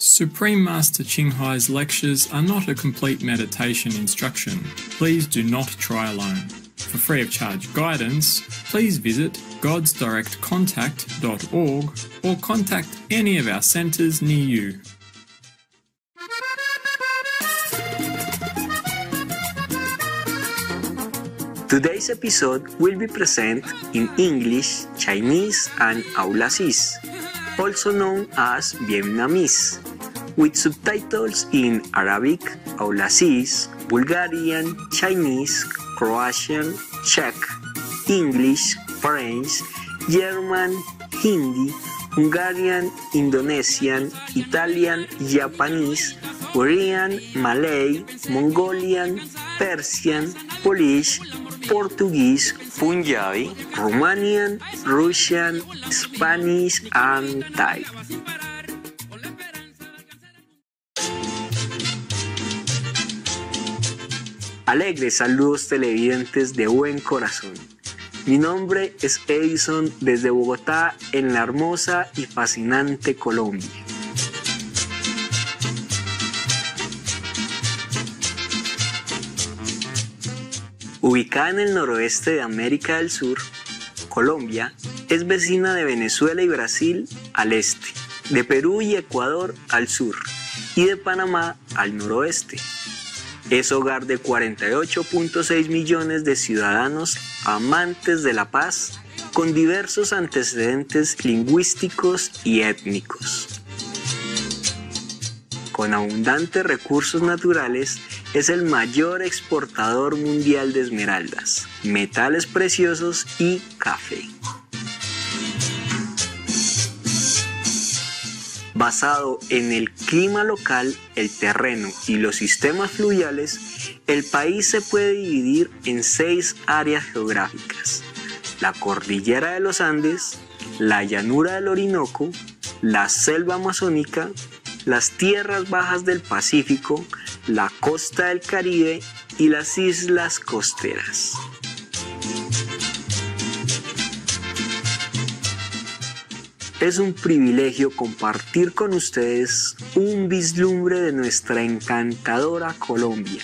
Supreme Master Ching Hai's lectures are not a complete meditation instruction. Please do not try alone. For free of charge guidance, please visit godsdirectcontact.org or contact any of our centers near you. Today's episode will be presented in English, Chinese, and Aulacis, also known as Vietnamese, with subtitles in Arabic, Aulacis, Bulgarian, Chinese, Croatian, Czech, English, French, German, Hindi, Hungarian, Indonesian, Italian, Japanese, Korean, Malay, Mongolian, Persian, Polish, Portuguese, Punjabi, Romanian, Russian, Spanish, and Thai. Alegres saludos televidentes de buen corazón. Mi nombre es Edison desde Bogotá, en la hermosa y fascinante Colombia. Ubicada en el noroeste de América del Sur, Colombia es vecina de Venezuela y Brasil al este, de Perú y Ecuador al sur y de Panamá al noroeste. Es hogar de 48.6 millones de ciudadanos amantes de la paz, con diversos antecedentes lingüísticos y étnicos. Con abundantes recursos naturales, es el mayor exportador mundial de esmeraldas, metales preciosos y café. Basado en el clima local, el terreno y los sistemas fluviales, el país se puede dividir en 6 áreas geográficas: la cordillera de los Andes, la llanura del Orinoco, la selva amazónica, las tierras bajas del Pacífico, la costa del Caribe y las islas costeras. Es un privilegio compartir con ustedes un vislumbre de nuestra encantadora Colombia.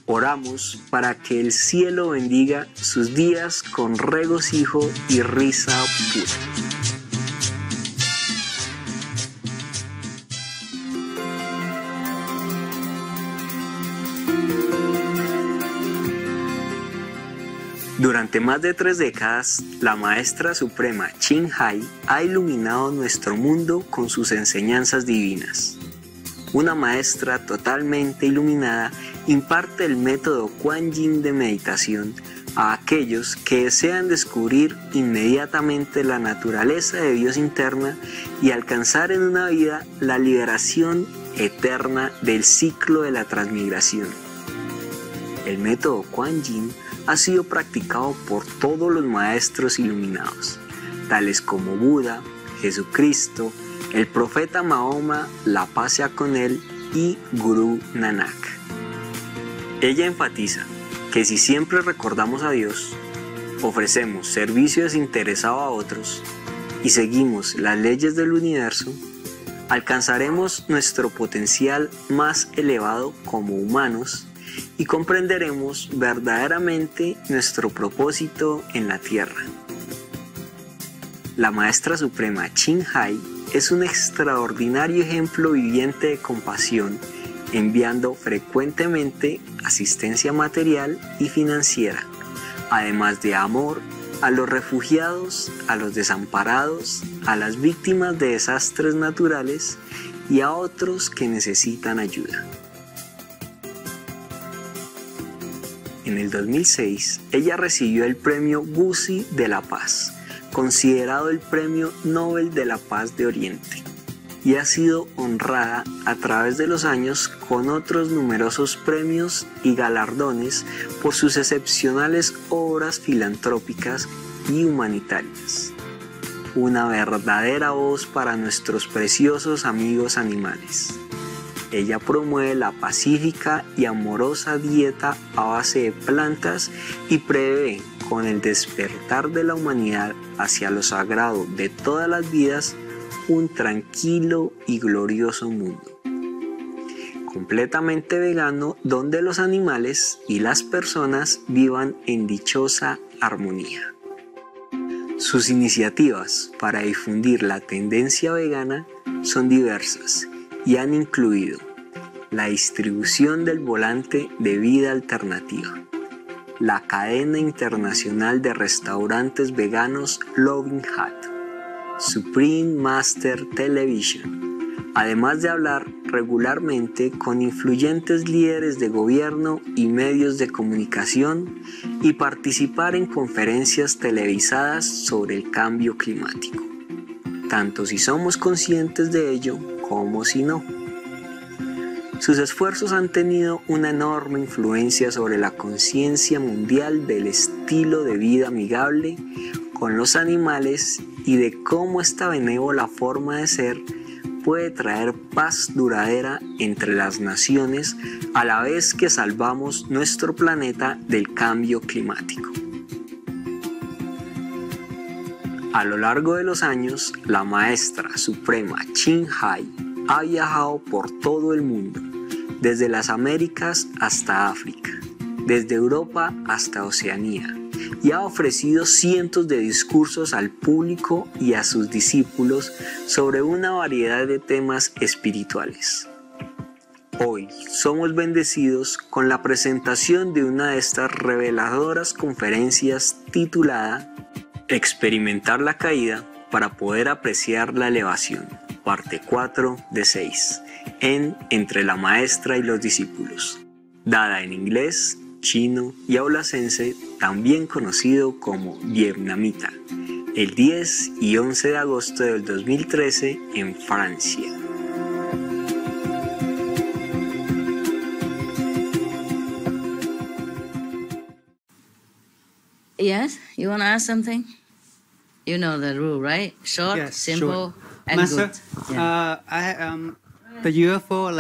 Oramos para que el cielo bendiga sus días con regocijo y risa pura. Durante más de 3 décadas, la maestra suprema Ching Hai ha iluminado nuestro mundo con sus enseñanzas divinas. Una maestra totalmente iluminada imparte el método Kuan Yin de meditación a aquellos que desean descubrir inmediatamente la naturaleza de Dios interna y alcanzar en una vida la liberación eterna del ciclo de la transmigración. El método Kuan Yin ha sido practicado por todos los maestros iluminados, tales como Buda, Jesucristo, el profeta Mahoma, la paz sea con él, y Gurú Nanak. Ella enfatiza que si siempre recordamos a Dios, ofrecemos servicio desinteresado a otros y seguimos las leyes del universo, alcanzaremos nuestro potencial más elevado como humanos y comprenderemos verdaderamente nuestro propósito en la Tierra. La Maestra Suprema Ching Hai es un extraordinario ejemplo viviente de compasión, enviando frecuentemente asistencia material y financiera, además de amor a los refugiados, a los desamparados, a las víctimas de desastres naturales y a otros que necesitan ayuda. En el 2006, ella recibió el premio Gusi de la Paz, considerado el Premio Nobel de la Paz de Oriente, y ha sido honrada a través de los años con otros numerosos premios y galardones por sus excepcionales obras filantrópicas y humanitarias. Una verdadera voz para nuestros preciosos amigos animales. Ella promueve la pacífica y amorosa dieta a base de plantas y prevé, con el despertar de la humanidad hacia lo sagrado de todas las vidas, un tranquilo y glorioso mundo, completamente vegano, donde los animales y las personas vivan en dichosa armonía. Sus iniciativas para difundir la tendencia vegana son diversas y han incluido la distribución del volante de vida alternativa, la cadena internacional de restaurantes veganos Loving Hut, Supreme Master Television, además de hablar regularmente con influyentes líderes de gobierno y medios de comunicación y participar en conferencias televisadas sobre el cambio climático, tanto si somos conscientes de ello como si no. Sus esfuerzos han tenido una enorme influencia sobre la conciencia mundial del estilo de vida amigable con los animales y de cómo esta benévola forma de ser puede traer paz duradera entre las naciones a la vez que salvamos nuestro planeta del cambio climático. A lo largo de los años, la Maestra Suprema Ching Hai ha viajado por todo el mundo, desde las Américas hasta África, desde Europa hasta Oceanía, y ha ofrecido cientos de discursos al público y a sus discípulos sobre una variedad de temas espirituales. Hoy somos bendecidos con la presentación de una de estas reveladoras conferencias titulada Experimentar la caída para poder apreciar la elevación, parte 4 de 6, en Entre la Maestra y los Discípulos, dada en inglés, chino y aulacense, también conocido como vietnamita, el 10 y 11 de agosto del 2013 en Francia. Yes, you want to ask something? You know the rule, right? Short, Yes, simple, short. and Master, good. Yeah. the UFO,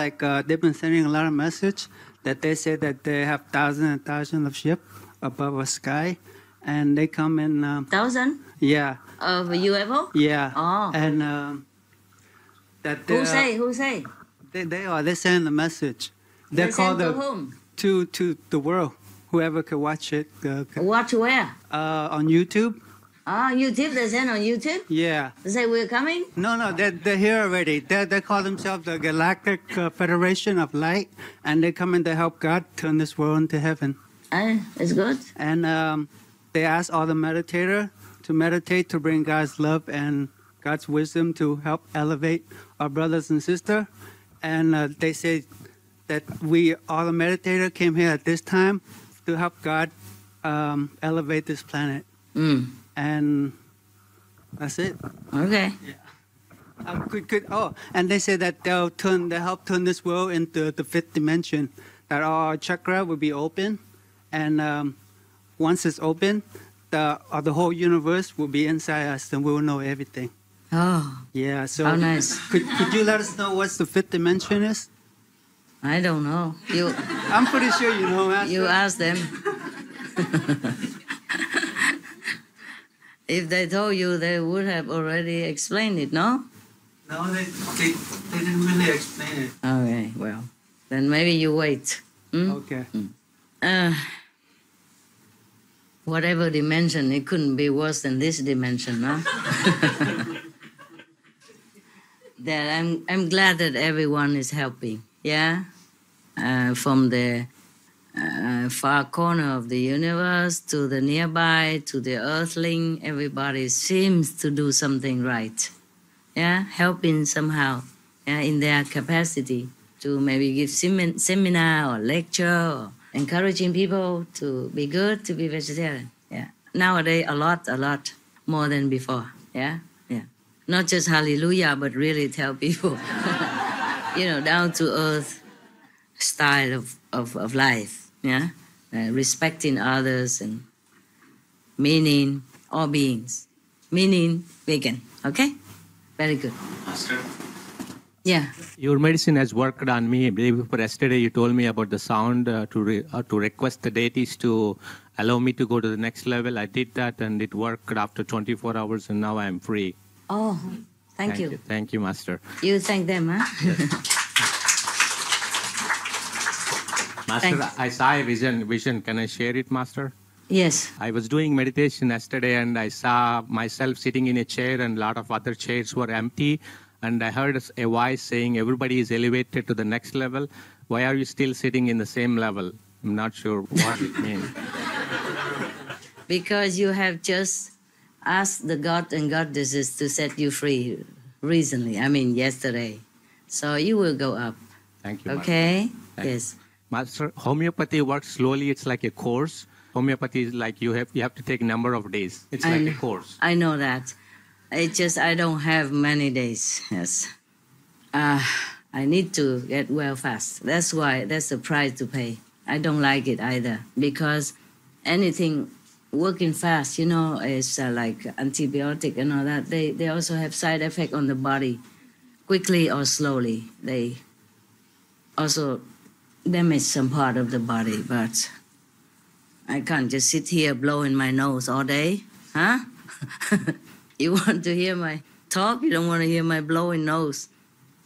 they've been sending a lot of message that they say that they have thousands and thousands of ships above the sky, and they come in. 1,000 Yeah, of UFO? yeah. Oh. And that Who say? they send the message. They called send to whom? to the world. Whoever could watch it. Watch where? On YouTube. YouTube. They send on YouTube? Yeah. They say we're coming? No, they're here already. They call themselves the Galactic Federation of Light, and they're coming to help God turn this world into heaven. It's good. And they ask all the meditators to meditate to bring God's love and God's wisdom to help elevate our brothers and sisters. And they say that we, all the meditators, came here at this time to help God elevate this planet. And that's it. Okay. And they say that they'll help turn this world into the fifth dimension. That our chakra will be open, and once it's open, the whole universe will be inside us, and we will know everything. Oh. Yeah. So. How nice. Could you let us know what the fifth dimension is? I don't know. I'm pretty sure you know, Master. You ask them. If they told you, they would have already explained it, no? No, they didn't really explain it. Okay, well, then maybe you wait. Okay. Whatever dimension, it couldn't be worse than this dimension, no? That I'm glad that everyone is helping, yeah? From the far corner of the universe to the nearby, to the earthling, everybody seems to do something right. Yeah, helping somehow, yeah, in their capacity to maybe give seminar or lecture or encouraging people to be good, to be vegetarian. Yeah, nowadays a lot more than before. Yeah. Not just hallelujah, but really tell people, down to earth style of life. Yeah, respecting others and meaning all beings, meaning vegan. Okay, very good. Master? Yeah. Your medicine has worked on me. I believe yesterday you told me about the sound to request the deities to allow me to go to the next level. I did that and it worked after 24 hours and now I am free. Oh, Thank you. Thank you, Master. You thank them, huh? Master, I saw a vision. Can I share it, Master? Yes. I was doing meditation yesterday and I saw myself sitting in a chair and a lot of other chairs were empty. And I heard a voice saying, everybody is elevated to the next level. Why are you still sitting in the same level? I'm not sure what it means. Because you have just asked the God and goddesses to set you free recently, yesterday. So you will go up. Thank you, Okay? Master. Yes. Master, homeopathy works slowly. It's like a course. Homeopathy is like you have to take a number of days. It's like a course. I know that. It's just I don't have many days. Yes. I need to get well fast. That's why that's the price to pay. I don't like it either because anything working fast, is like antibiotic and all that. They also have side effect on the body, quickly or slowly. They also damage some part of the body, but I can't just sit here blowing my nose all day, huh? You want to hear my talk? You don't want to hear my blowing nose,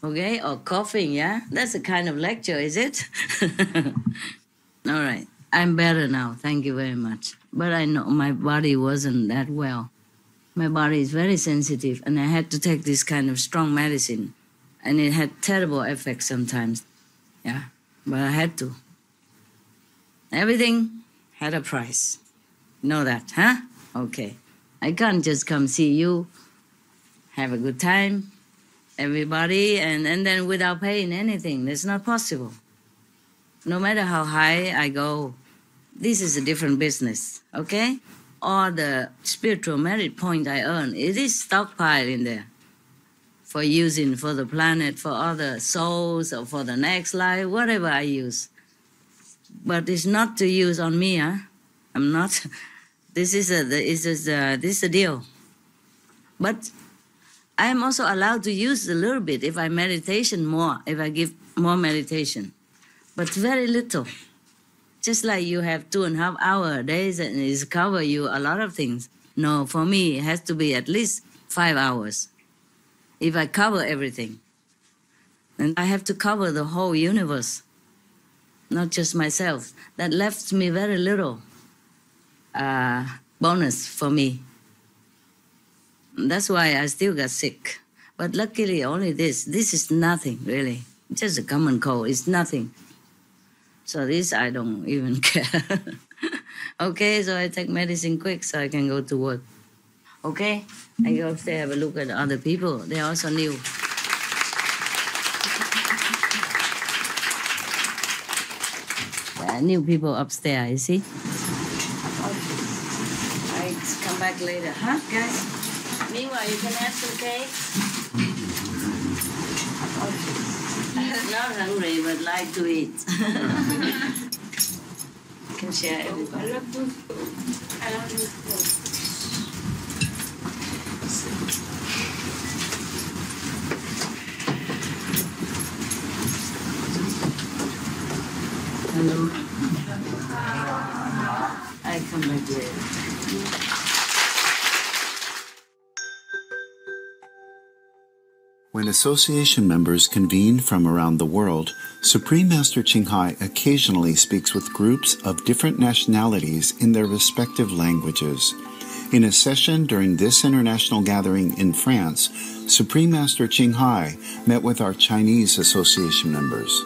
okay? Or coughing, yeah? That's a kind of lecture, is it? All right. I'm better now. Thank you very much. But I know my body wasn't that well. My body is very sensitive, and I had to take this kind of strong medicine, and it had terrible effects sometimes. Yeah, but I had to. Everything had a price. Know that, huh? Okay. I can't just come see you, have a good time, everybody, and then without paying anything. That's not possible. No matter how high I go, this is a different business, okay? All the spiritual merit point I earn, it is stockpiled in there for using for the planet, for other souls, or for the next life, whatever I use. But it's not to use on me, huh? I'm not. This is a deal. But I am also allowed to use a little bit if I meditation more, if I give more meditation. But very little. Just like you have 2.5 hours a day and it's cover you a lot of things. No, for me, it has to be at least 5 hours. If I cover everything. And I have to cover the whole universe, not just myself. That left me very little bonus for me. That's why I still got sick. But luckily, only this. This is nothing, really. Just a common cold. It's nothing. So this, I don't even care. Okay, so I take medicine quick so I can go to work. Okay? I go upstairs, have a look at other people. They're also new. New people upstairs, you see? I come back later. Huh, guys? Meanwhile, you can have some cake. Not hungry, but like to eat. Can share everybody. I love you. Hello. I come back later. When association members convene from around the world, Supreme Master Ching Hai occasionally speaks with groups of different nationalities in their respective languages. In a session during this international gathering in France, Supreme Master Ching Hai met with our Chinese association members.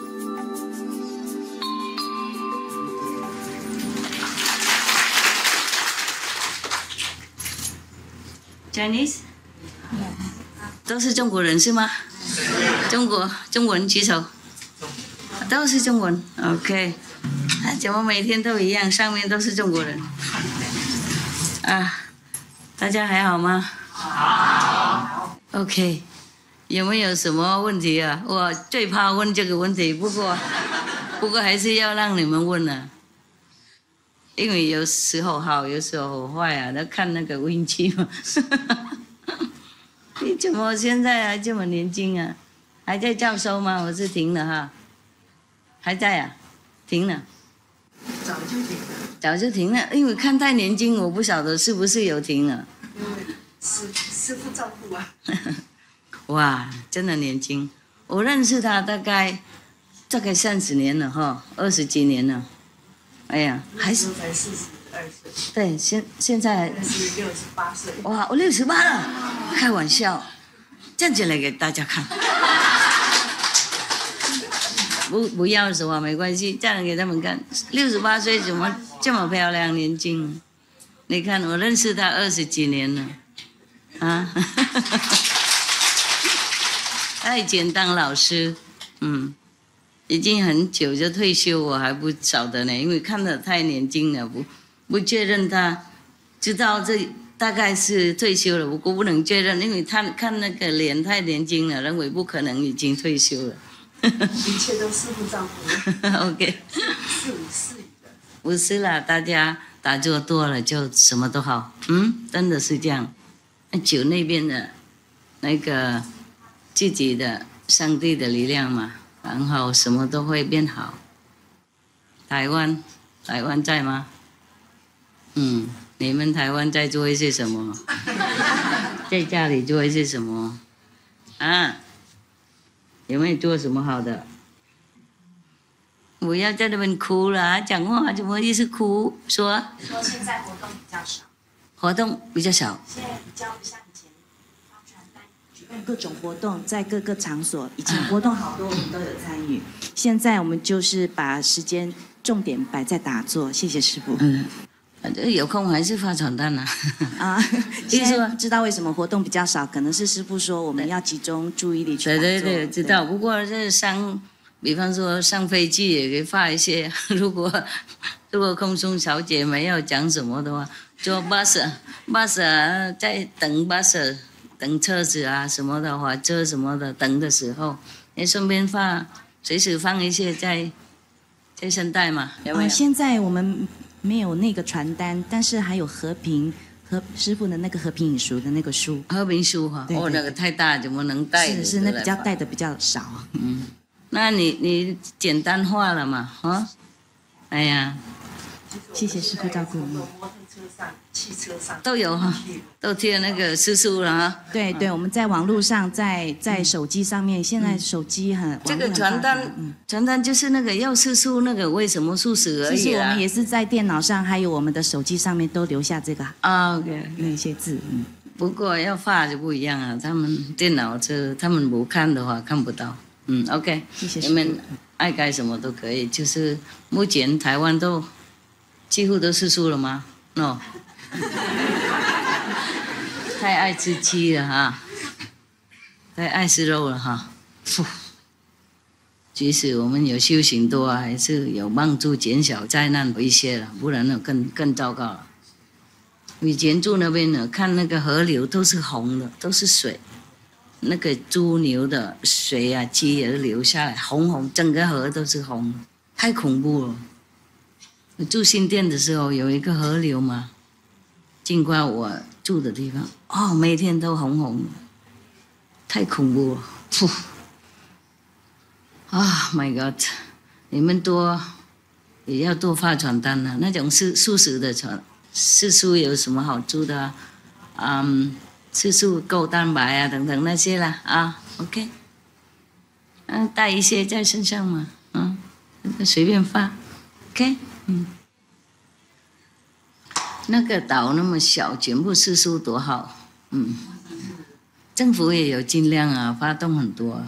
Chinese? 都是中国人是吗？中文举手，都是中文。OK， 怎么每天都一样？上面都是中国人。大家还好吗？好。OK， 有没有什么问题啊？我最怕问这个问题，不过还是要让你们问啊，因为有时候好，有时候坏啊，要看那个运气嘛。你怎么现在还这么年轻啊？还在教授吗？我是停了哈。还在啊？停了。早就停了，因为看太年轻，我不晓得是不是有停了。师父照顾啊。哇，真的年轻。我认识他大概30年了哈，20几年了。哎呀，还是才42岁。对，现在是68岁。哇，我68了，开玩笑，站起来给大家看。不要说话没关系，站着给他们看。68岁怎么这么漂亮年轻？你看我认识他20几年了，啊，他以前当老师，已经很久就退休，我还不晓得呢，因为看得太年轻了，不确认他，知道这大概是退休了，不过不能确认，因为他看那个脸太年轻了，认为不可能已经退休了。一切都师父照顾。OK。不是啦，大家打坐多了就什么都好，真的是这样。酒那边的那个自己的上帝的力量嘛。然后什么都会变好。台湾在吗？你们台湾在做一些什么？在家里做一些什么？啊？有没有做什么好的？不要在那边哭了，讲话怎么一直哭？说现在活动比较少。活动比较少。现在比较不像以前发传单、举办各种活动，在各个场所，以前活动好多我们都有参与。现在我们就是把时间重点摆在打坐。谢谢师父。有空还是发传单啊？现在知道为什么活动比较少，可能是师父说我们要集中注意力去打坐。对，知道。不过这比方说上飞机也可以发一些。如果空中小姐没有讲什么的话，坐巴士在等巴士、等车子啊什么的火车什么的等的时候，也顺便随时放一些在声带嘛，有没有？现在我们没有那个传单，但是还有和师父的那个和平引书的那个书。和平书哈，那个太大，怎么能带？是那比较带的比较少。那你简单化了嘛？哎呀，谢谢师父照顾我们。汽车上都有哈，都贴那个师书了哈。对，我们在网络上，在手机上面，现在手机这个传单就是那个要师书那个为什么素食而已啦。其实我们也是在电脑上，还有我们的手机上面都留下这个OK 那些字。不过要画就不一样啊，他们电脑他们不看的话看不到。OK， 谢谢。你们爱改什么都可以，就是目前台湾都几乎都师书了吗 ？No。太爱吃鸡了哈，太爱吃肉了哈。即使我们有修行多啊，还是有帮助减小灾难一些了，不然呢更糟糕了。以前住那边呢，看那个河流都是红的，都是水，那个猪牛的水啊、鸡也流下来，红，整个河都是红，太恐怖了。我住新店的时候有一个河流嘛。经过我住的地方，每天都红的，太恐怖了！My God， 你们也要多发传单啊，那种素食的吃素有什么好处的吃素够蛋白啊等等那些啦OK， 带一些在身上嘛，随便发 ，OK， 那个岛那么小，全部吃素多好，政府也有尽量发动很多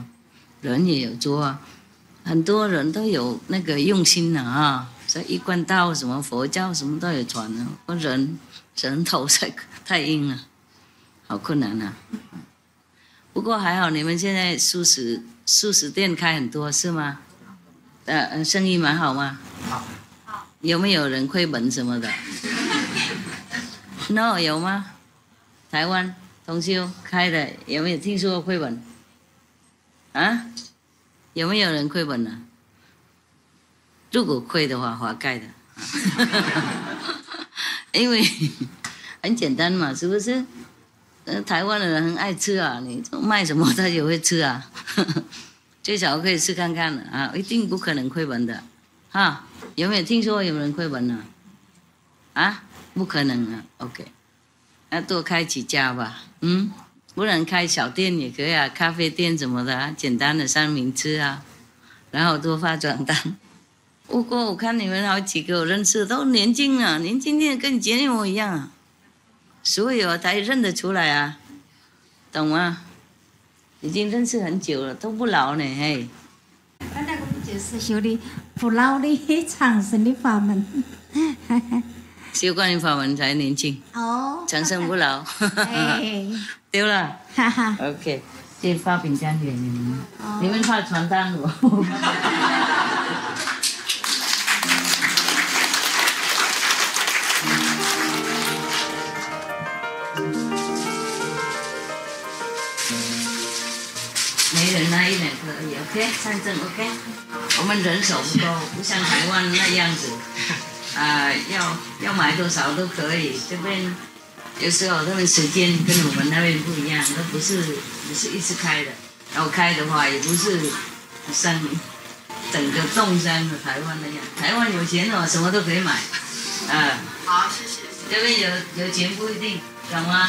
人也有做很多人都有那个用心所以一贯道什么佛教什么都有传人头太硬了，好困难不过还好你们现在素食店开很多是吗？生意蛮好吗？好。有没有人亏本什么的？No， 有吗？台湾同修开的有没有听说过亏本？有没有人亏本呢？如果亏的话，活该的。因为很简单嘛，是不是？台湾的人很爱吃你卖什么他也会吃最少可以试看看一定不可能亏本的有没有听说有人亏本呢？不可能OK， 那多开几家吧。不然开小店也可以啊，咖啡店什么的啊，简单的三明治啊，然后多发传单。不过我看你们好几个我认识都年轻啊，年轻点跟姐姐我一样啊，所以我才认得出来啊，懂吗？已经认识很久了，都不老呢，嘿。刚才我们就是修的不老的长生的法门。修观音法门才年轻，哦，长生不老。哎，丢了。哈哈。OK， 这发饼干给你们，你们发传单我。没人那一点可以 ，OK， 三证 OK。我们人手不够，不像台湾那样子，要买多少都可以。这边有时候他们时间跟我们那边不一样，都不是一次开的。然后开的话也不是像整个动山的台湾那样。台湾有钱哦，什么都可以买。好，谢谢。这边有钱不一定，懂吗？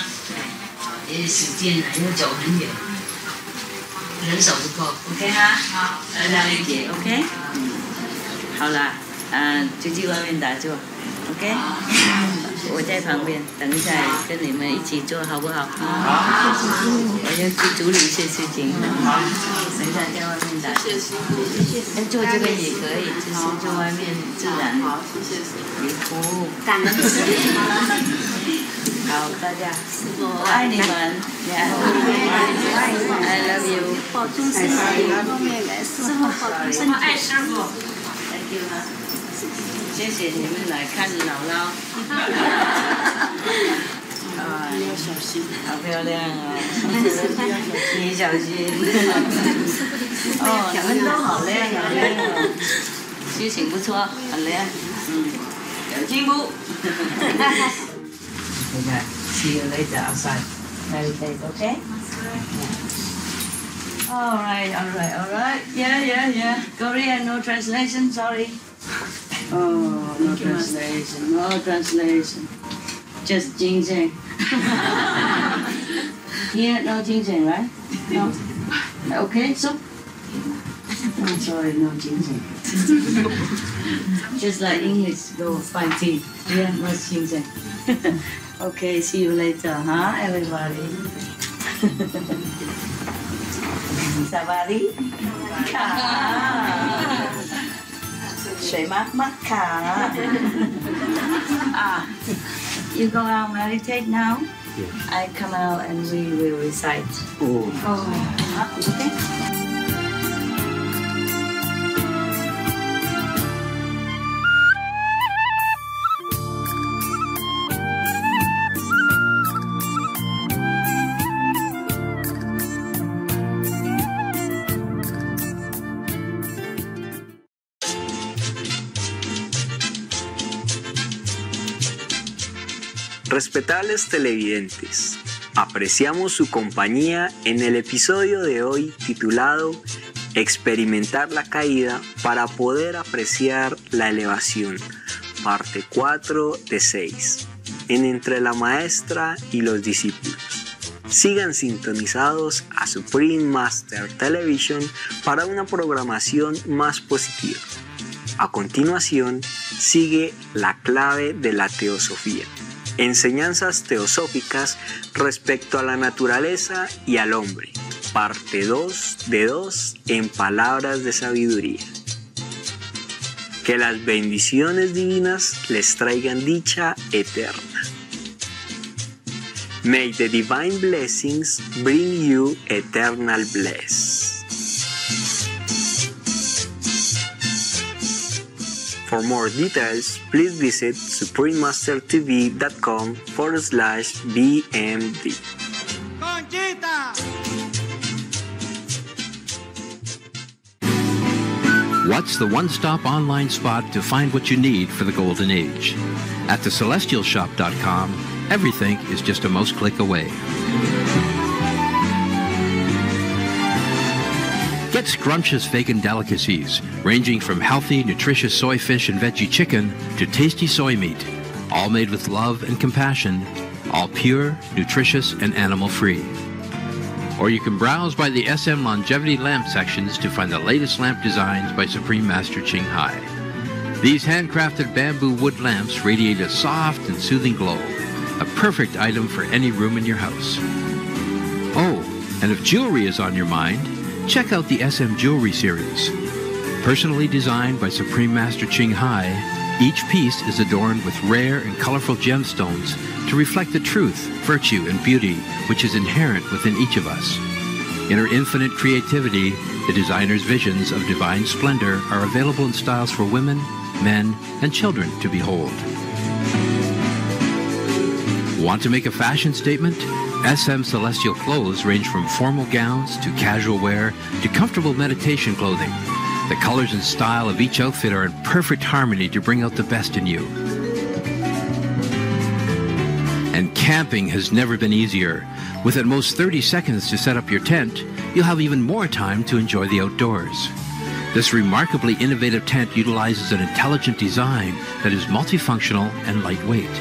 也时间啊，要走很远。人手不够 ，OK 哈，好，让丽姐 OK， 好啦，就去外面打坐 ，OK， 我在旁边，等一下跟你们一起做好不好？好，我要去处理一些事情，好，等一下在外面打坐，坐这边也可以，就是坐外面自然，好，谢谢师父，服务，感恩师父。好，大家，我爱你们 ，I love you， 保重身体，师父保重身体，爱师父 ，Thank you 哈，谢谢你们来看姥姥，要小心，好漂亮啊，你小心，哦，你们都好亮啊，心情不错，很亮，有进步。Okay, see you later outside. Meditate, okay? All right. Yeah. Korean, no translation, sorry. Oh, no translation. Just ginseng. Here, no ginseng, right? No. Okay, soup? I'm sorry, no ginseng. Just like English, go find tea. Yeah, no ginseng. Okay, see you later, huh, everybody? Savali? 卡，水吗？卡。You go out meditate now. I come out and we will recite. Okay. Respetables televidentes, apreciamos su compañía en el episodio de hoy titulado Experimentar la caída para poder apreciar la elevación, parte 4 de 6, en Entre la Maestra y los Discípulos. Sigan sintonizados a Supreme Master Television para una programación más positiva. A continuación, sigue la clave de la teosofía. Enseñanzas teosóficas respecto a la naturaleza y al hombre. Parte 2 de 2 en palabras de sabiduría. Que las bendiciones divinas les traigan dicha eterna. May the divine blessings bring you eternal bliss. For more details, please visit suprememastertv.com/BMD. Conchita! What's the one-stop online spot to find what you need for the golden age? At thecelestialshop.com, everything is just a mouse click away. Get scrumptious vegan delicacies, ranging from healthy, nutritious soy fish and veggie chicken to tasty soy meat, all made with love and compassion, all pure, nutritious, and animal-free. Or you can browse by the SM Longevity lamp sections to find the latest lamp designs by Supreme Master Ching Hai. These handcrafted bamboo wood lamps radiate a soft and soothing glow, a perfect item for any room in your house. Oh, and if jewelry is on your mind, check out the SM Jewelry series. Personally designed by Supreme Master Ching Hai, each piece is adorned with rare and colorful gemstones to reflect the truth, virtue, and beauty which is inherent within each of us. In her infinite creativity, the designer's visions of divine splendor are available in styles for women, men, and children to behold. Want to make a fashion statement? SM Celestial clothes range from formal gowns to casual wear to comfortable meditation clothing. The colors and style of each outfit are in perfect harmony to bring out the best in you. And camping has never been easier. With at most 30 seconds to set up your tent, you'll have even more time to enjoy the outdoors. This remarkably innovative tent utilizes an intelligent design that is multifunctional and lightweight.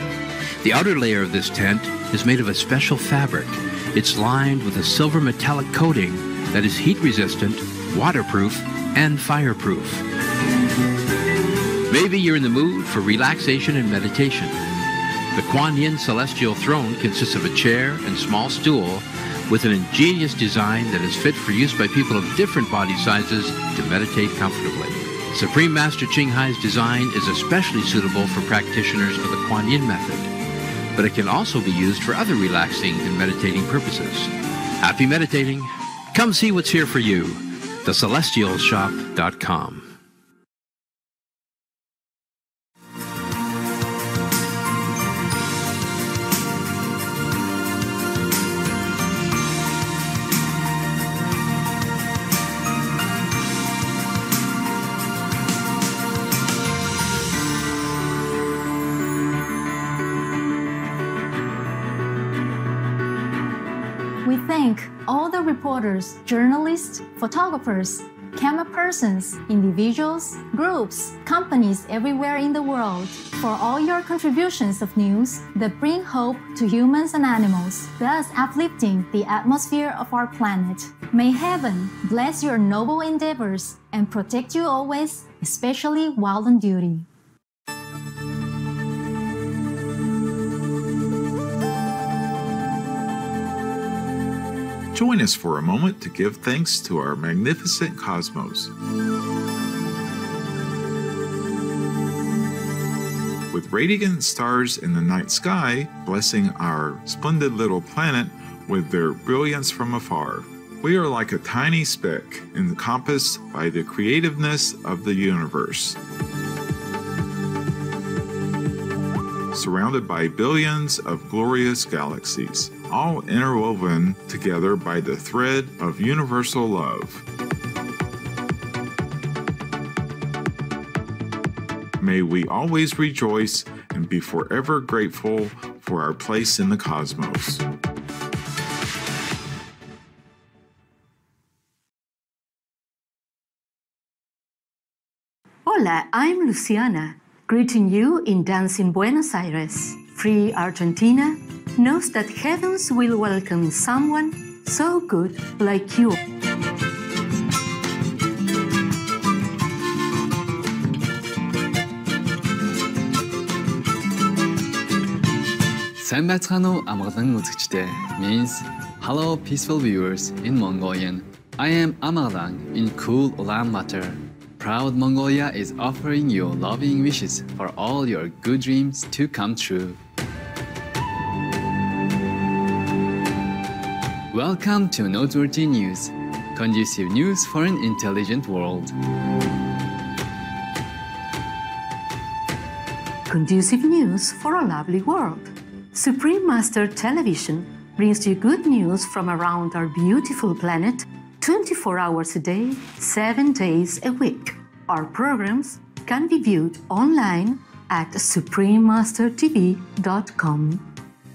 The outer layer of this tent is made of a special fabric. It's lined with a silver metallic coating that is heat-resistant, waterproof, and fireproof. Maybe you're in the mood for relaxation and meditation. The Kuan Yin Celestial Throne consists of a chair and small stool with an ingenious design that is fit for use by people of different body sizes to meditate comfortably. Supreme Master Ching Hai's design is especially suitable for practitioners of the Kuan Yin method, but it can also be used for other relaxing and meditating purposes. Happy meditating! Come see what's here for you. TheCelestialShop.com. We thank all the reporters, journalists, photographers, camera persons, individuals, groups, companies everywhere in the world for all your contributions of news that bring hope to humans and animals, thus uplifting the atmosphere of our planet. May heaven bless your noble endeavors and protect you always, especially while on duty. Join us for a moment to give thanks to our magnificent cosmos. With radiant stars in the night sky, blessing our splendid little planet with their brilliance from afar, we are like a tiny speck encompassed by the creativeness of the universe. Surrounded by billions of glorious galaxies, all interwoven together by the thread of universal love. May we always rejoice and be forever grateful for our place in the cosmos. Hola, I'm Luciana, greeting you in dancing Buenos Aires. Free Argentina knows that heavens will welcome someone so good like you. Сайн байцгаана уу амгалан үзэгчдээ means hello peaceful viewers in Mongolian. I am Amaglang in cool Ulaanbaatar. Proud Mongolia is offering you loving wishes for all your good dreams to come true. Welcome to Noteworthy News, conducive news for an intelligent world. Conducive news for a lovely world. Supreme Master Television brings you good news from around our beautiful planet 24 hours a day, 7 days a week. Our programs can be viewed online at suprememastertv.com.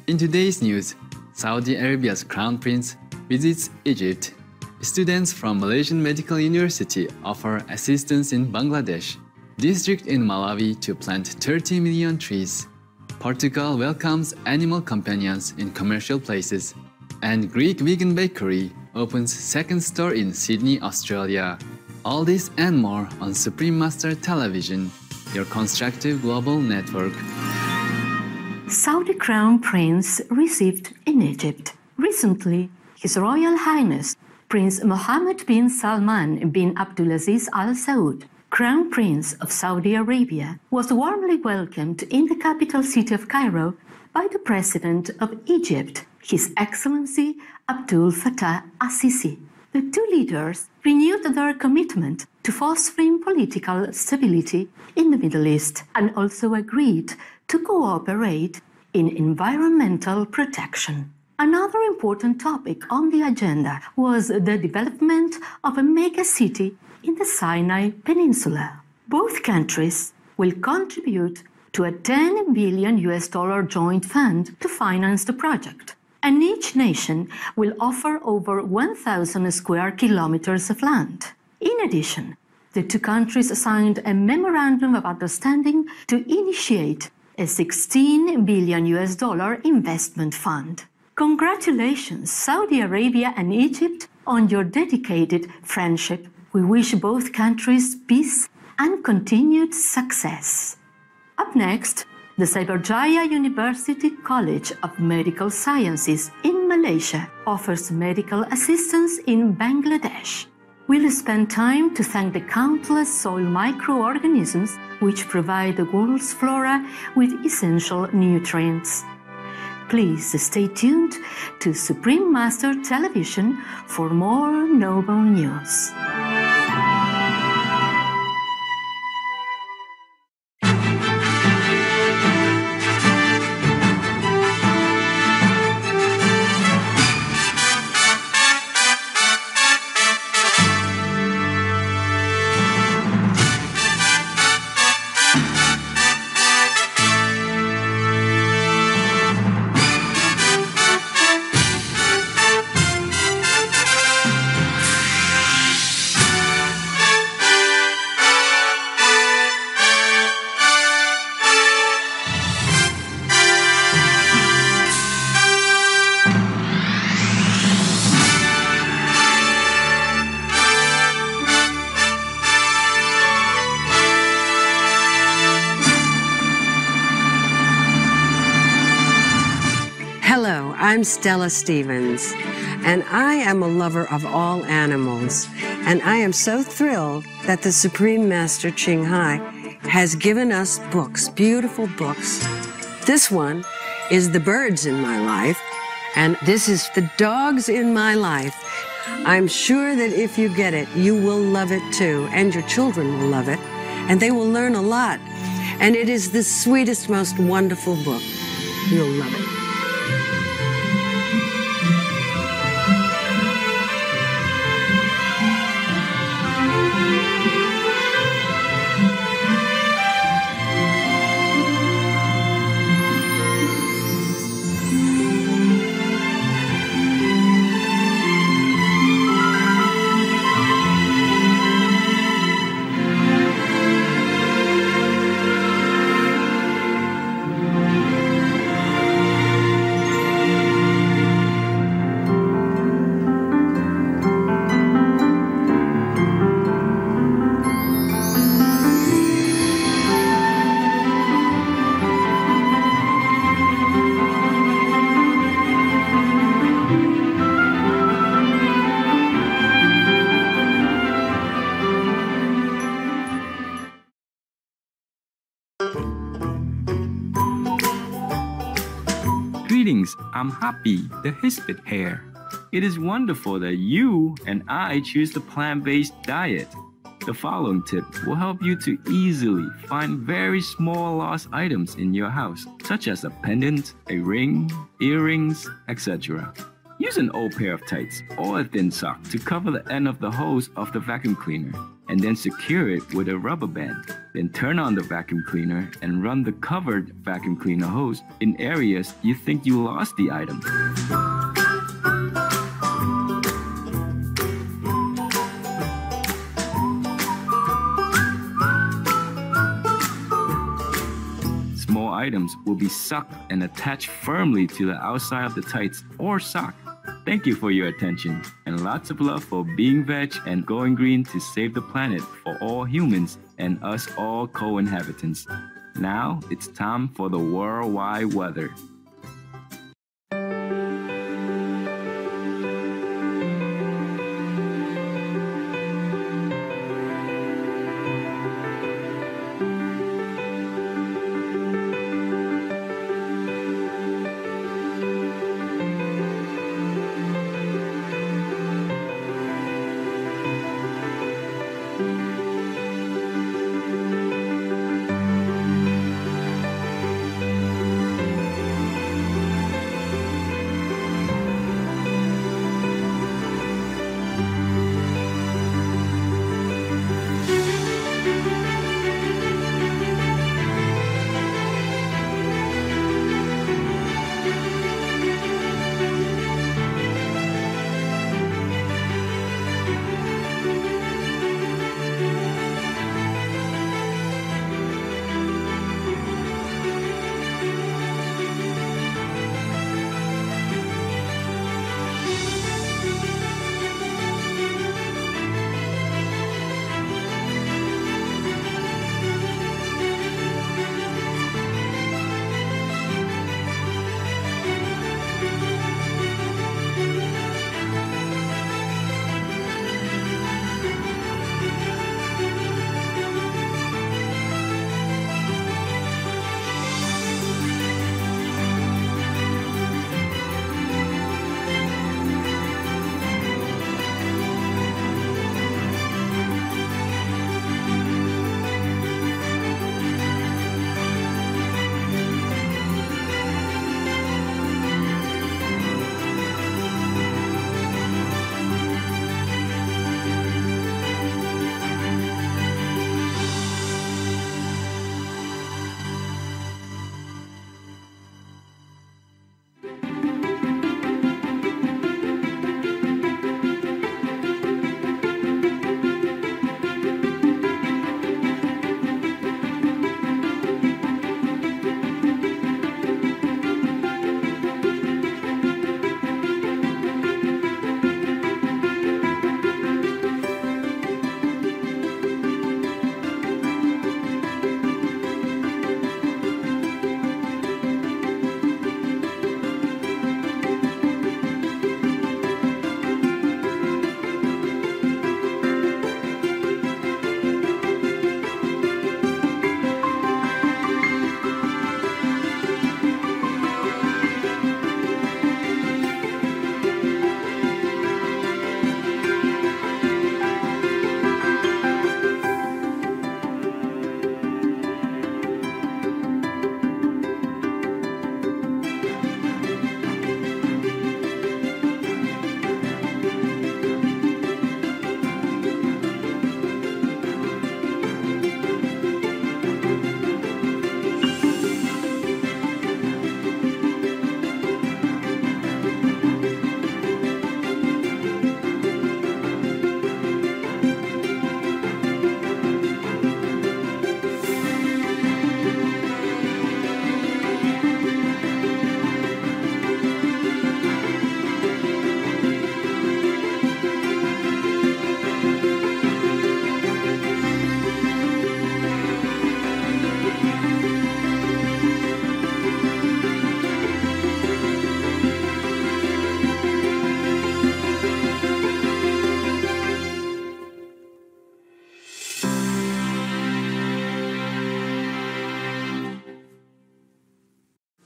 In today's news, Saudi Arabia's Crown Prince visits Egypt. Students from Malaysian Medical University offer assistance in Bangladesh. District in Malawi to plant 30 million trees. Portugal welcomes animal companions in commercial places. And Greek vegan bakery opens second store in Sydney, Australia. All this and more on Supreme Master Television, your constructive global network. Saudi Crown Prince received in Egypt. Recently, His Royal Highness Prince Mohammed bin Salman bin Abdulaziz Al Saud, Crown Prince of Saudi Arabia, was warmly welcomed in the capital city of Cairo by the President of Egypt, His Excellency Abdul Fattah al-Sisi. The two leaders renewed their commitment to fostering political stability in the Middle East and also agreed to cooperate in environmental protection. Another important topic on the agenda was the development of a mega city in the Sinai Peninsula. Both countries will contribute to a $10 billion joint fund to finance the project, and each nation will offer over 1,000 square kilometers of land. In addition, the two countries signed a memorandum of understanding to initiate a $16 billion investment fund. Congratulations, Saudi Arabia and Egypt, on your dedicated friendship. We wish both countries peace and continued success. Up next, the Cyberjaya University College of Medical Sciences in Malaysia offers medical assistance in Bangladesh. We'll spend time to thank the countless soil microorganisms which provide the world's flora with essential nutrients. Please stay tuned to Supreme Master Television for more noble news. I'm Stella Stevens, and I am a lover of all animals, and I am so thrilled that the Supreme Master Ching Hai has given us books, beautiful books. This one is The Birds in My Life, and this is The Dogs in My Life. I'm sure that if you get it, you will love it too, and your children will love it, and they will learn a lot. And it is the sweetest, most wonderful book. You'll love it. Greetings, I'm Happy, the Hispid Hare. It is wonderful that you and I choose the plant-based diet. The following tip will help you to easily find very small lost items in your house, such as a pendant, a ring, earrings, etc. Use an old pair of tights or a thin sock to cover the end of the hose of the vacuum cleaner, and then secure it with a rubber band. Then turn on the vacuum cleaner and run the covered vacuum cleaner hose in areas you think you lost the item. Small items will be sucked and attached firmly to the outside of the tights or sock. Thank you for your attention, and lots of love for being veg and going green to save the planet for all humans and us all co-inhabitants. Now it's time for the worldwide weather.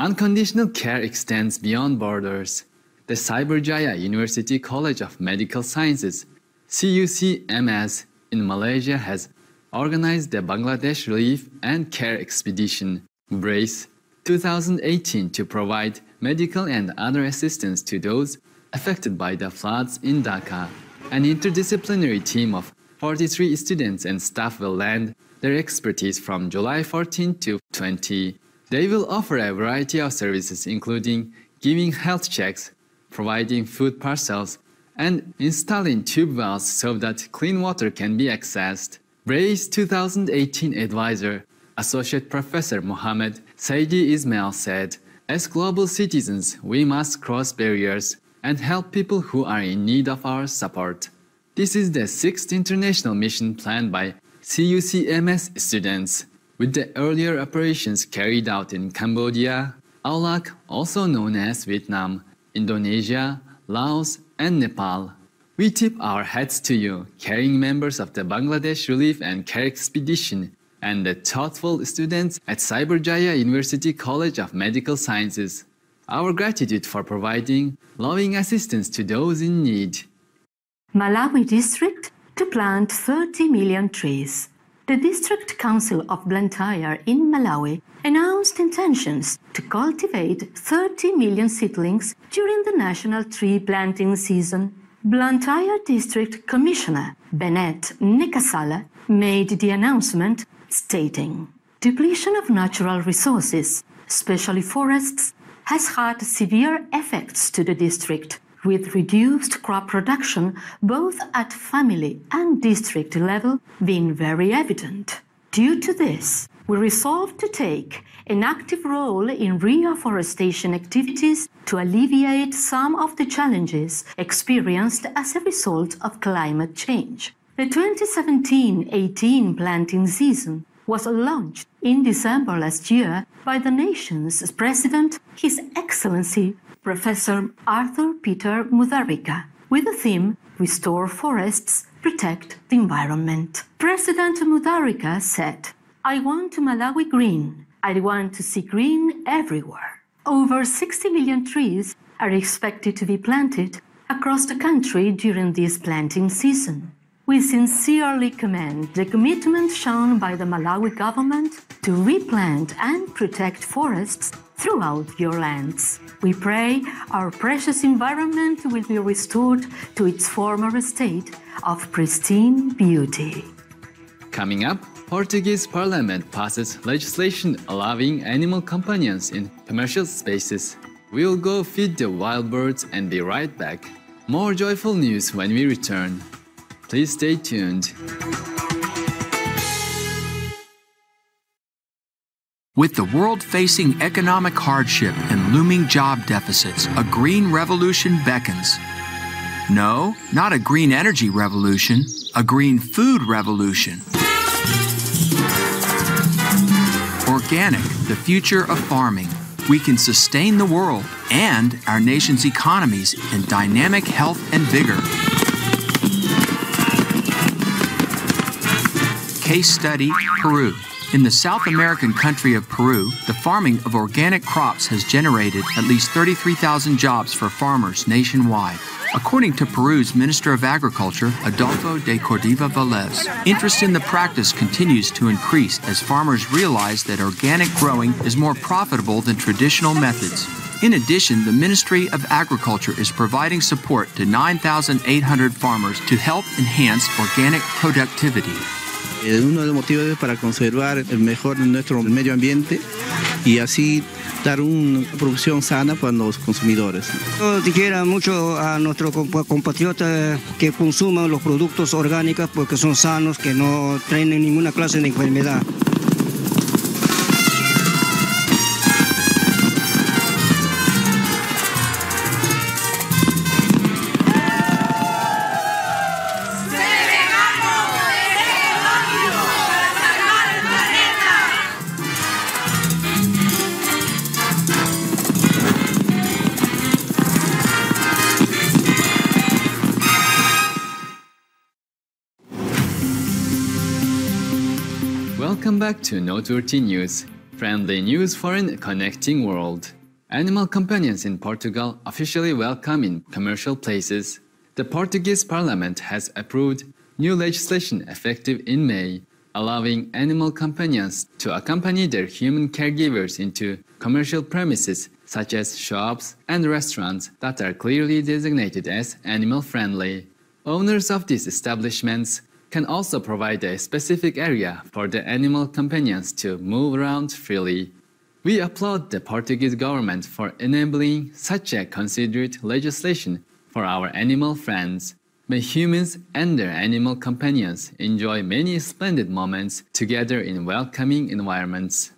Unconditional care extends beyond borders. The Cyberjaya University College of Medical Sciences, CUCMS, in Malaysia has organized the Bangladesh Relief and Care Expedition, BRACE, 2018 to provide medical and other assistance to those affected by the floods in Dhaka. An interdisciplinary team of 43 students and staff will lend their expertise from July 14 to 20. They will offer a variety of services including giving health checks, providing food parcels, and installing tube wells so that clean water can be accessed. BRACE 2018 advisor, Associate Professor Mohammed Saidi Ismail said, "As global citizens, we must cross barriers, and help people who are in need of our support. This is the 6th international mission planned by CUCMS students, with the earlier operations carried out in Cambodia, Aulak, also known as Vietnam, Indonesia, Laos, and Nepal. We tip our hats to you, caring members of the Bangladesh Relief and Care Expedition, and the thoughtful students at Cyberjaya University College of Medical Sciences. Our gratitude for providing loving assistance to those in need. Malawi District to plant 30 million trees. The District Council of Blantyre in Malawi announced intentions to cultivate 30 million seedlings during the national tree planting season. Blantyre District Commissioner Bennett Nikasala made the announcement, stating, "Depletion of natural resources, especially forests, has had severe effects to the district, with reduced crop production both at family and district level being very evident. Due to this, we resolved to take an active role in reforestation activities to alleviate some of the challenges experienced as a result of climate change." The 2017-18 planting season was launched in December last year by the nation's President, His Excellency Professor Arthur Peter Mutharika, with the theme "Restore Forests, Protect the Environment." President Mutharika said, "I want Malawi green. I want to see green everywhere." Over 60 million trees are expected to be planted across the country during this planting season. We sincerely commend the commitment shown by the Malawi government to replant and protect forests throughout your lands. We pray our precious environment will be restored to its former state of pristine beauty. Coming up, Portuguese Parliament passes legislation allowing animal companions in commercial spaces. We'll go feed the wild birds and be right back. More joyful news when we return. Please stay tuned. With the world facing economic hardship and looming job deficits, a green revolution beckons. No, not a green energy revolution, a green food revolution. Organic, the future of farming. We can sustain the world and our nation's economies in dynamic health and vigor. Case study, Peru. In the South American country of Peru, the farming of organic crops has generated at least 33,000 jobs for farmers nationwide. According to Peru's Minister of Agriculture, Adolfo de Cordiva Velez, interest in the practice continues to increase as farmers realize that organic growing is more profitable than traditional methods. In addition, the Ministry of Agriculture is providing support to 9,800 farmers to help enhance organic productivity. Uno de los motivos es para conservar el mejor nuestro medio ambiente y así dar una producción sana para los consumidores. Yo dijera mucho a nuestros compatriotas que consuman los productos orgánicos porque son sanos, que no traen ninguna clase de enfermedad. Welcome back to Noturti News, friendly news for a connecting world. Animal companions in Portugal officially welcome in commercial places. The Portuguese Parliament has approved new legislation effective in May, allowing animal companions to accompany their human caregivers into commercial premises such as shops and restaurants that are clearly designated as animal-friendly. Owners of these establishments can also provide a specific area for the animal companions to move around freely. We applaud the Portuguese government for enabling such a considerate legislation for our animal friends. May humans and their animal companions enjoy many splendid moments together in welcoming environments.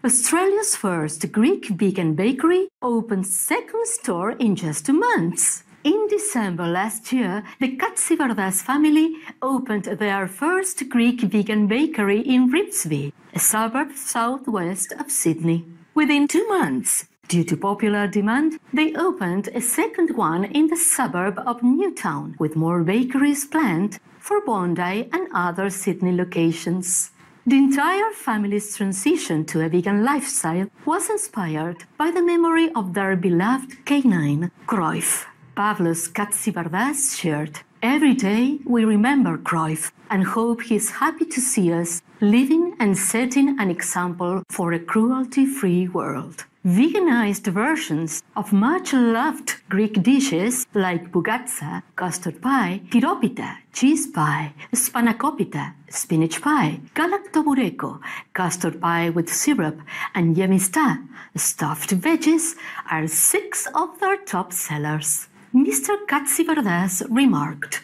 Australia's first Greek vegan bakery opened second store in just 2 months. In December last year, the Katsivardas family opened their first Greek vegan bakery in Ribsby, a suburb southwest of Sydney. Within 2 months, due to popular demand, they opened a second one in the suburb of Newtown, with more bakeries planned for Bondi and other Sydney locations. The entire family's transition to a vegan lifestyle was inspired by the memory of their beloved canine, Cruyff. Pavlos Katsivardas shared, "Every day we remember Cruyff and hope he is happy to see us living and setting an example for a cruelty-free world." Veganized versions of much-loved Greek dishes like bougatsa, custard pie, tiropita, cheese pie, spanakopita, spinach pie, galaktoboureko, custard pie with syrup, and yemista, stuffed veggies, are 6 of their top sellers. Mr. Katsivardas remarked,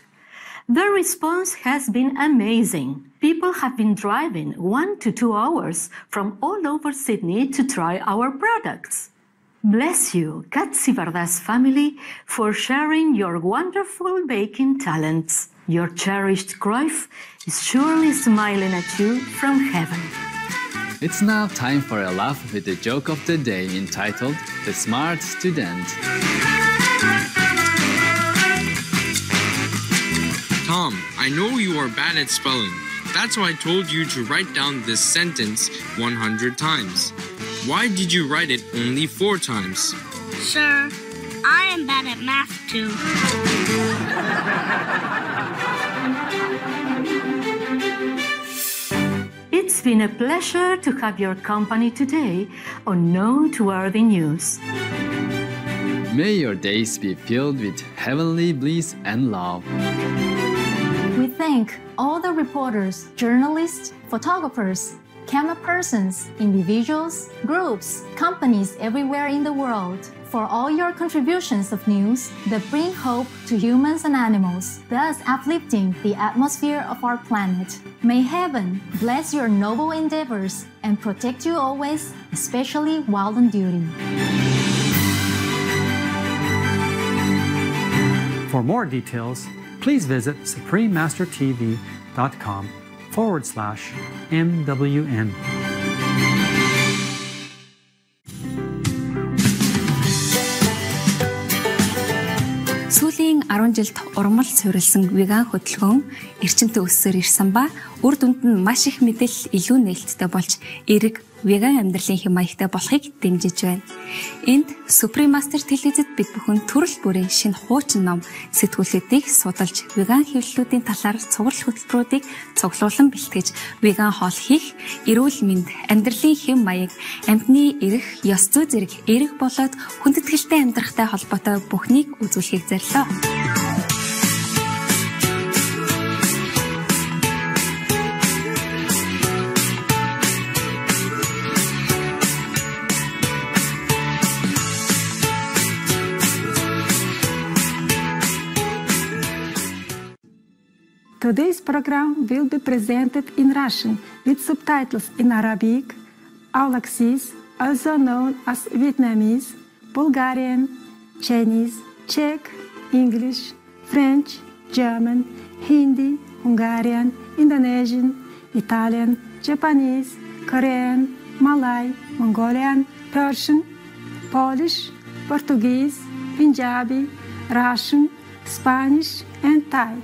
"The response has been amazing. People have been driving 1 to 2 hours from all over Sydney to try our products." Bless you, Katsivardas family, for sharing your wonderful baking talents. Your cherished Cruyff is surely smiling at you from heaven. It's now time for a laugh with the joke of the day entitled The Smart Student. Tom, I know you are bad at spelling. That's why I told you to write down this sentence 100 times. Why did you write it only 4 times? Sir, I am bad at math too. It's been a pleasure to have your company today on Noteworthy News. May your days be filled with heavenly bliss and love. We thank all the reporters, journalists, photographers, camera persons, individuals, groups, companies everywhere in the world for all your contributions of news that bring hope to humans and animals, thus uplifting the atmosphere of our planet. May heaven bless your noble endeavors and protect you always, especially while on duty. For more details, please visit suprememastertv.com/MWN. Сүүлийн 10 жилд ургамал суурилсан веган хөтөлбөр эрчимтэй өссөөр ирсэн ба үр дүнд нь маш их мэдээлэл илүү нээлттэй болж эрэг веган амьдралын хэм маягтай болохыг дэмжиж байна. Энд Supreme Master телевизэд бид бүхэн төрөл бүрийн шинэ хуучин ном, сэтгүүлүүдийг судалж, веган хэвлэлүүдийн талаар цуглал хөтөлбөрүүдийг цуглуулan бэлтгэж, веган хоол хийх, эрүүл мэнд, амьдралын хэм маяг, амьтны эрх, ёс зүй зэрэг эрэг болоод хүндэтгэлтэй амьдрахтай холбоотой бүхнийг үзүүлэхийг зорилоо. Today's program will be presented in Russian with subtitles in Arabic, Aulacese, also known as Vietnamese, Bulgarian, Chinese, Czech, English, French, German, Hindi, Hungarian, Indonesian, Italian, Japanese, Korean, Malay, Mongolian, Persian, Polish, Portuguese, Punjabi, Russian, Spanish, and Thai.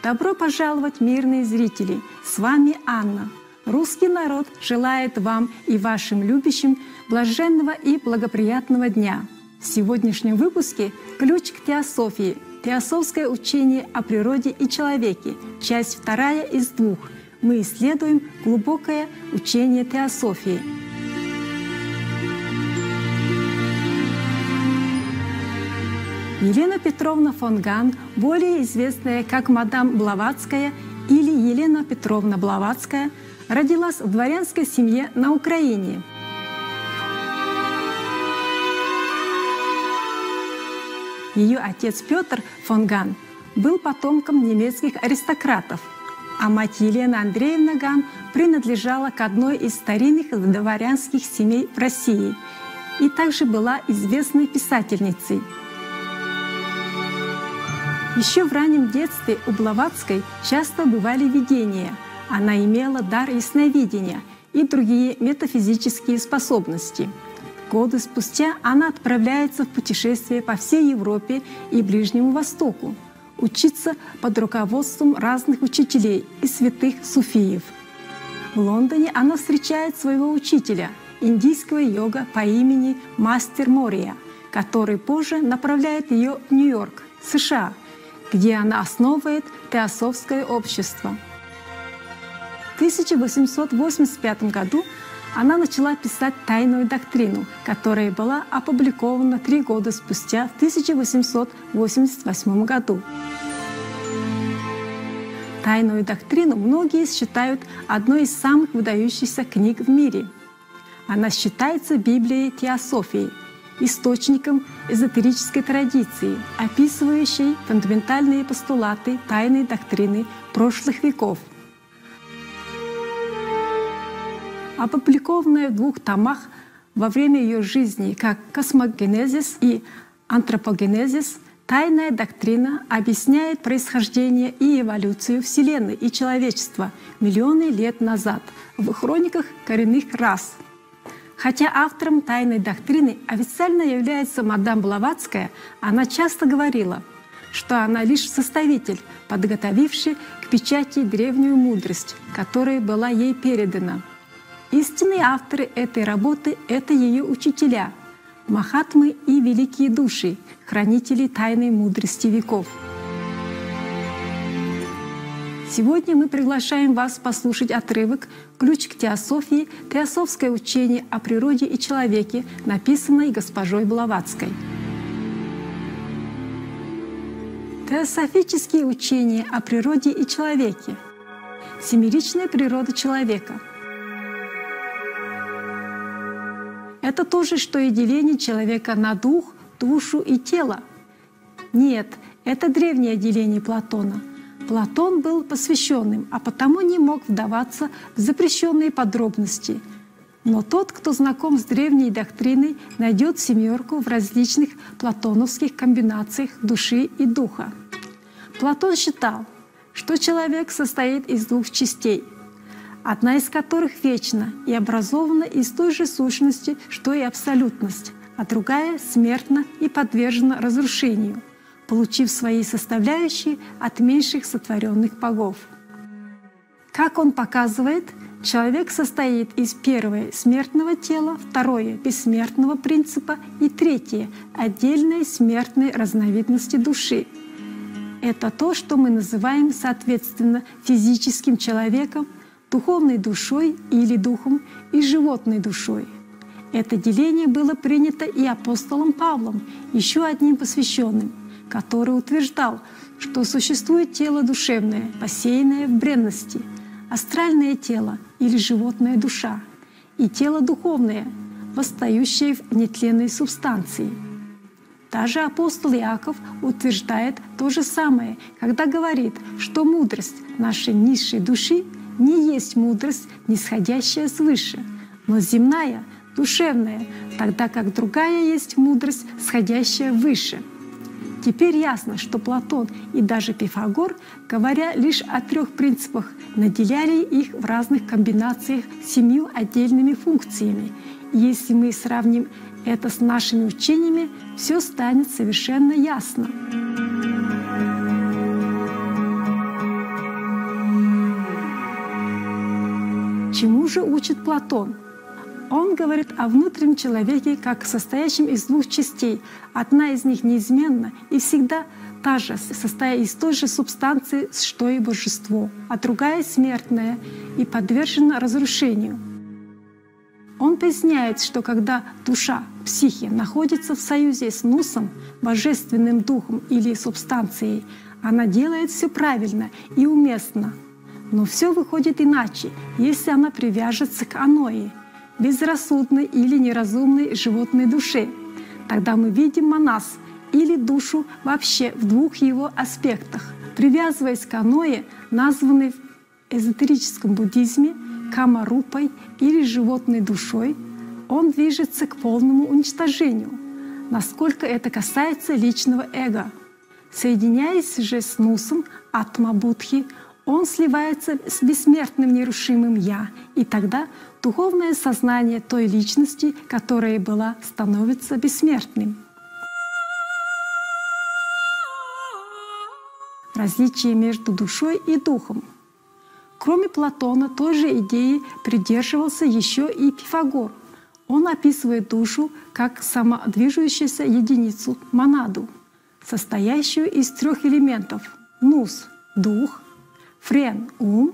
Добро пожаловать, мирные зрители! С вами Анна. Русский народ желает вам и вашим любящим блаженного и благоприятного дня. В сегодняшнем выпуске «Ключ к теософии. Теософское учение о природе и человеке. Часть 2 из 2». Мы исследуем глубокое учение теософии. Елена Петровна фон Ган, более известная как мадам Блаватская или Елена Петровна Блаватская, родилась в дворянской семье на Украине. Ее отец Петр фон Ган был потомком немецких аристократов, а мать Елена Андреевна Ган принадлежала к одной из старинных дворянских семей в России и также была известной писательницей. Еще в раннем детстве у Блаватской часто бывали видения. Она имела дар ясновидения и другие метафизические способности. Годы спустя она отправляется в путешествие по всей Европе и Ближнему Востоку, учиться под руководством разных учителей и святых суфиев. В Лондоне она встречает своего учителя, индийского йога по имени Мастер Мория, который позже направляет ее в Нью-Йорк, США, где она основывает Теософское общество. В 1885 году она начала писать «Тайную доктрину», которая была опубликована 3 года спустя, в 1888 году. «Тайную доктрину» многие считают одной из самых выдающихся книг в мире. Она считается Библией теософии, источником эзотерической традиции, описывающей фундаментальные постулаты тайной доктрины прошлых веков. Опубликованная в 2 томах во время ее жизни как «Космогенезис» и «Антропогенезис», «Тайная доктрина» объясняет происхождение и эволюцию Вселенной и человечества миллионы лет назад в хрониках коренных рас. Хотя автором «Тайной доктрины» официально является мадам Блаватская, она часто говорила, что она лишь составитель, подготовивший к печати древнюю мудрость, которая была ей передана. Истинные авторы этой работы — это ее учителя, махатмы и великие души, хранители тайной мудрости веков. Сегодня мы приглашаем вас послушать отрывок «Ключ к теософии. Теософское учение о природе и человеке», написанное госпожой Блаватской. Теософические учения о природе и человеке. Семеричная природа человека. Это то же, что и деление человека на дух, душу и тело. Нет, это древнее деление Платона. Платон был посвященным, а потому не мог вдаваться в запрещенные подробности. Но тот, кто знаком с древней доктриной, найдет семерку в различных платоновских комбинациях души и духа. Платон считал, что человек состоит из 2 частей, одна из которых вечна и образована из той же сущности, что и абсолютность, а другая смертна и подвержена разрушению, получив свои составляющие от меньших сотворенных богов. Как он показывает, человек состоит из первое — смертного тела, второе — бессмертного принципа и третье — отдельной смертной разновидности души. Это то, что мы называем, соответственно, физическим человеком, духовной душой или духом и животной душой. Это деление было принято и апостолом Павлом, еще одним посвященным, который утверждал, что существует тело душевное, посеянное в бренности, астральное тело или животная душа, и тело духовное, восстающее в нетленной субстанции. Даже апостол Иаков утверждает то же самое, когда говорит, что мудрость нашей низшей души не есть мудрость, нисходящая свыше, но земная, душевная, тогда как другая есть мудрость, сходящая выше. Теперь ясно, что Платон и даже Пифагор, говоря лишь о 3 принципах, наделяли их в разных комбинациях 7 отдельными функциями. И если мы сравним это с нашими учениями, все станет совершенно ясно. Чему же учит Платон? Он говорит о внутреннем человеке как состоящем из 2 частей. Одна из них неизменна и всегда та же, состоя из той же субстанции, что и божество, а другая смертная и подвержена разрушению. Он поясняет, что когда душа, психи, находится в союзе с нусом, божественным духом или субстанцией, она делает все правильно и уместно. Но все выходит иначе, если она привяжется к аное, безрассудной или неразумной животной душе. Тогда мы видим манас или душу вообще в двух его аспектах. Привязываясь к аное, названной в эзотерическом буддизме камарупой или животной душой, он движется к полному уничтожению, насколько это касается личного эго. Соединяясь же с нусом атма-будхи, он сливается с бессмертным нерушимым «я», и тогда духовное сознание той личности, которая была, становится бессмертным. Различие между душой и духом. Кроме Платона, той же идеи придерживался еще и Пифагор. Он описывает душу как самодвижущуюся единицу, монаду, состоящую из трех элементов — нус — дух, френ — ум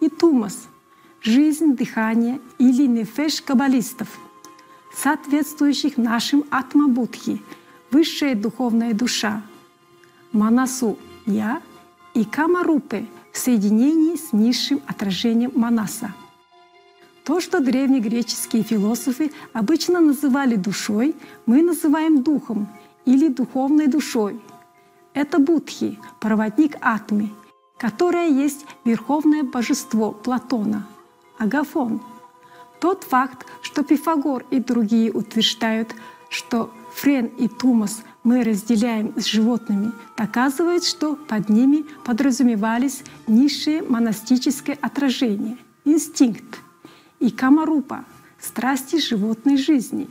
и тумас — жизнь, дыхание или нефеш каббалистов, соответствующих нашим атма-будхи, высшая духовная душа, манасу — я и камарупе в соединении с низшим отражением манаса. То, что древнегреческие философы обычно называли душой, мы называем духом или духовной душой. Это будхи, проводник атмы, которая есть верховное божество Платона, Агафон. Тот факт, что Пифагор и другие утверждают, что френ и тумас мы разделяем с животными, доказывает, что под ними подразумевались низшее монастическое отражение, инстинкт, и камарупа — страсти животной жизни.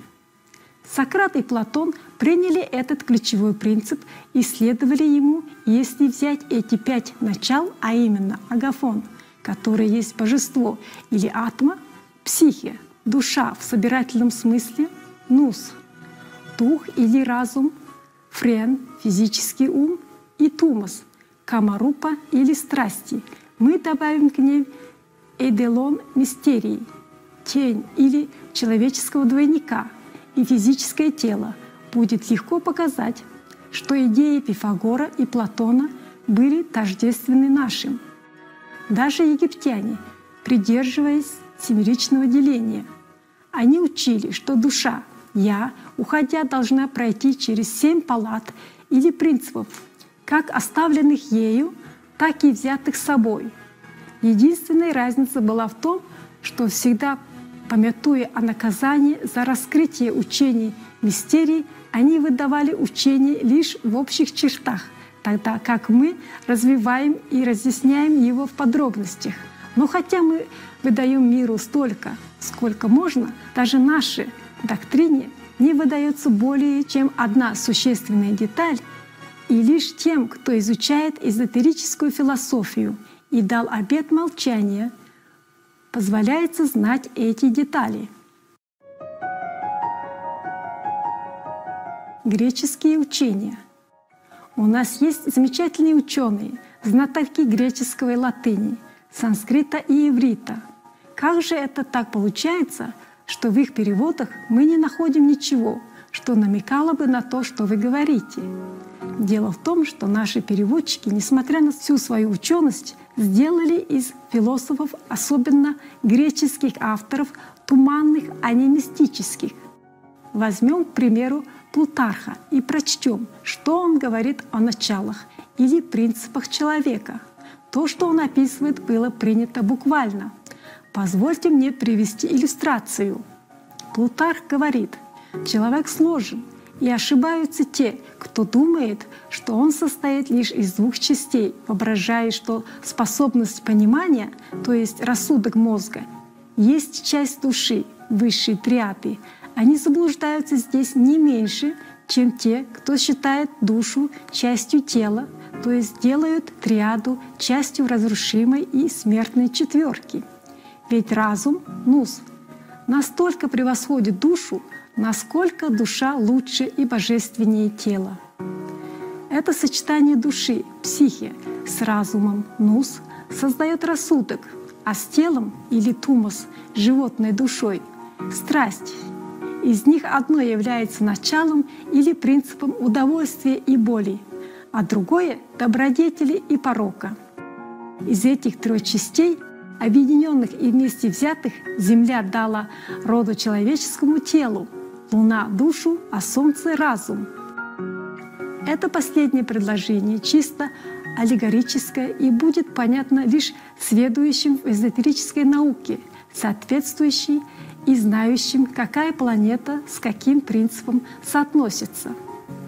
Сократ и Платон приняли этот ключевой принцип и следовали ему, если взять эти 5 начал, а именно Агафон, который есть божество, или атма, психе, душа в собирательном смысле, нус, дух или разум, френ, физический ум и тумас, камарупа или страсти. Мы добавим к ней эйделон мистерий, тень или человеческого двойника и физическое тело. Будет легко показать, что идеи Пифагора и Платона были тождественны нашим. Даже египтяне, придерживаясь семеричного деления, они учили, что душа, я, уходя, должна пройти через 7 палат или принципов, как оставленных ею, так и взятых с собой. Единственная разница была в том, что всегда, памятуя о наказании за раскрытие учений мистерий, они выдавали учение лишь в общих чертах, тогда как мы развиваем и разъясняем его в подробностях. Но хотя мы выдаем миру столько, сколько можно, даже нашей доктрине не выдается более чем одна существенная деталь, и лишь тем, кто изучает эзотерическую философию и дал обет молчания, позволяется знать эти детали. Греческие учения. У нас есть замечательные ученые, знатоки греческого и латыни, санскрита и иврита. Как же это так получается, что в их переводах мы не находим ничего, что намекало бы на то, что вы говорите? Дело в том, что наши переводчики, несмотря на всю свою ученость, сделали из философов, особенно греческих авторов, туманных, а не мистических. Возьмем, к примеру, Плутарха и прочтем, что он говорит о началах или принципах человека. То, что он описывает, было принято буквально. Позвольте мне привести иллюстрацию. Плутарх говорит: «Человек сложен, и ошибаются те, кто думает, что он состоит лишь из 2 частей, воображая, что способность понимания, то есть рассудок мозга, есть часть души, высшей триады. Они заблуждаются здесь не меньше, чем те, кто считает душу частью тела, то есть делают триаду частью разрушимой и смертной четверки. Ведь разум, нус, настолько превосходит душу, насколько душа лучше и божественнее тела. Это сочетание души, психи, с разумом, нус, создает рассудок, а с телом или тумас, животной душой, страсть. Из них одно является началом или принципом удовольствия и боли, а другое — добродетели и порока. Из этих 3 частей, объединенных и вместе взятых, Земля дала роду человеческому телу, Луна — душу, а Солнце — разум. Это последнее предложение чисто аллегорическое и будет понятно лишь сведущим в эзотерической науке, соответствующей и знающим, какая планета с каким принципом соотносится.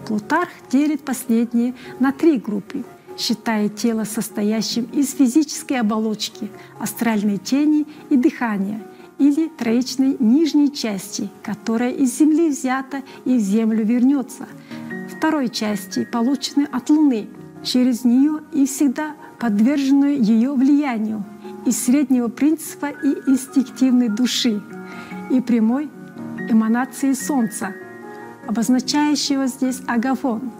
Плутарх делит последние на 3 группы, считая тело состоящим из физической оболочки, астральной тени и дыхания, или троичной нижней части, которая из Земли взята и в Землю вернется, второй части, полученной от Луны, через нее и всегда подверженную ее влиянию, и среднего принципа и инстинктивной души, и прямой эманации Солнца, обозначающего здесь Агафон,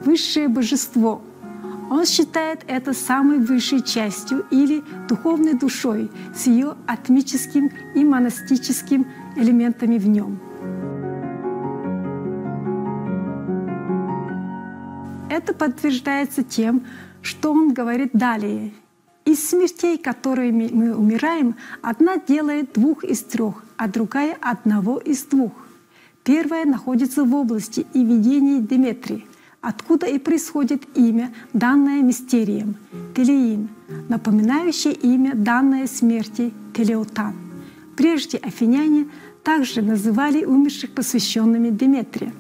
высшее божество. Он считает это самой высшей частью или духовной душой с ее атмическим и монастическим элементами в нем. Это подтверждается тем, что он говорит далее. Из смертей, которыми мы умираем, одна делает 2 из 3, а другая — 1 из 2. Первая находится в области и видении Деметрии, откуда и происходит имя, данное мистерием — Телеин, напоминающее имя, данное смерти — Телеотан. Прежде афиняне также называли умерших посвященными Деметрия.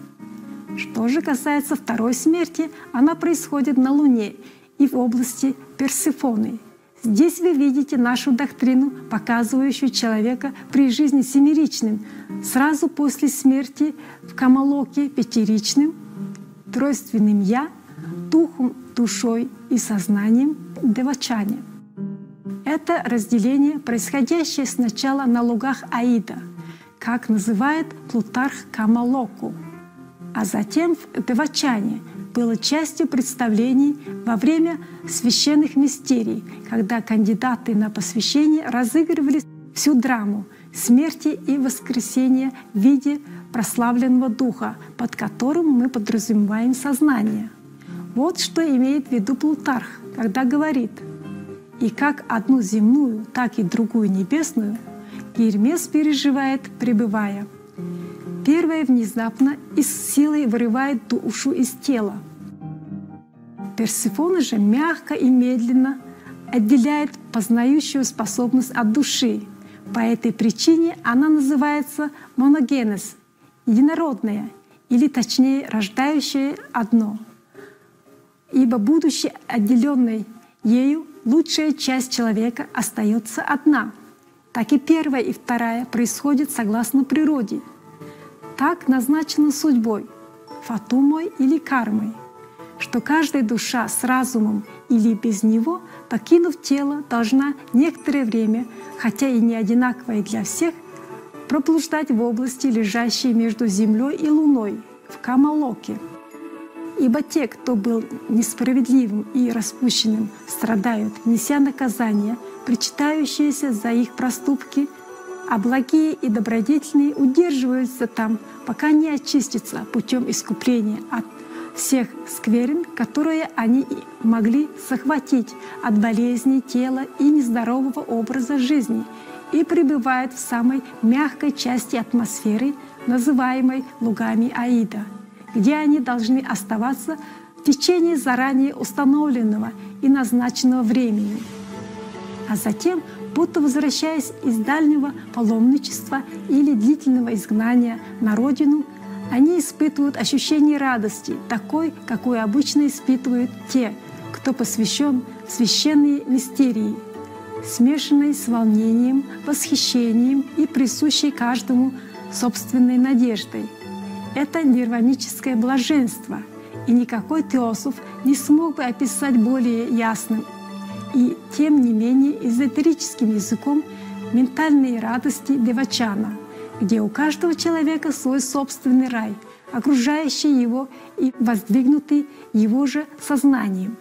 Что же касается второй смерти, она происходит на Луне и в области Персефоны. Здесь вы видите нашу доктрину, показывающую человека при жизни семеричным, сразу после смерти в Камалоке пятиричным, тройственным «я», духом, душой и сознанием девачане. Это разделение, происходящее сначала на лугах Аида, как называет Плутарх Камалоку, а затем в девачане, было частью представлений во время священных мистерий, когда кандидаты на посвящение разыгрывали всю драму смерти и воскресения в виде прославленного духа, под которым мы подразумеваем сознание. Вот что имеет в виду Плутарх, когда говорит: «И как одну земную, так и другую небесную Гермес переживает, пребывая. Первое внезапно и с силой вырывает душу из тела. Персефона же мягко и медленно отделяет познающую способность от души. По этой причине она называется моногенез — единородная, или точнее рождающая одно. Ибо, будучи отделенной ею, лучшая часть человека остается одна. Так и первая и вторая происходят согласно природе. Так назначено судьбой, фатумой или кармой, что каждая душа с разумом или без него, покинув тело, должна некоторое время, хотя и не одинаковое для всех, проблуждать в области, лежащей между Землей и Луной, в Камалоке. Ибо те, кто был несправедливым и распущенным, страдают, неся наказание, причитающееся за их проступки, а благие и добродетельные удерживаются там, пока не очистятся путем искупления от всех скверен, которые они могли захватить от болезней тела и нездорового образа жизни, и пребывают в самой мягкой части атмосферы, называемой лугами Аида, где они должны оставаться в течение заранее установленного и назначенного времени. А затем, будто возвращаясь из дальнего паломничества или длительного изгнания на родину, они испытывают ощущение радости, такой, какой обычно испытывают те, кто посвящен в священные мистерии, смешанной с волнением, восхищением и присущей каждому собственной надеждой. Это нирваническое блаженство, и никакой теософ не смог бы описать более ясным и, тем не менее, эзотерическим языком ментальные радости девачана, где у каждого человека свой собственный рай, окружающий его и воздвигнутый его же сознанием.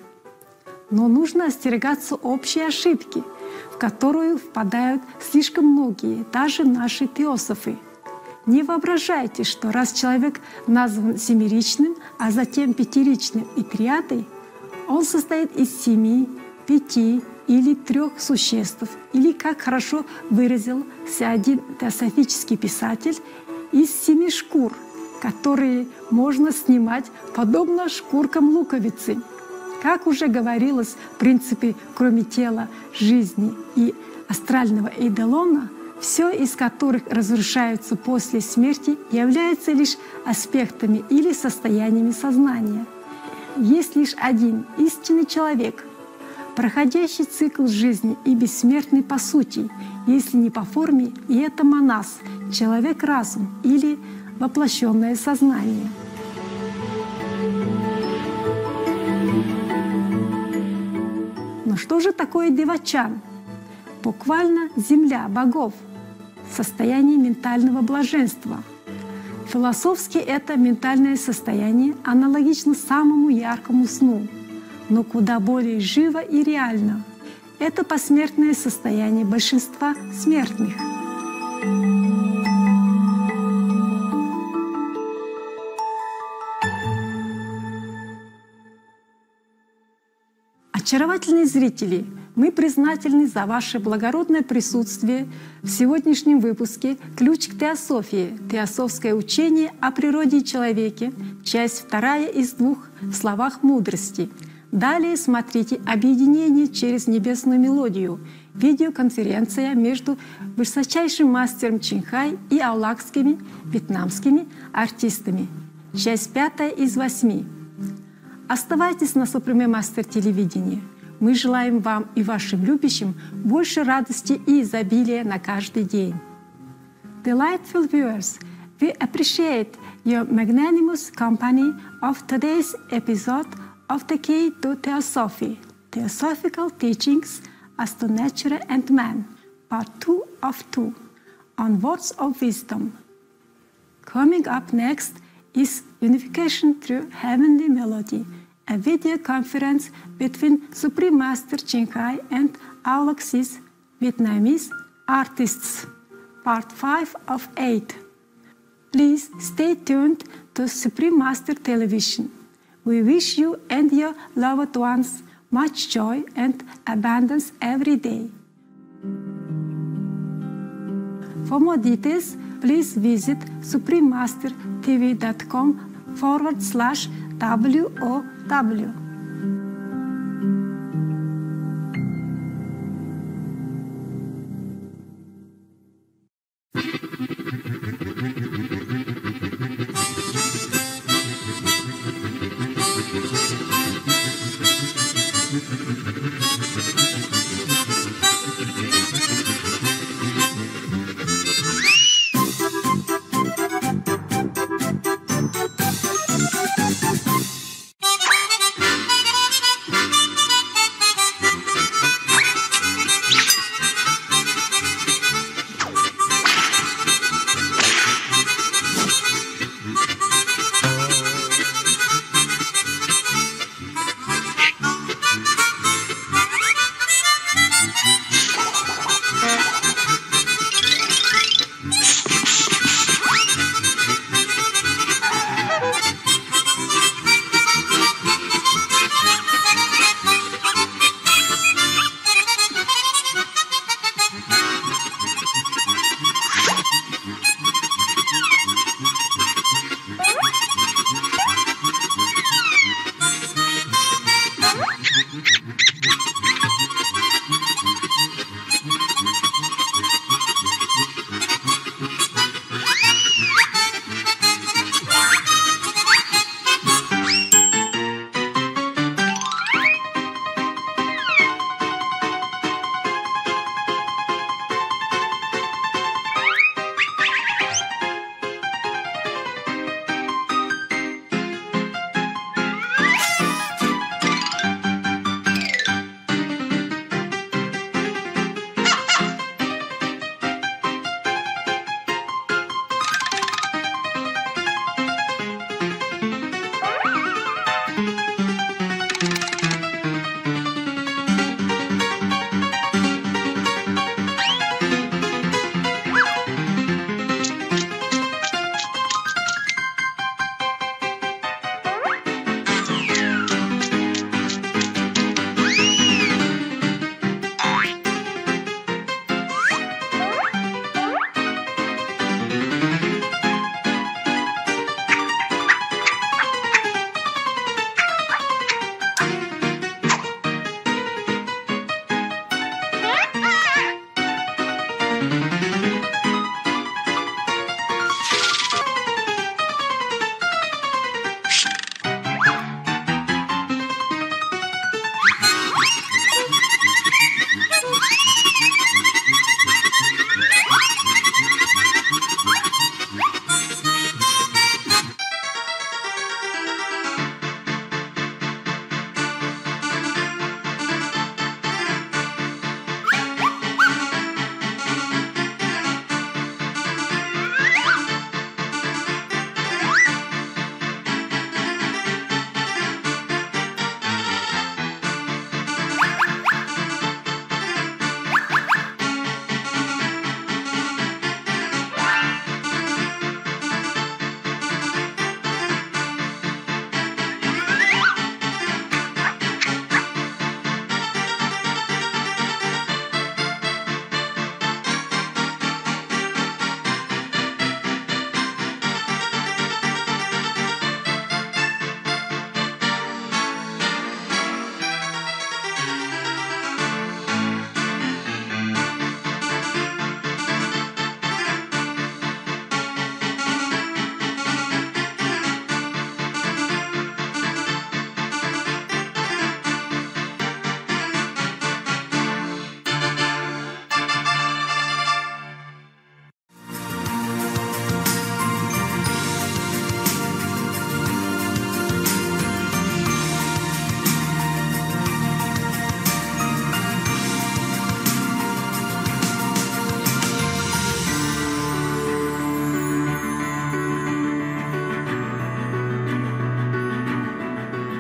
Но нужно остерегаться общей ошибки, в которую впадают слишком многие, даже наши теософы. Не воображайте, что раз человек назван семеричным, а затем пятиричным и триадой, он состоит из 7, 5 или 3 существ, или, как хорошо выразился один теософический писатель, из 7 шкур, которые можно снимать подобно шкуркам луковицы. Как уже говорилось, принципы кроме тела, жизни и астрального эйдолона, все из которых разрушаются после смерти, являются лишь аспектами или состояниями сознания. Есть лишь один истинный человек, проходящий цикл жизни и бессмертный по сути, если не по форме, и это Манас, человек-разум или воплощенное сознание. Но что же такое Девачан? Буквально земля богов, состояние ментального блаженства. Философски это ментальное состояние аналогично самому яркому сну, но куда более живо и реально. Это посмертное состояние большинства смертных. Очаровательные зрители, мы признательны за ваше благородное присутствие в сегодняшнем выпуске «Ключ к теософии. Теософское учение о природе и человеке», часть 2 из 2 в словах мудрости. Далее смотрите «Объединение через небесную мелодию», видеоконференция между высочайшим мастером Чин-Хай и аулакскими вьетнамскими артистами, часть 5 из 8. Оставайтесь на Supreme Master телевидении. Мы желаем вам и вашим любящим больше радости и изобилия на каждый день. Delightful viewers, we appreciate your magnanimous company of today's episode of the Key to Theosophy, Theosophical Teachings as to Nature and Man, Part 2 of 2, on Words of Wisdom. Coming up next is Unification Through Heavenly Melody, a video conference between Supreme Master Чин-Хай and Aulax's Vietnamese artists, Part 5 of 8. Please stay tuned to Supreme Master Television. We wish you and your loved ones much joy and abundance every day. For more details, please visit suprememastertv.com/WOW.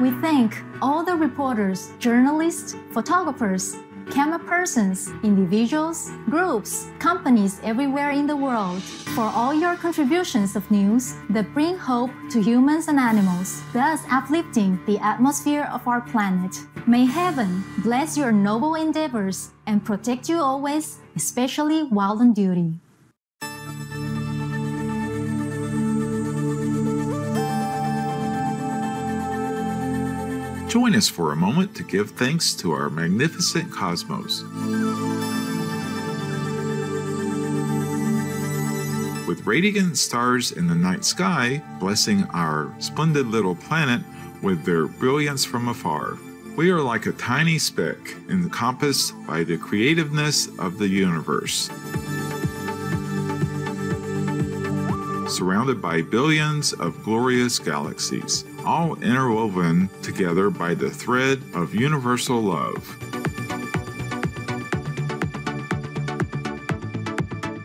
We thank all the reporters, journalists, photographers, camera persons, individuals, groups, companies everywhere in the world for all your contributions of news that bring hope to humans and animals, thus uplifting the atmosphere of our planet. May heaven bless your noble endeavors and protect you always, especially while on duty. Join us for a moment to give thanks to our magnificent cosmos. With radiant stars in the night sky blessing our splendid little planet with their brilliance from afar, we are like a tiny speck encompassed by the creativeness of the universe. Surrounded by billions of glorious galaxies, all interwoven together by the thread of universal love.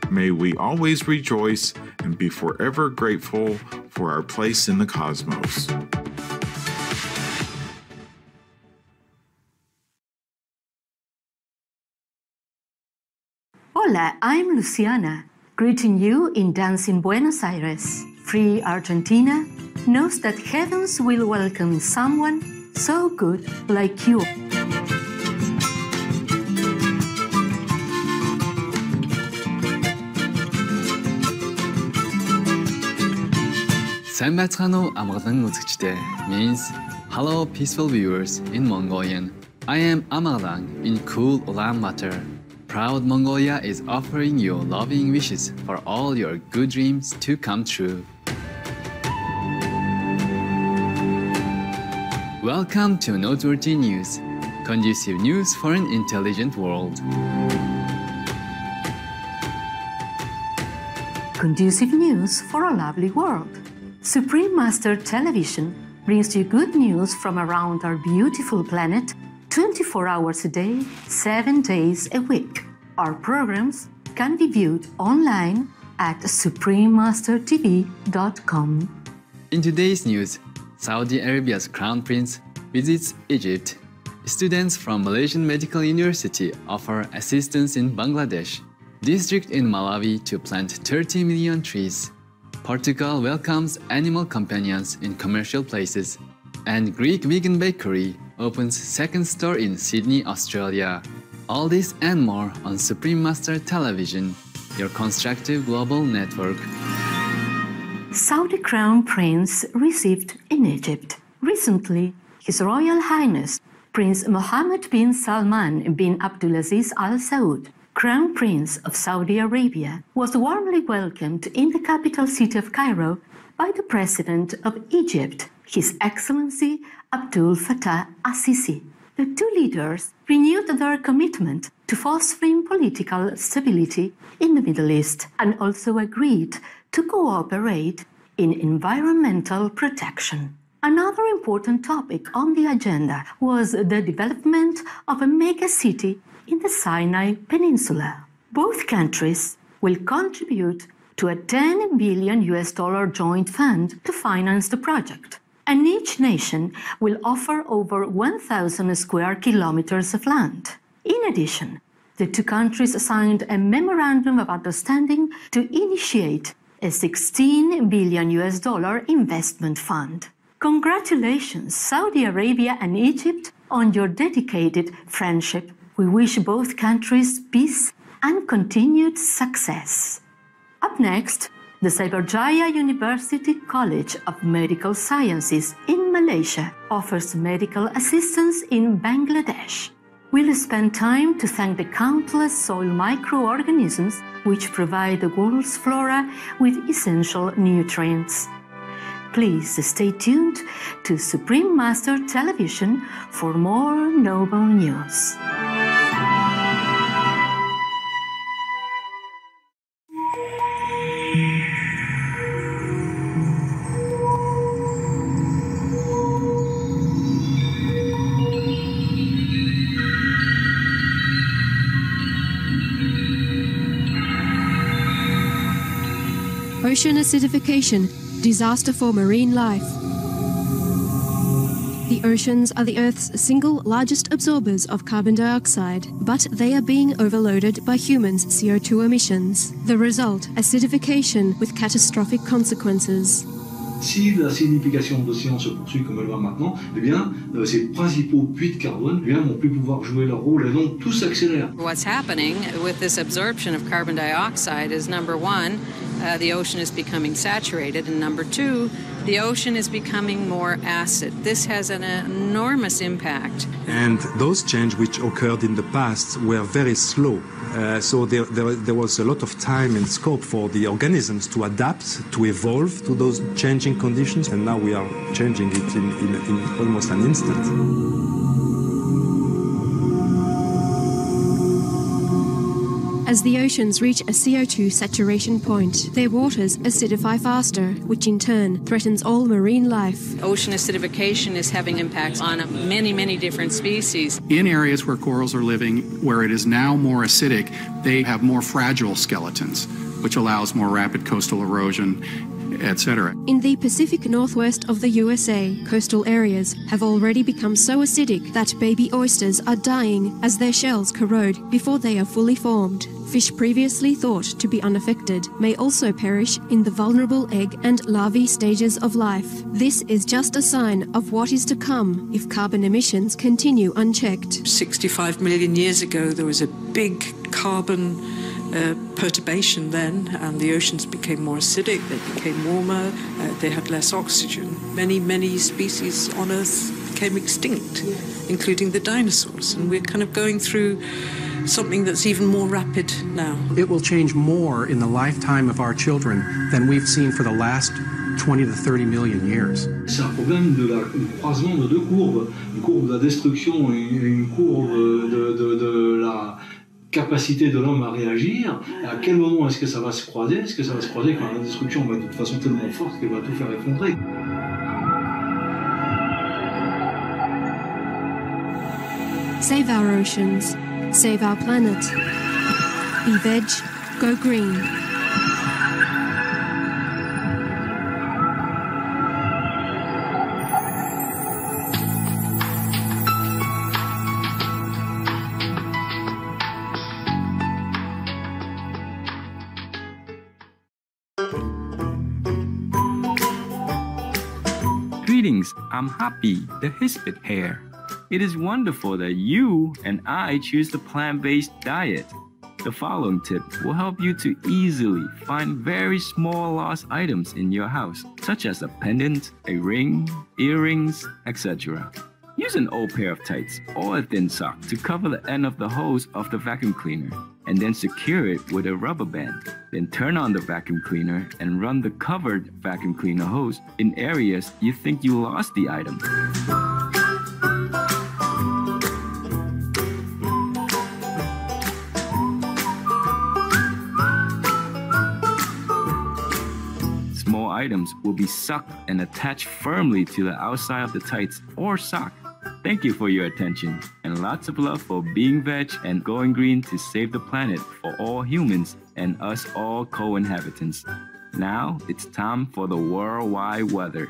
May we always rejoice and be forever grateful for our place in the cosmos. Hola, I'm Luciana, greeting you in dancing Buenos Aires. Free Argentina knows that heavens will welcome someone so good like you. Сайн байцгаана уу амгалан үзэгчдээ means hello peaceful viewers in Mongolian. I am Amgalang in cool Ulaanbaatar. Proud Mongolia is offering you loving wishes for all your good dreams to come true. Welcome to Noteworthy News, conducive news for an intelligent world. Conducive news for a lovely world. Supreme Master Television brings you good news from around our beautiful planet 24 hours a day, 7 days a week. Our programs can be viewed online at suprememastertv.com. In today's news, Saudi Arabia's Crown Prince visits Egypt. Students from Malaysian Medical University offer assistance in Bangladesh. District in Malawi to plant 30 million trees. Portugal welcomes animal companions in commercial places. And Greek vegan bakery opens second store in Sydney, Australia. All this and more on Supreme Master Television, your constructive global network. Saudi Crown Prince received in Egypt. Recently, His Royal Highness Prince Mohammed bin Salman bin Abdulaziz Al Saud, Crown Prince of Saudi Arabia, was warmly welcomed in the capital city of Cairo by the President of Egypt, His Excellency Abdul Fattah al-Sisi. The two leaders renewed their commitment to fostering political stability in the Middle East and also agreed to cooperate in environmental protection. Another important topic on the agenda was the development of a mega city in the Sinai Peninsula. Both countries will contribute to a $10 billion joint fund to finance the project, and each nation will offer over 1,000 square kilometers of land. In addition, the two countries signed a memorandum of understanding to initiate a $16 billion investment fund. Congratulations, Saudi Arabia and Egypt, on your dedicated friendship. We wish both countries peace and continued success. Up next, the Cyberjaya University College of Medical Sciences in Malaysia offers medical assistance in Bangladesh. We'll spend time to thank the countless soil microorganisms which provide the world's flora with essential nutrients. Please stay tuned to Supreme Master Television for more noble news. Ocean acidification, disaster for marine life. The oceans are the Earth's single largest absorbers of carbon dioxide, but they are being overloaded by humans' CO2 emissions. The result, acidification with catastrophic consequences. Si l'acidification de l'océan se poursuit comme elle va maintenant, eh bien, ces principaux puits de carbone vont plus pouvoir jouer leur rôle et donc tout s'accélère. What's happening with this absorption of carbon dioxide is, number one, the ocean is becoming saturated, and number two, the ocean is becoming more acid. This has an enormous impact. And those changes which occurred in the past were very slow. So there was a lot of time and scope for the organisms to adapt, to evolve to those changing conditions, and now we are changing it in almost an instant. As the oceans reach a CO2 saturation point, their waters acidify faster, which in turn threatens all marine life. Ocean acidification is having impacts on many, many different species. In areas where corals are living, where it is now more acidic, they have more fragile skeletons, which allows more rapid coastal erosion, etc. In the Pacific Northwest of the USA, coastal areas have already become so acidic that baby oysters are dying as their shells corrode before they are fully formed. Fish previously thought to be unaffected may also perish in the vulnerable egg and larvae stages of life. This is just a sign of what is to come if carbon emissions continue unchecked. 65 million years ago, there was a big carbon perturbation then, and the oceans became more acidic, they became warmer, they had less oxygen. Many species on Earth became extinct, including the dinosaurs, and we're kind of going through something that's even more rapid now. It will change more in the lifetime of our children than we've seen for the last 20 to 30 million years. C'est un problème du croisement de deux courbes, une courbe de la destruction et une courbe de la capacité de l'homme à réagir. À quel moment est-ce que ça va se croiser? Est-ce que ça va se croiser quand la destruction va être de toute façon tellement forte qu'elle va tout faire effondrer? Save our oceans. Save our planet. Be veg, go green. Greetings, I'm Happy, the Hispid hare. It is wonderful that you and I choose the plant-based diet. The following tip will help you to easily find very small lost items in your house, such as a pendant, a ring, earrings, etc. Use an old pair of tights or a thin sock to cover the end of the hose of the vacuum cleaner, and then secure it with a rubber band. Then turn on the vacuum cleaner and run the covered vacuum cleaner hose in areas you think you lost the item. Small items will be sucked and attached firmly to the outside of the tights or sock. Thank you for your attention, and lots of love for being veg and going green to save the planet for all humans and us all co-inhabitants. Now it's time for the worldwide weather.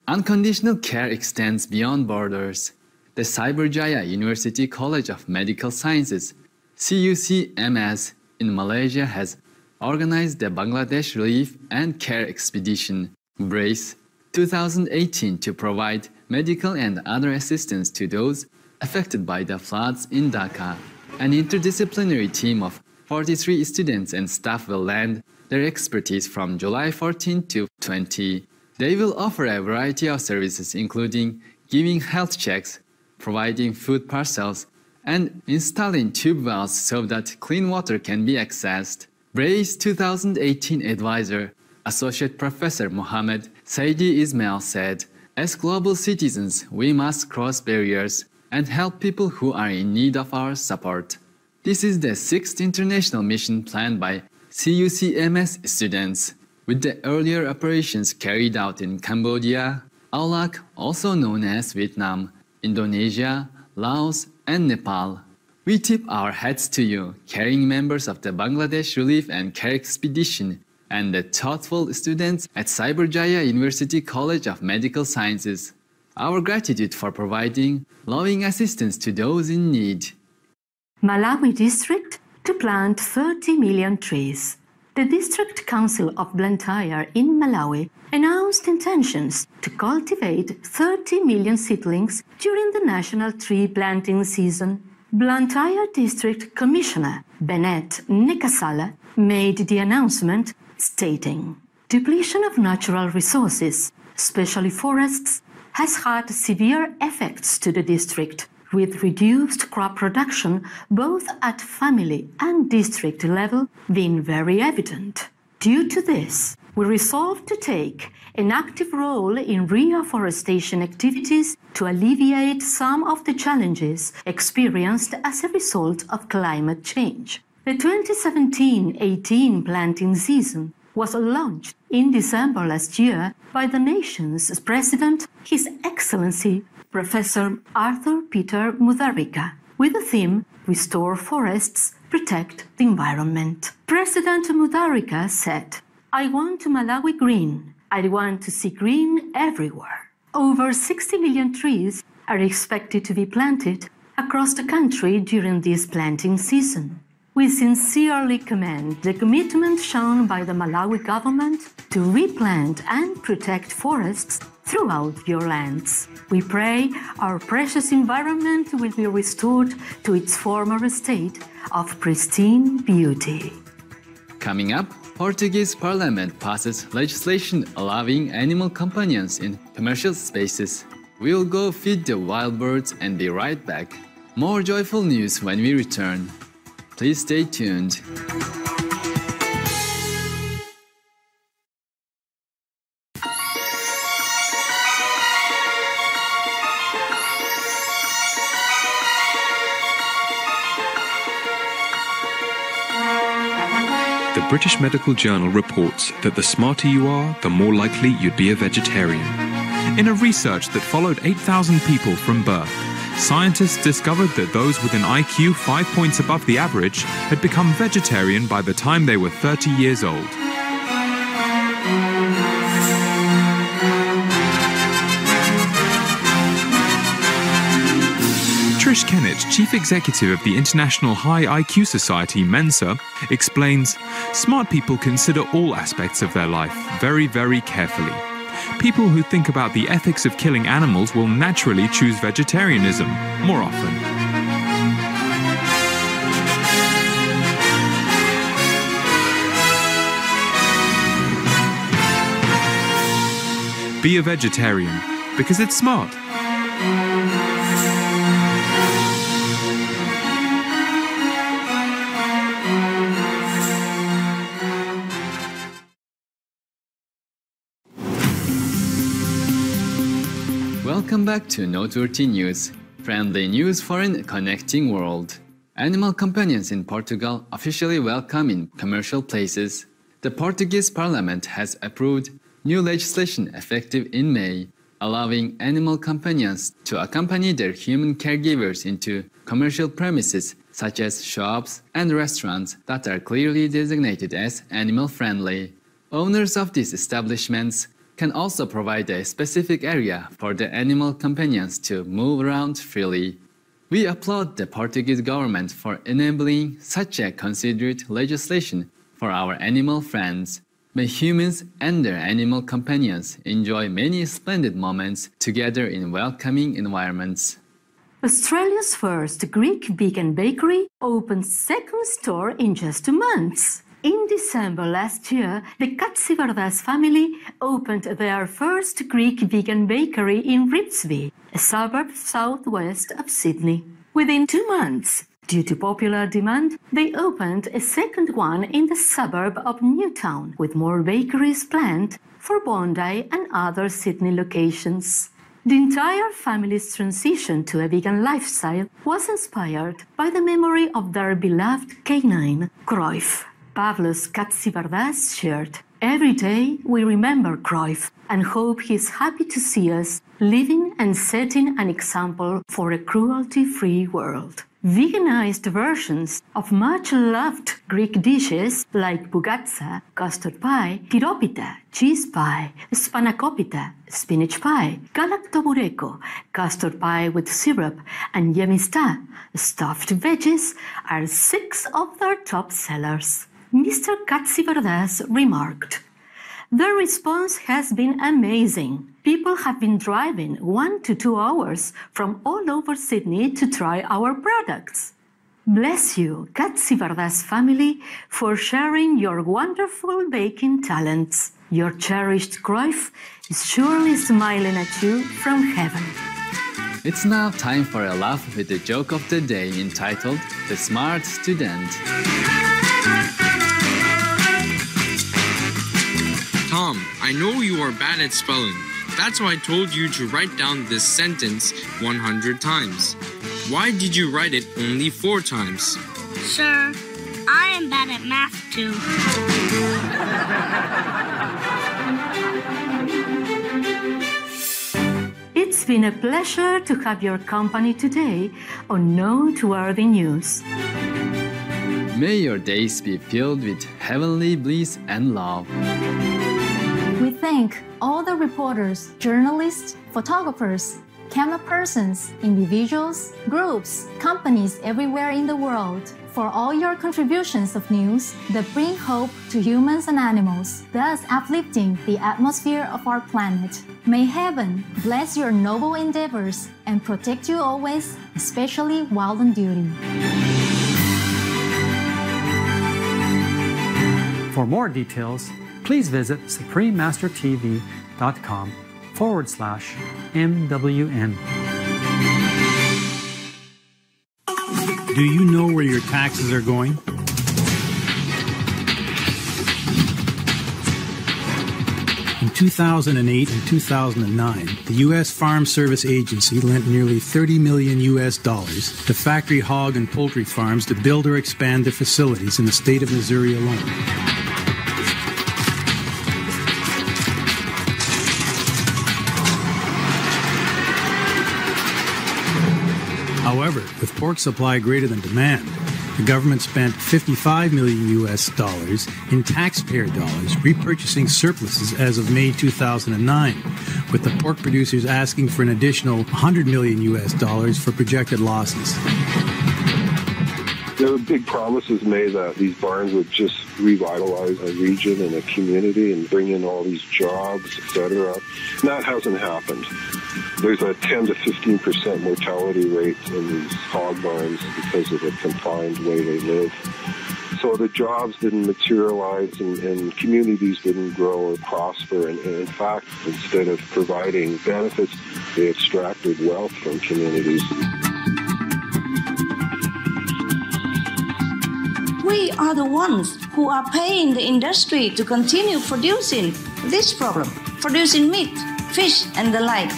Unconditional care extends beyond borders. The Cyberjaya University College of Medical Sciences, CUCMS, in Malaysia has organized the Bangladesh Relief and Care Expedition, BRACE, 2018 to provide medical and other assistance to those affected by the floods in Dhaka. An interdisciplinary team of 43 students and staff will lend their expertise from July 14 to 20. They will offer a variety of services including giving health checks, providing food parcels, and installing tube wells so that clean water can be accessed. BRACE 2018 advisor, Associate Professor Mohammed Saidi Ismail said, "As global citizens, we must cross barriers and help people who are in need of our support." This is the 6th international mission planned by CUCMS students, with the earlier operations carried out in Cambodia, Aulak, also known as Vietnam, Indonesia, Laos, and Nepal. We tip our hats to you, caring members of the Bangladesh Relief and Care Expedition, and the thoughtful students at Cyberjaya University College of Medical Sciences. Our gratitude for providing loving assistance to those in need. Malawi District to plant 30 million trees. The District Council of Blantyre in Malawi announced intentions to cultivate 30 million seedlings during the national tree planting season. Blantyre District Commissioner Bennett Nikasala made the announcement, stating, "Depletion of natural resources, especially forests, has had severe effects to the district, with reduced crop production both at family and district level being very evident. Due to this, we resolved to take an active role in reforestation activities to alleviate some of the challenges experienced as a result of climate change." The 2017-18 planting season was launched in December last year by the nation's President, His Excellency Professor Arthur Peter Mutharika, with the theme "Restore Forests, Protect the Environment." President Mutharika said, "I want Malawi green. I want to see green everywhere." Over 60 million trees are expected to be planted across the country during this planting season. We sincerely commend the commitment shown by the Malawi government to replant and protect forests throughout your lands. We pray our precious environment will be restored to its former state of pristine beauty. Coming up, Portuguese Parliament passes legislation allowing animal companions in commercial spaces. We'll go feed the wild birds and be right back. More joyful news when we return. Please stay tuned. The British Medical Journal reports that the smarter you are, the more likely you'd be a vegetarian. In a research that followed 8,000 people from birth, scientists discovered that those with an IQ 5 points above the average had become vegetarian by the time they were 30 years old. Trish Kennett, Chief Executive of the International High IQ Society, Mensa, explains, "Smart people consider all aspects of their life very, very carefully. People who think about the ethics of killing animals will naturally choose vegetarianism more often." Be a vegetarian, because it's smart. Welcome back to Noteworthy News, friendly news for a connecting world. Animal companions in Portugal officially welcome in commercial places. The Portuguese Parliament has approved new legislation effective in May, allowing animal companions to accompany their human caregivers into commercial premises such as shops and restaurants that are clearly designated as animal-friendly. Owners of these establishments can also provide a specific area for the animal companions to move around freely. We applaud the Portuguese government for enabling such a considerate legislation for our animal friends. May humans and their animal companions enjoy many splendid moments together in welcoming environments. Australia's first Greek vegan bakery opened second store in just 2 months. In December last year, the Katsivardas family opened their first Greek vegan bakery in Ribsby, a suburb southwest of Sydney. Within 2 months, due to popular demand, they opened a second one in the suburb of Newtown, with more bakeries planned for Bondi and other Sydney locations. The entire family's transition to a vegan lifestyle was inspired by the memory of their beloved canine, Cruyff. Pavlos Katsivardas shared, "Every day we remember Cruyff and hope he is happy to see us living and setting an example for a cruelty-free world." Veganized versions of much-loved Greek dishes like bougatsa, custard pie, tiropita, cheese pie, spanakopita, spinach pie, galaktoboureko, custard pie with syrup, and yemista, stuffed veggies, are 6 of their top sellers. Mr. Katsivardas remarked, "The response has been amazing. People have been driving 1 to 2 hours from all over Sydney to try our products." Bless you, Katsivardas family, for sharing your wonderful baking talents. Your cherished Cruyff is surely smiling at you from heaven. It's now time for a laugh with the joke of the day entitled The Smart Student. Tom, I know you are bad at spelling. That's why I told you to write down this sentence 100 times. Why did you write it only 4 times? Sir, I am bad at math too. It's been a pleasure to have your company today on Noteworthy News. May your days be filled with heavenly bliss and love. We thank all the reporters, journalists, photographers, camera persons, individuals, groups, companies everywhere in the world for all your contributions of news that bring hope to humans and animals, thus uplifting the atmosphere of our planet. May heaven bless your noble endeavors and protect you always, especially while on duty. For more details, please visit suprememastertv.com/MWN. Do you know where your taxes are going? In 2008 and 2009, the U.S. Farm Service Agency lent nearly $30 million to factory hog and poultry farms to build or expand their facilities in the state of Missouri alone. However, with pork supply greater than demand, the government spent $55 million in taxpayer dollars repurchasing surpluses as of May 2009, with the pork producers asking for an additional $100 million for projected losses. There were big promises made that these barns would just revitalize a region and a community and bring in all these jobs, etc. And that hasn't happened. There's a 10 to 15% mortality rate in these hog barns because of the confined way they live. So the jobs didn't materialize and communities didn't grow or prosper. And in fact, instead of providing benefits, they extracted wealth from communities. We are the ones who are paying the industry to continue producing this problem, producing meat, fish, and the like,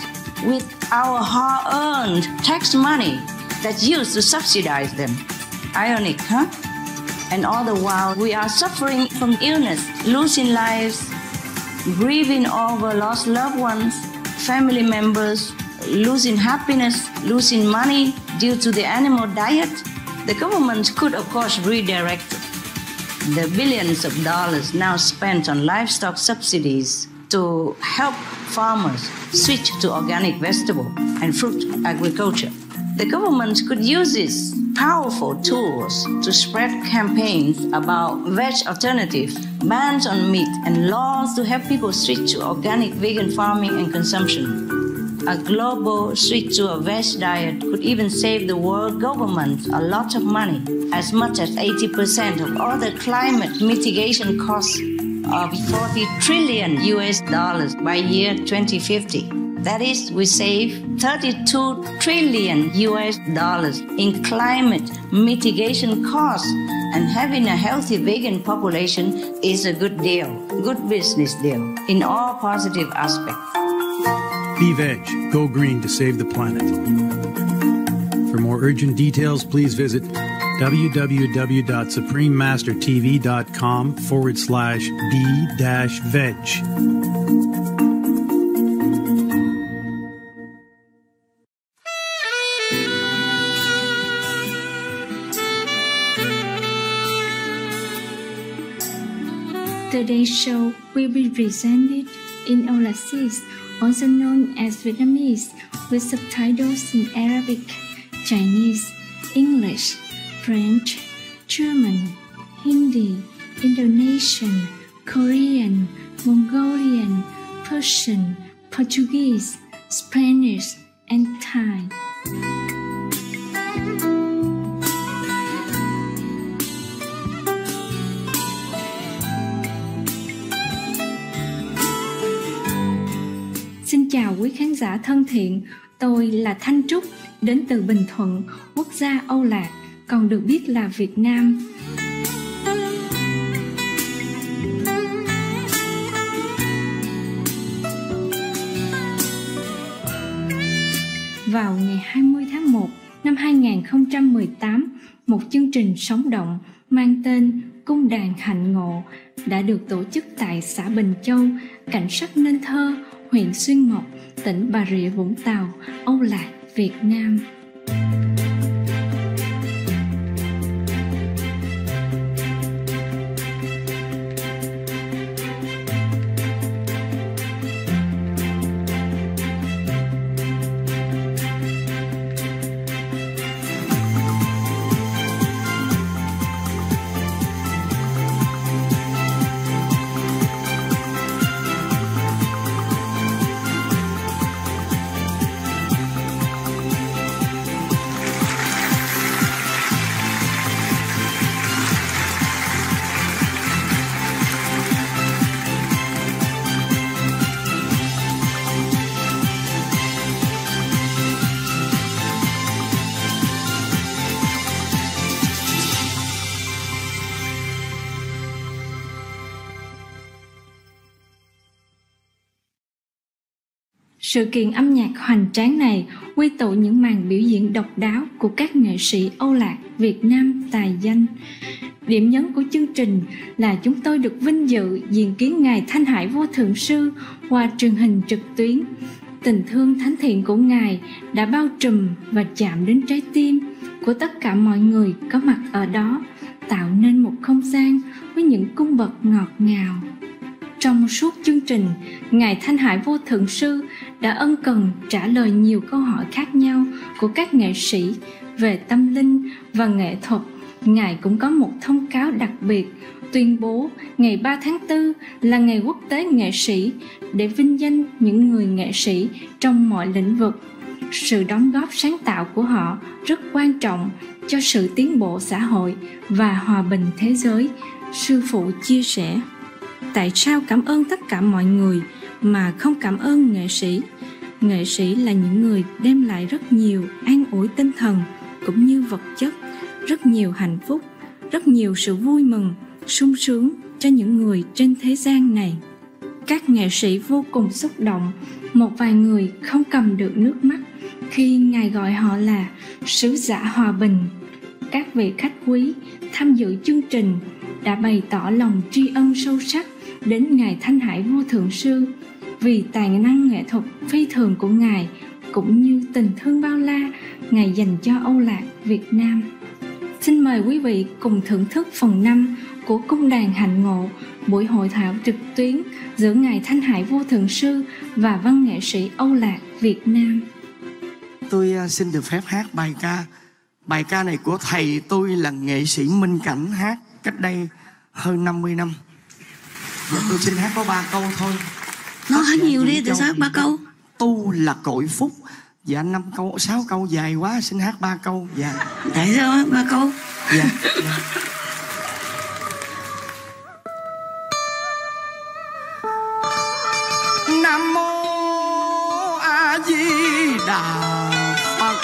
with our hard-earned tax money that's used to subsidize them. Ironic, huh? And all the while, we are suffering from illness, losing lives, grieving over lost loved ones, family members, losing happiness, losing money due to the animal diet. The government could, of course, redirect the billions of dollars now spent on livestock subsidies to help farmers switch to organic vegetable and fruit agriculture. The government could use these powerful tools to spread campaigns about veg alternatives, bans on meat, and laws to help people switch to organic vegan farming and consumption. A global switch to a veg diet could even save the world government a lot of money, as much as 80% of all the climate mitigation costs of $40 trillion by year 2050. That is, we save $32 trillion in climate mitigation costs, and having a healthy vegan population is a good deal, good business deal in all positive aspects. Be veg, go green to save the planet. For more urgent details, please visit www.suprememastertv.com/be-veg. Today's show will be presented in Aulacese, also known as Vietnamese, with subtitles in Arabic, Chinese, English, French, German, Hindi, Indonesian, Korean, Mongolian, Persian, Portuguese, Spanish, and Thai. Xin chào quý khán giả thân thiện, tôi là Thanh Trúc, đến từ Bình Thuận, quốc gia Âu Lạc, còn được biết là Việt Nam. Vào ngày 20 tháng 1 năm 2018, một chương trình sống động mang tên Cung đàn hạnh ngộ đã được tổ chức tại xã Bình Châu, cảnh sát Nên Thơ, huyện Xuyên Mộc, tỉnh Bà Rịa Vũng Tàu, Âu Lạc, Việt Nam. Sự kiện âm nhạc hoành tráng này quy tụ những màn biểu diễn độc đáo của các nghệ sĩ Âu Lạc, Việt Nam tài danh. Điểm nhấn của chương trình là chúng tôi được vinh dự diện kiến Ngài Thanh Hải Vô Thượng Sư qua truyền hình trực tuyến. Tình thương thánh thiện của Ngài đã bao trùm và chạm đến trái tim của tất cả mọi người có mặt ở đó, tạo nên một không gian với những cung bậc ngọt ngào. Trong suốt chương trình, Ngài Thanh Hải Vô Thượng Sư đã ân cần trả lời nhiều câu hỏi khác nhau của các nghệ sĩ về tâm linh và nghệ thuật. Ngài cũng có một thông cáo đặc biệt tuyên bố ngày 3 tháng 4 là ngày quốc tế nghệ sĩ để vinh danh những người nghệ sĩ trong mọi lĩnh vực. Sự đóng góp sáng tạo của họ rất quan trọng cho sự tiến bộ xã hội và hòa bình thế giới, sư phụ chia sẻ. Tại sao cảm ơn tất cả mọi người mà không cảm ơn nghệ sĩ? Nghệ sĩ là những người đem lại rất nhiều an ủi tinh thần cũng như vật chất, rất nhiều hạnh phúc, rất nhiều sự vui mừng, sung sướng cho những người trên thế gian này. Các nghệ sĩ vô cùng xúc động, một vài người không cầm được nước mắt khi Ngài gọi họ là sứ giả hòa bình. Các vị khách quý tham dự chương trình đã bày tỏ lòng tri ân sâu sắc đến Ngài Thanh Hải Vô Thượng Sư vì tài năng nghệ thuật phi thường của Ngài cũng như tình thương bao la Ngài dành cho Âu Lạc, Việt Nam. Xin mời quý vị cùng thưởng thức phần 5 của Cung đàn Hạnh Ngộ, buổi hội thảo trực tuyến giữa Ngài Thanh Hải Vô Thượng Sư và văn nghệ sĩ Âu Lạc Việt Nam. Tôi xin được phép hát bài ca. Bài ca này của thầy tôi là nghệ sĩ Minh Cảnh hát cách đây hơn 50 năm. Tôi xin hát có 3 câu thôi. Nói hết nhiều đi, tại sao hát 3 câu? Tu là cội phúc. Dạ 5 câu, 6 câu dài quá, xin hát 3 câu. Dạ. Tại sao hát 3 câu? Dạ. Nam mô A Di Đà Phật.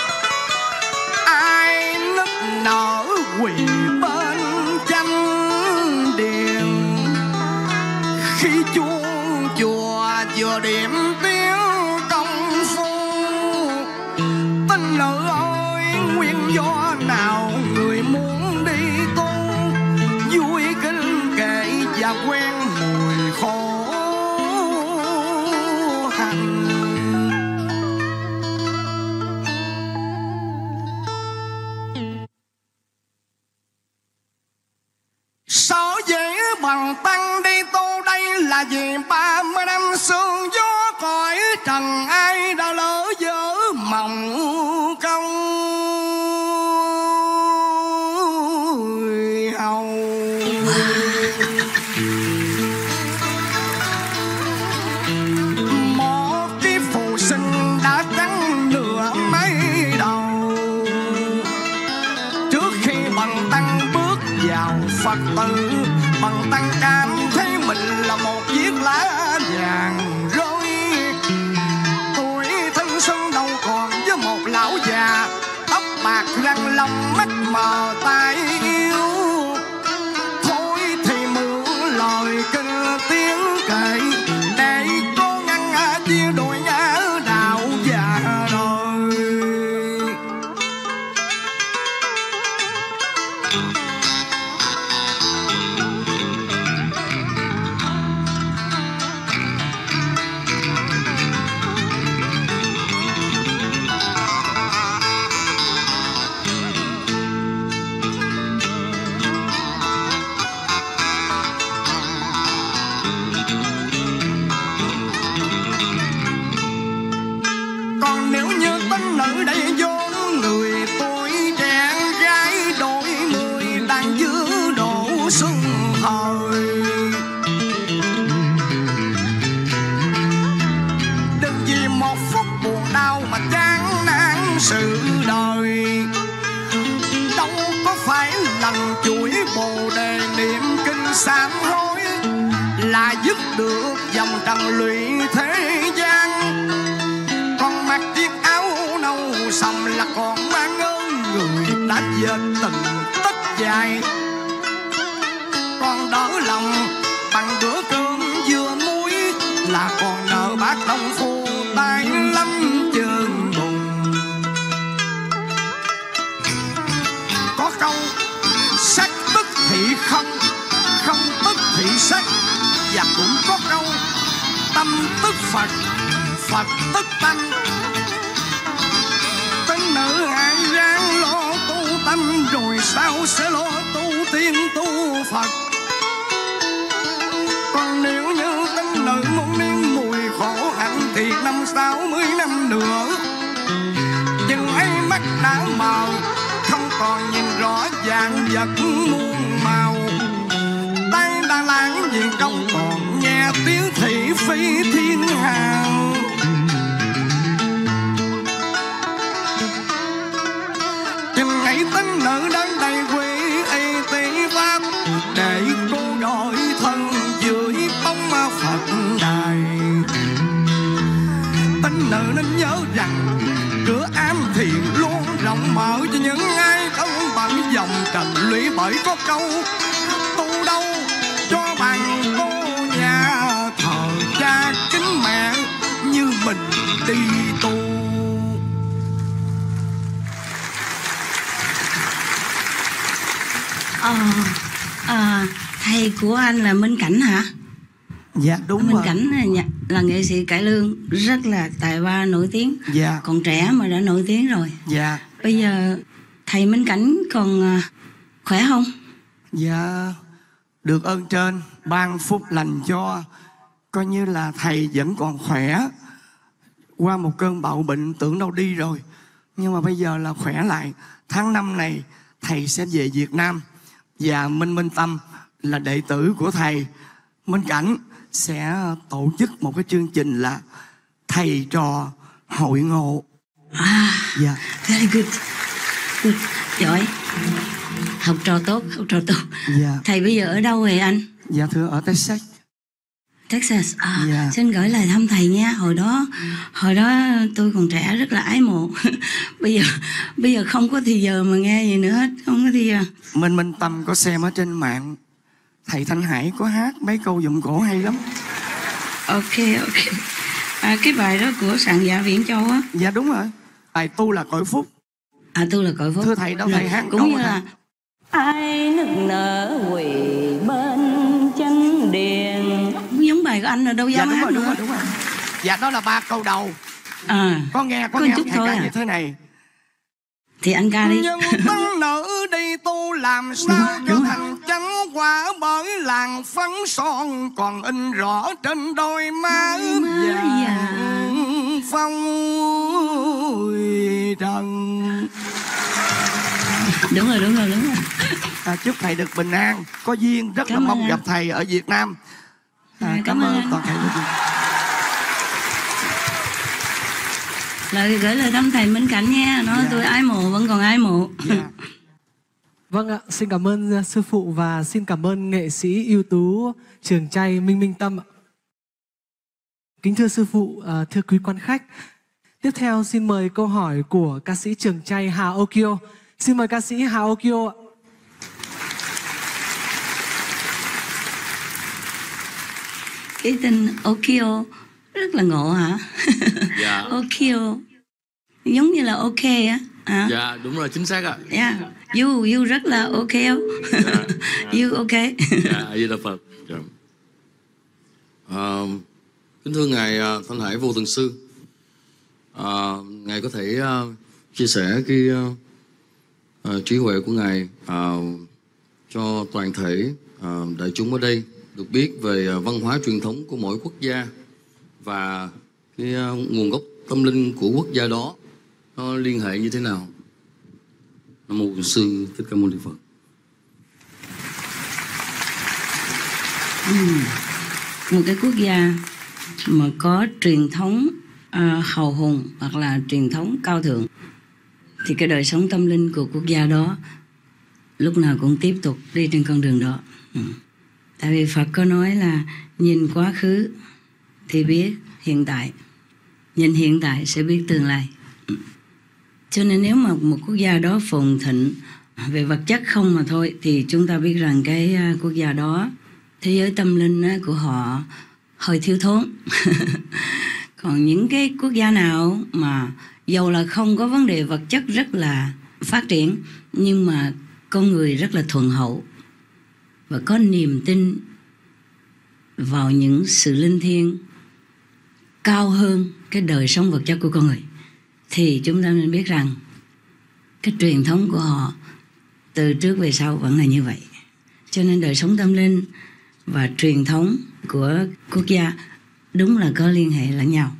Ai nức nở quỳ bên chánh điện, khi chuông chùa vừa điểm tiếng công phu, tinh nữ ơi nguyên do nào người muốn đi tu, vui kinh kệ và quen mùi khổ hành. Sở dĩ bằng tăng đi tu đây là vì 30 năm sương gió cõi trần, ai đã lỡ dở mộng công hầu. Một cái phù sinh đã cắn nửa mấy đầu, trước khi bằng tăng bước vào Phật tử, bằng tăng cảm thấy mình là một chiếc lá vàng rơi. Tuổi thanh xuân đâu còn với một lão già, tóc bạc răng long mắt mờ tai yêu. Thôi thì mượn lời kinh tiếng kệ để cố ngăn chia đôi ngã đạo và đời. Còn nếu như tính nữ đây vốn người tuổi trẻ gái đôi mươi đang giữ độ xuân thời, đừng vì một phút buồn đau mà chán nản sự đời. Đâu có phải lần chuỗi bồ đề niệm kinh sám hối là dứt được dòng trần lụy thế gian. Còn mặc chiếc áo nâu sầm là còn mang ơn người đã dệt từng tất dài. Còn đỡ lòng bằng bữa cơm dưa muối là còn nợ bác đông phu tay lắm chơn bùng. Có câu sắc tức thị không, không tức thị sắc, và cũng có câu tâm tức Phật, Phật tức tâm. Tính nữ hãy ráng lo tu tâm, rồi sau sẽ lo tu tiên tu Phật. Còn nếu như tính nữ muốn nếm mùi khổ hạnh thì 50-60 năm nữa, nhưng ấy mắt đã mờ, không còn nhìn rõ dạng vật muôn màu. Tay đang lãng gì không còn nghe tiếng thị phi thiên hàng. Chừng ngày tính nữ đến đây quê y tí pháp, để cô gọi thân dưới bóng Phật đài. Tính nữ nên nhớ rằng cửa ám thiện luôn rộng mở cho những ai không bận dòng trần lũy, bởi có câu tu đâu cho bằng cô nhà thờ cha kính mẹ như mình đi tu. Thầy của anh là Minh Cảnh hả? Dạ đúng Minh rồi. Cảnh là nghệ sĩ cải lương rất là tài ba nổi tiếng. Dạ. Còn trẻ mà đã nổi tiếng rồi. Dạ. Bây giờ thầy Minh Cảnh còn khỏe không? Dạ được ơn trên ban phúc lành cho, coi như là thầy vẫn còn khỏe. Qua một cơn bạo bệnh tưởng đâu đi rồi, nhưng mà bây giờ là khỏe lại. Tháng 5 này thầy sẽ về Việt Nam, và Minh Tâm là đệ tử của thầy Minh Cảnh sẽ tổ chức một cái chương trình là thầy trò hội ngộ. Yeah. Very good. Good. Giỏi. Học trò tốt, học trò tốt. Yeah. Thầy bây giờ ở đâu vậy anh? Dạ thưa, ở Texas. Texas. Yeah. Xin gửi lời thăm thầy nha. Hồi đó tôi còn trẻ rất là ái mộ. Bây giờ không có thì giờ mà nghe gì nữa hết, không có thì giờ. Minh Tâm có xem ở trên mạng, thầy Thanh Hải có hát mấy câu giọng cổ hay lắm. Ok. Cái bài đó của soạn giả Viễn Châu á. Dạ đúng rồi. Bài Tu Là Cội Phúc. Tu Là Cội Phúc. Thưa thầy, đâu thầy hát cũng như là ai nức nở quỳ bên chân điện. Giống bài của anh là đâu dám hát. Đúng rồi. Dạ đó là 3 câu đầu. Con nghe chút thầy thôi ca như thế này. Thì anh ca đi. Nhưng tăng nữ đi tu làm sao cho thành chánh quả, bởi làng phấn son còn in rõ trên đôi má vàng phong trần. Đúng rồi. Chúc thầy được bình an, có duyên rất là mong gặp thầy ở Việt Nam. Cảm ơn toàn thể quý vị. Gửi lời thăm thầy Minh Cảnh nha. Tôi ái mộ, vẫn còn ái mộ. Vâng ạ, xin cảm ơn sư phụ và xin cảm ơn nghệ sĩ ưu tú Trường Chay Minh Tâm ạ. Kính thưa sư phụ, thưa quý quan khách, tiếp theo xin mời câu hỏi của ca sĩ Trường Chay Hà Okio. Xin mời ca sĩ Hà Okio ạ. Cái tên Okio rất là ngộ hả? Dạ. Okio giống như là ok á. Dạ đúng rồi, chính xác ạ. Yeah. You rất là ok. You ok. Dạ, Di Đà Phật. Dạ. Kính thưa ngài Thanh Hải Vô Thường Sư, ngài có thể chia sẻ cái trí huệ của ngài cho toàn thể đại chúng ở đây được biết về văn hóa truyền thống của mỗi quốc gia và cái nguồn gốc tâm linh của quốc gia đó nó liên hệ như thế nào. Nam mô Sư Thích Ca Mâu Ni Phật. Một cái quốc gia mà có truyền thống hào hùng hoặc là truyền thống cao thượng thì cái đời sống tâm linh của quốc gia đó lúc nào cũng tiếp tục đi trên con đường đó. Tại vì Phật có nói là nhìn quá khứ thì biết hiện tại, nhìn hiện tại sẽ biết tương lai. Cho nên nếu mà một quốc gia đó phồn thịnh về vật chất không mà thôi thì chúng ta biết rằng cái quốc gia đó, thế giới tâm linh của họ hơi thiếu thốn. Còn những cái quốc gia nào mà dầu là không có vấn đề vật chất rất là phát triển nhưng mà con người rất là thuần hậu và có niềm tin vào những sự linh thiêng cao hơn cái đời sống vật chất của con người thì chúng ta nên biết rằng cái truyền thống của họ từ trước về sau vẫn là như vậy. Cho nên đời sống tâm linh và truyền thống của quốc gia đúng là có liên hệ lẫn nhau,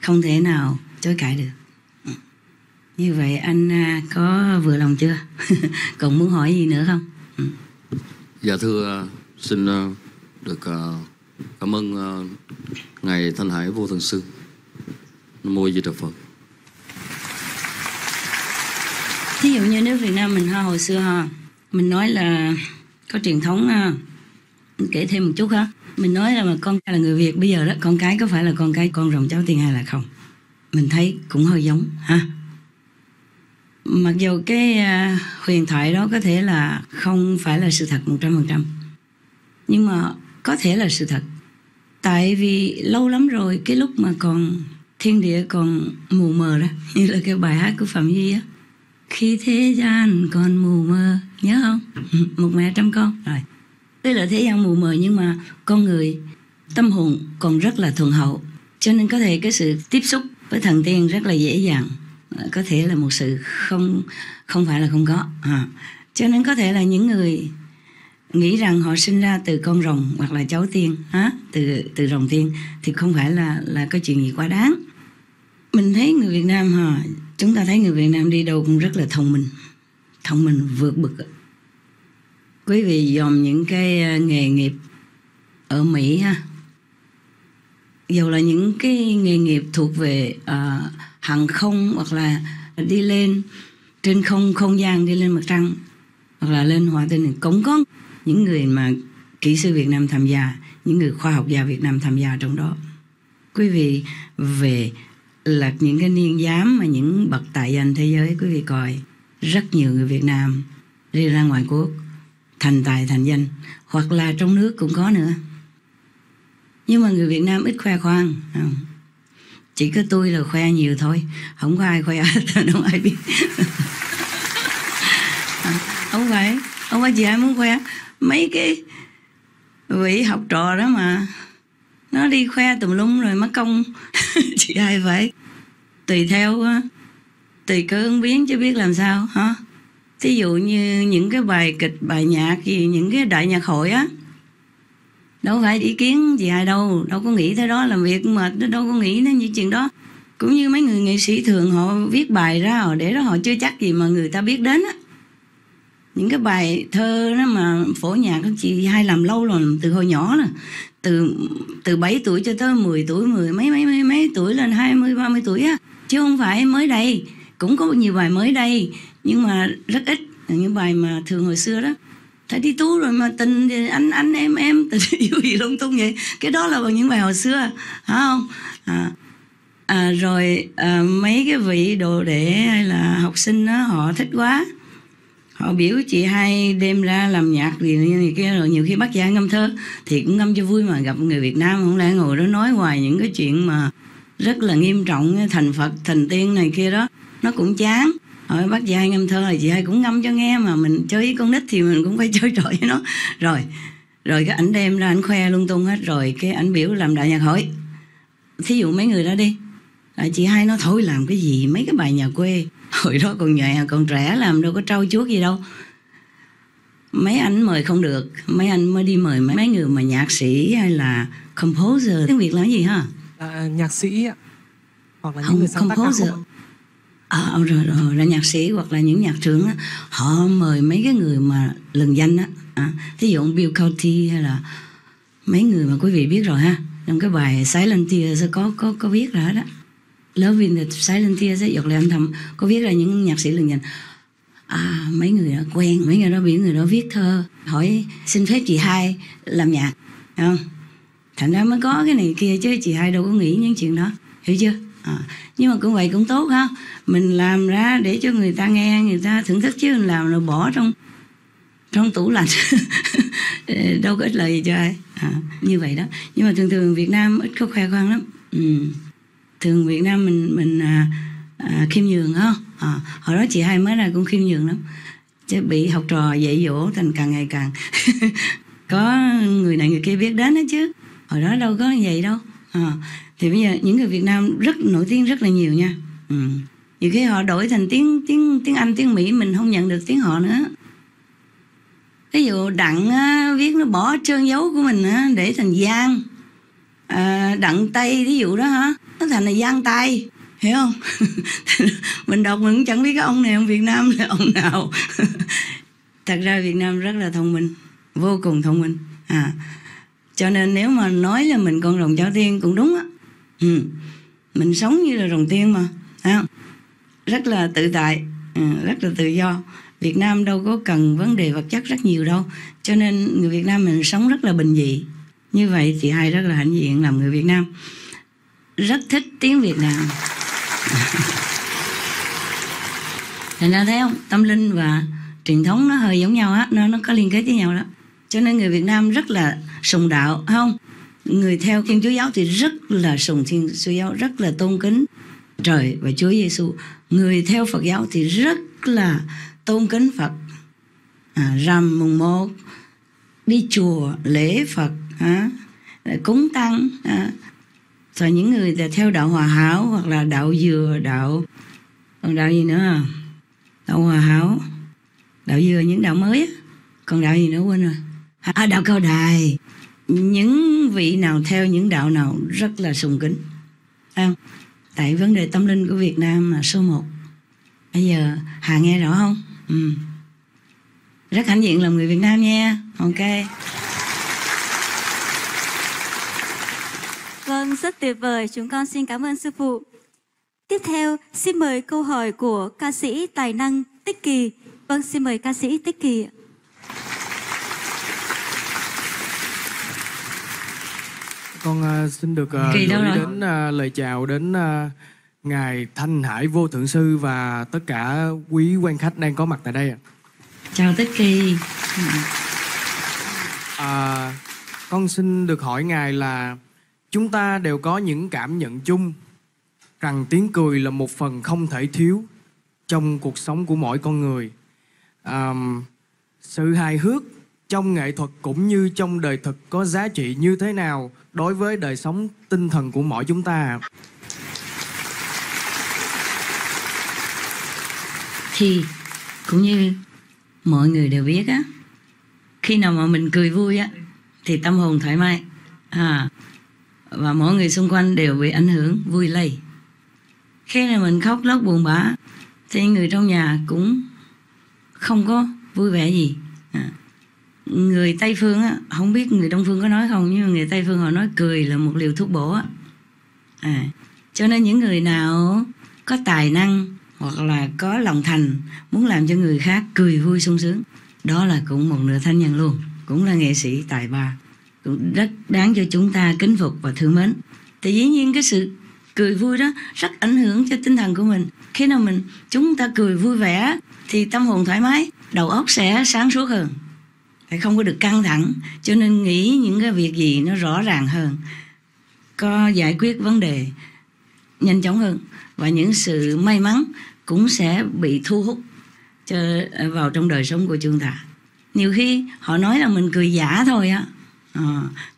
không thể nào chối cãi được. Như vậy anh có vừa lòng chưa? Còn muốn hỏi gì nữa không? Dạ thưa, xin được cảm ơn ngài Thanh Hải Vô Thường Sư. Nam mô Di Đà Phật. Thí dụ như nước Việt Nam mình hồi xưa mình nói là có truyền thống, mình kể thêm một chút ha. Mình nói là mà con cái là người Việt, bây giờ đó con cái có phải là con cái con rồng cháu tiên hay là không? Mình thấy cũng hơi giống ha. Mặc dù cái huyền thoại đó có thể là không phải là sự thật 100%, nhưng mà có thể là sự thật. Tại vì lâu lắm rồi, cái lúc mà còn thiên địa còn mù mờ đó, như là cái bài hát của Phạm Duy á, khi thế gian còn mù mờ, nhớ không? Một mẹ trăm con. Rồi, tức là thế gian mù mờ nhưng mà con người tâm hồn còn rất là thuần hậu, cho nên có thể cái sự tiếp xúc với thần tiên rất là dễ dàng. Có thể là một sự không phải là không có. Cho nên có thể là những người nghĩ rằng họ sinh ra từ con rồng hoặc là cháu tiên, từ rồng tiên, thì không phải là có chuyện gì quá đáng. Mình thấy người Việt Nam chúng ta thấy người Việt Nam đi đâu cũng rất là thông minh vượt bậc. Quý vị dòm những cái nghề nghiệp ở Mỹ dầu là những cái nghề nghiệp thuộc về hàng không, hoặc là đi lên trên không gian, đi lên mặt trăng, hoặc là lên hỏa tinh, cũng có những người mà kỹ sư Việt Nam tham gia, những người khoa học gia Việt Nam tham gia trong đó. Quý vị về là những cái niên giám mà những bậc tài danh thế giới, quý vị coi rất nhiều người Việt Nam đi ra ngoài quốc thành tài thành danh, hoặc là trong nước cũng có nữa. Nhưng mà người Việt Nam ít khoe khoang, chỉ có tôi là khoe nhiều thôi, không có ai khoe hết, không ai biết. Không phải chị ai muốn khoe. Mấy cái vị học trò đó mà nó đi khoe tùm lum rồi mất công. Chị ai phải tùy theo, tùy cơ ứng biến chứ biết làm sao hả? Thí dụ như những cái bài kịch, bài nhạc gì, những cái đại nhạc hội đâu phải ý kiến gì ai đâu có nghĩ tới đó, làm việc mệt đâu có nghĩ đến những chuyện đó. Cũng như mấy người nghệ sĩ thường họ viết bài ra để đó họ chưa chắc gì mà người ta biết đến những cái bài thơ đó mà phổ nhạc các chị hay làm lâu rồi, từ hồi nhỏ nè, từ 7 tuổi cho tới 10 tuổi, mấy tuổi lên 20, 30 tuổi chứ không phải mới đây. Cũng có nhiều bài mới đây nhưng mà rất ít, những bài mà thường hồi xưa đó thầy đi tu rồi mà tình thì anh em tình yêu gì lung tung vậy, cái đó là những bài hồi xưa, phải không? Rồi mấy cái vị đồ đệ hay là học sinh đó, họ thích quá, họ biểu chị hay đem ra làm nhạc gì kia, rồi nhiều khi bắt gia ngâm thơ thì cũng ngâm cho vui, mà gặp người Việt Nam không lẽ ngồi đó nói hoài những cái chuyện mà rất là nghiêm trọng, thành Phật thành tiên này kia đó, nó cũng chán. Hỏi bắt chị hai ngâm thơ là chị hai cũng ngâm cho nghe, mà mình chơi với con nít thì mình cũng phải chơi trò với nó. Rồi cái ảnh đem ra ảnh khoe lung tung hết, rồi cái ảnh biểu làm đại nhạc hội. Thí dụ mấy người đó đi, chị hai nói thôi làm cái gì mấy cái bài nhà quê, hồi đó còn nhẹ còn trẻ làm đâu có trau chuốt gì đâu. Mấy anh mời không được, mấy anh mới đi mời mấy người mà nhạc sĩ hay là composer, tiếng Việt là cái gì hả? Nhạc sĩ ạ, hoặc là những người sáng tác ca khúc. Rồi là nhạc sĩ hoặc là những nhạc trưởng họ mời mấy cái người mà lừng danh thí dụ Bill Conti hay là mấy người mà quý vị biết rồi ha, trong cái bài Silent Tears có viết ra đó, Love in the Silent Tears giọt lệ âm thầm, có viết ra những nhạc sĩ lừng danh. Mấy người đó quen, mấy người đó bị người đó viết thơ, hỏi xin phép chị hai làm nhạc, không? Thành ra mới có cái này kia, chứ chị hai đâu có nghĩ những chuyện đó, hiểu chưa? Nhưng mà cũng vậy cũng tốt ha, mình làm ra để cho người ta nghe, người ta thưởng thức, chứ mình làm rồi bỏ trong tủ lạnh đâu có ích lợi gì cho ai. Như vậy đó. Nhưng mà thường Việt Nam ít có khoe khoang lắm. Thường Việt Nam mình khiêm nhường không? Hồi đó chị hai mới ra cũng khiêm nhường lắm, chứ bị học trò dạy dỗ thành càng ngày càng có người này người kia biết đến đó chứ. Hồi đó đâu có như vậy đâu. Thì bây giờ những người Việt Nam rất nổi tiếng rất là nhiều nha. Nhiều khi họ đổi thành tiếng Anh, tiếng Mỹ, mình không nhận được tiếng họ nữa. Ví dụ Đặng viết nó bỏ trơn dấu của mình để thành Giang, Đặng Tây ví dụ đó hả, nó thành là Giang Tây, hiểu không? Mình đọc mình cũng chẳng biết cái ông này ông Việt Nam là ông nào. Thật ra Việt Nam rất là thông minh, vô cùng thông minh. Cho nên nếu mà nói là mình con rồng cháu tiên cũng đúng á. Mình sống như là rồng tiên mà, rất là tự tại, rất là tự do. Việt Nam đâu có cần vấn đề vật chất rất nhiều đâu, cho nên người Việt Nam mình sống rất là bình dị. Như vậy chị hai rất là hãnh diện làm người Việt Nam, rất thích tiếng Việt Nam. Thành ra thấy không, tâm linh và truyền thống nó hơi giống nhau á, nó có liên kết với nhau đó. Cho nên người Việt Nam rất là sùng đạo, không? Người theo Thiên Chúa giáo thì rất là sùng Thiên Chúa giáo, rất là tôn kính trời và Chúa Giêsu. Người theo Phật giáo thì rất là tôn kính Phật. Rằm mùng 1 đi chùa lễ Phật, cúng tăng. Rồi những người theo đạo Hòa Hảo hoặc là đạo Dừa, còn đạo gì nữa? Đạo Hòa Hảo, đạo Dừa, những đạo mới á. Còn đạo gì nữa quên rồi. Đạo Cao Đài, những vị nào theo những đạo nào rất là sùng kính. Tại vấn đề tâm linh của Việt Nam là số 1. Bây giờ Hà nghe rõ không? Rất hãnh diện là người Việt Nam nha. Ok. Vâng, rất tuyệt vời. Chúng con xin cảm ơn sư phụ. Tiếp theo, xin mời câu hỏi của ca sĩ tài năng Tích Kỳ. Vâng, xin mời ca sĩ Tích Kỳ. Con xin được gửi đến lời chào đến Ngài Thanh Hải Vô Thượng Sư và tất cả quý quan khách đang có mặt tại đây. Chào Tích Kỳ. Con xin được hỏi Ngài là chúng ta đều có những cảm nhận chung rằng tiếng cười là một phần không thể thiếu trong cuộc sống của mỗi con người. Sự hài hước trong nghệ thuật cũng như trong đời thực có giá trị như thế nào đối với đời sống tinh thần của mỗi chúng ta? Thì cũng như mọi người đều biết á, khi nào mà mình cười vui á thì tâm hồn thoải mái, và mọi người xung quanh đều bị ảnh hưởng vui lây. Khi nào mình khóc lóc buồn bã thì người trong nhà cũng không có vui vẻ gì. Người Tây Phương á, không biết người Đông Phương có nói không, nhưng mà người Tây Phương họ nói cười là một liều thuốc bổ á. Cho nên những người nào có tài năng hoặc là có lòng thành muốn làm cho người khác cười vui sung sướng, đó là cũng một nửa thánh nhân luôn, cũng là nghệ sĩ tài ba, cũng rất đáng cho chúng ta kính phục và thương mến. Thì dĩ nhiên cái sự cười vui đó rất ảnh hưởng cho tinh thần của mình. Khi nào chúng ta cười vui vẻ thì tâm hồn thoải mái, đầu óc sẽ sáng suốt hơn, không có được căng thẳng, cho nên nghĩ những cái việc gì nó rõ ràng hơn, có giải quyết vấn đề nhanh chóng hơn, và những sự may mắn cũng sẽ bị thu hút vào trong đời sống của chúng ta. Nhiều khi họ nói là mình cười giả thôi á,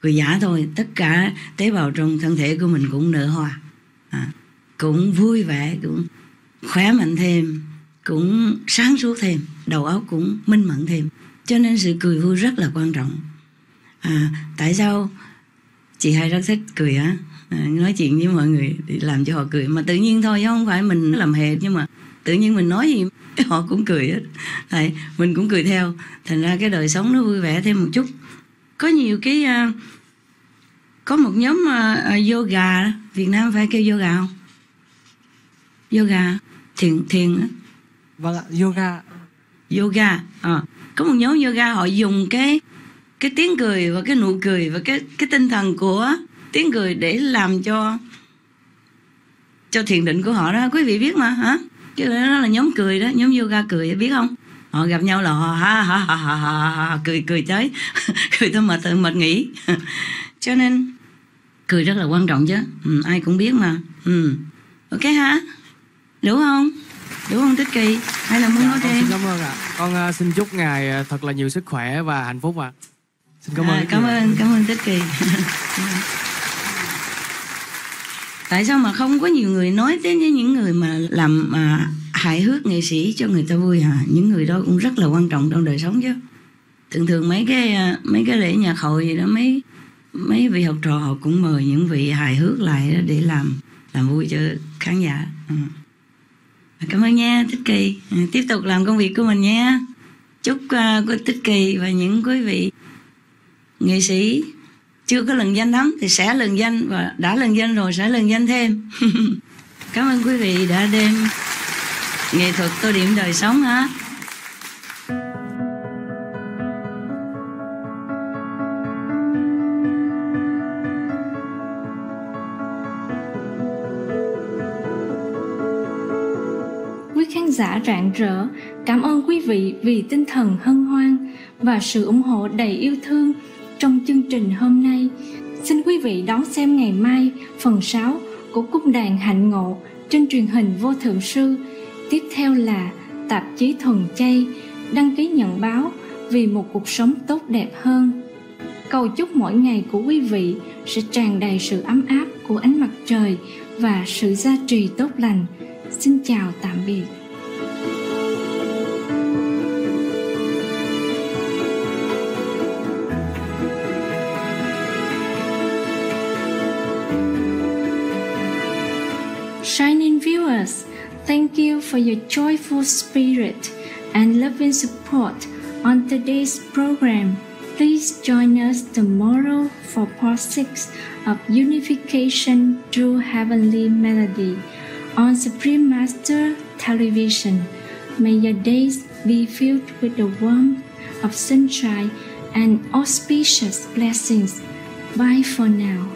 cười giả thôi, tất cả tế bào trong thân thể của mình cũng nở hoa, cũng vui vẻ, cũng khỏe mạnh thêm, cũng sáng suốt thêm, đầu óc cũng minh mẫn thêm. Cho nên sự cười vui rất là quan trọng. Tại sao chị hay rất thích cười á? Nói chuyện với mọi người thì làm cho họ cười, mà tự nhiên thôi, chứ không phải mình làm hề, nhưng mà tự nhiên mình nói gì họ cũng cười hết. Mình cũng cười theo, thành ra cái đời sống nó vui vẻ thêm một chút. Có nhiều cái có một nhóm yoga, Việt Nam phải kêu yoga không? Yoga, thiền á. Vâng ạ, yoga. Có một nhóm yoga họ dùng cái tiếng cười và cái nụ cười và cái tinh thần của tiếng cười để làm cho thiền định của họ đó. Quý vị biết mà hả? Chứ đó là nhóm cười đó, nhóm yoga cười, biết không? Họ gặp nhau là họ cười tới cười tới mệt nghỉ. Cho nên cười rất là quan trọng chứ. Ai cũng biết mà. Ok hả? Đủ không? Đủ không Tích Kỳ? Hay là muốn nói thêm? Xin cảm ơn ạ. Con xin chúc Ngài thật là nhiều sức khỏe và hạnh phúc ạ. Xin cảm ơn. Cảm ơn Tích Kỳ. Tại sao mà không có nhiều người nói tới những người mà làm hài hước nghệ sĩ cho người ta vui hả? Những người đó cũng rất là quan trọng trong đời sống chứ. Thường mấy cái lễ nhạc hội gì đó, mấy vị học trò họ cũng mời những vị hài hước lại đó để làm vui cho khán giả. Cảm ơn nha Tích Kỳ. Tiếp tục làm công việc của mình nha. Chúc cô Tích Kỳ và những quý vị nghệ sĩ chưa có lừng danh lắm thì sẽ lừng danh, và đã lừng danh rồi sẽ lừng danh thêm. Cảm ơn quý vị đã đem nghệ thuật tô điểm đời sống hả. Quý khán giả rạng rỡ, cảm ơn quý vị vì tinh thần hân hoan và sự ủng hộ đầy yêu thương trong chương trình hôm nay. Xin quý vị đón xem ngày mai phần 6 của cung đàn Hạnh Ngộ trên truyền hình Vô Thượng Sư. Tiếp theo là tạp chí Thuần Chay, đăng ký nhận báo vì một cuộc sống tốt đẹp hơn. Cầu chúc mỗi ngày của quý vị sẽ tràn đầy sự ấm áp của ánh mặt trời và sự gia trì tốt lành. Xin chào tạm biệt. Shining viewers, thank you for your joyful spirit and loving support on today's program. Please join us tomorrow for part 6 of Unification Through Heavenly Melody on Supreme Master Television. May your days be filled with the warmth of sunshine and auspicious blessings. Bye for now.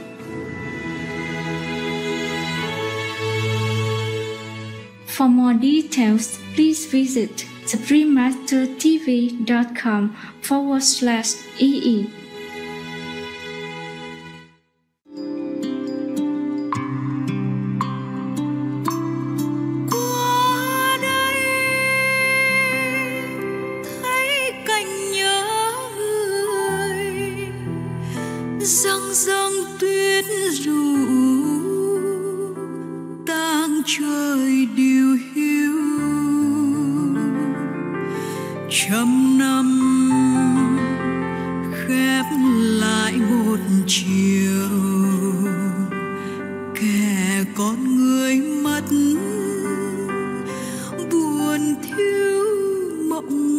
For more details, please visit suprememastertv.com/ee. Răng răng tuyết rủ tang trời điều hiu trăm năm khép lại một chiều kẻ con người mất buồn thiếu mộng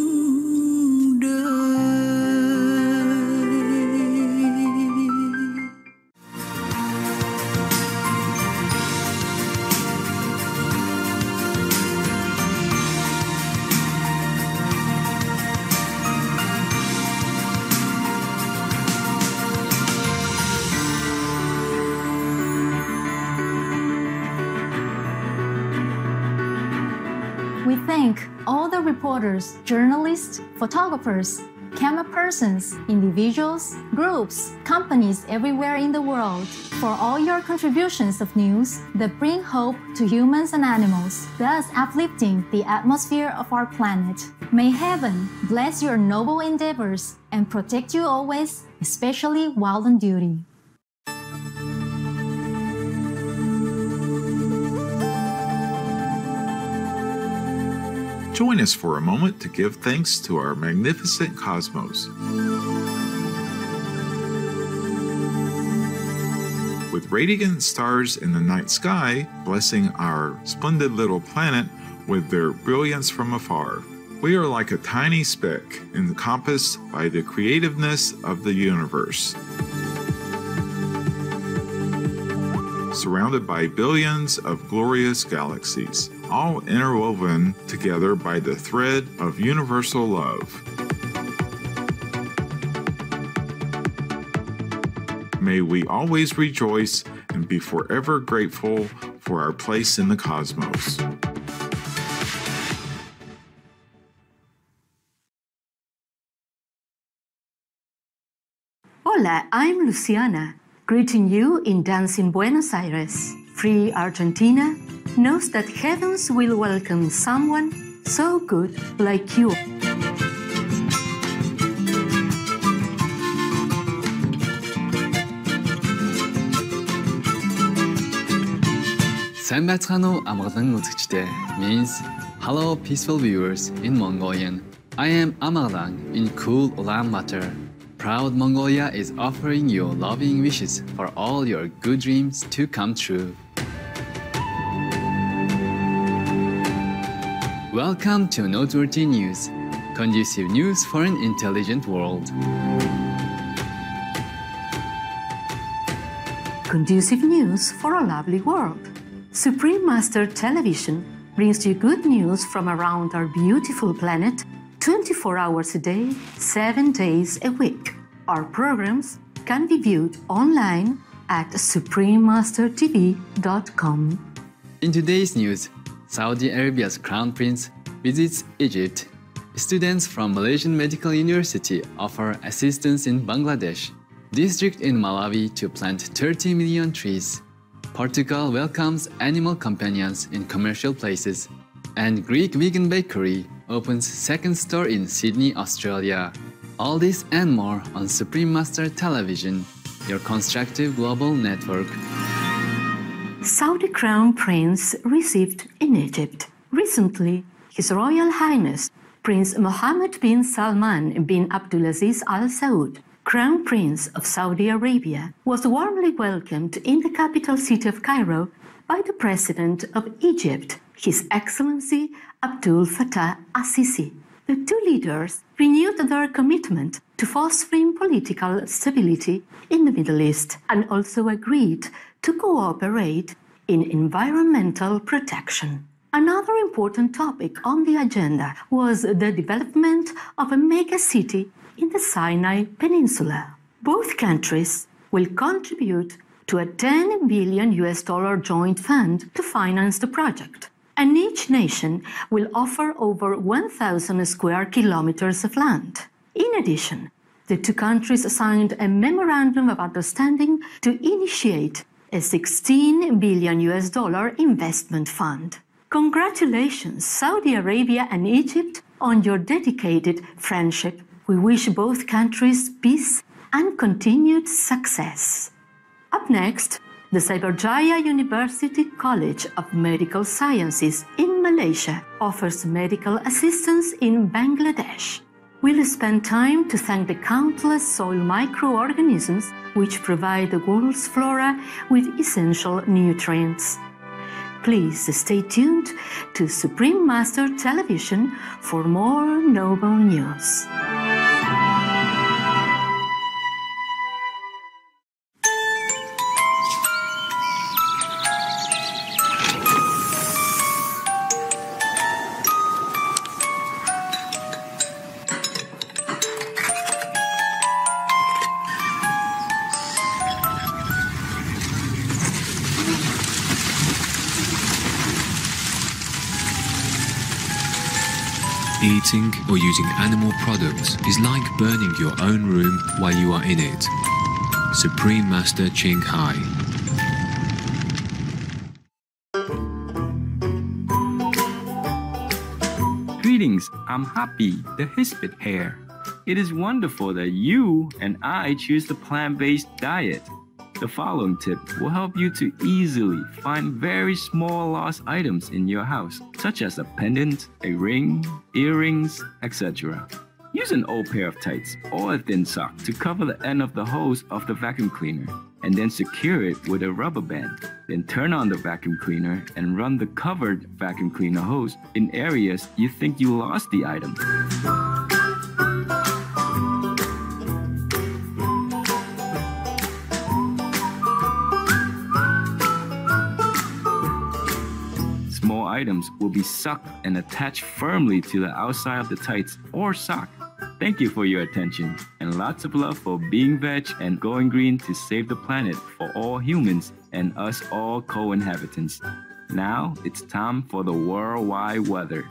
We thank all the reporters, journalists, photographers, camera persons, individuals, groups, companies everywhere in the world for all your contributions of news that bring hope to humans and animals, thus uplifting the atmosphere of our planet. May heaven bless your noble endeavors and protect you always, especially while on duty. Join us for a moment to give thanks to our magnificent cosmos. With radiant stars in the night sky, blessing our splendid little planet with their brilliance from afar, we are like a tiny speck encompassed by the creativeness of the universe. Surrounded by billions of glorious galaxies, all interwoven together by the thread of universal love. May we always rejoice and be forever grateful for our place in the cosmos. Hola, I'm Luciana, greeting you in dancing Buenos Aires. Free Argentina knows that heavens will welcome someone so good like you. Сайн байцгаана уу амгалан үзэгчдээ means hello peaceful viewers in Mongolian. I am Amaglang in cool Ulaanbaatar. Proud Mongolia is offering you loving wishes for all your good dreams to come true. Welcome to Noteworthy News, conducive news for an intelligent world. Conducive news for a lovely world. Supreme Master Television brings you good news from around our beautiful planet 24 hours a day, 7 days a week. Our programs can be viewed online at suprememastertv.com. In today's news, Saudi Arabia's Crown Prince visits Egypt. Students from Malaysian Medical University offer assistance in Bangladesh district in Malawi to plant 30 million trees. Portugal welcomes animal companions in commercial places. And Greek vegan bakery opens second store in Sydney, Australia. All this and more on Supreme Master Television, your constructive global network. Saudi Crown Prince received in Egypt. Recently, His Royal Highness Prince Mohammed bin Salman bin Abdulaziz Al Saud, Crown Prince of Saudi Arabia, was warmly welcomed in the capital city of Cairo by the President of Egypt, His Excellency Abdul Fattah al-Sisi. The two leaders renewed their commitment to fostering political stability in the Middle East and also agreed to cooperate in environmental protection. Another important topic on the agenda was the development of a mega city in the Sinai Peninsula. Both countries will contribute to a $10 billion joint fund to finance the project, and each nation will offer over 1,000 square kilometers of land. In addition, the two countries signed a memorandum of understanding to initiate a $16 billion investment fund. Congratulations, Saudi Arabia and Egypt, on your dedicated friendship. We wish both countries peace and continued success. Up next, the Cyberjaya University College of Medical Sciences in Malaysia offers medical assistance in Bangladesh. We'll spend time to thank the countless soil microorganisms which provide the world's flora with essential nutrients. Please stay tuned to Supreme Master Television for more noble news. Eating or using animal products is like burning your own room while you are in it. Supreme Master Ching Hai. Greetings, I'm Happy, the Hispid Hare. It is wonderful that you and I choose the plant-based diet. The following tip will help you to easily find very small lost items in your house, such as a pendant, a ring, earrings, etc. Use an old pair of tights or a thin sock to cover the end of the hose of the vacuum cleaner, and then secure it with a rubber band. Then turn on the vacuum cleaner and run the covered vacuum cleaner hose in areas you think you lost the item. Small items will be sucked and attached firmly to the outside of the tights or sock. Thank you for your attention, and lots of love for being veg and going green to save the planet for all humans and us all co-inhabitants. Now it's time for the worldwide weather.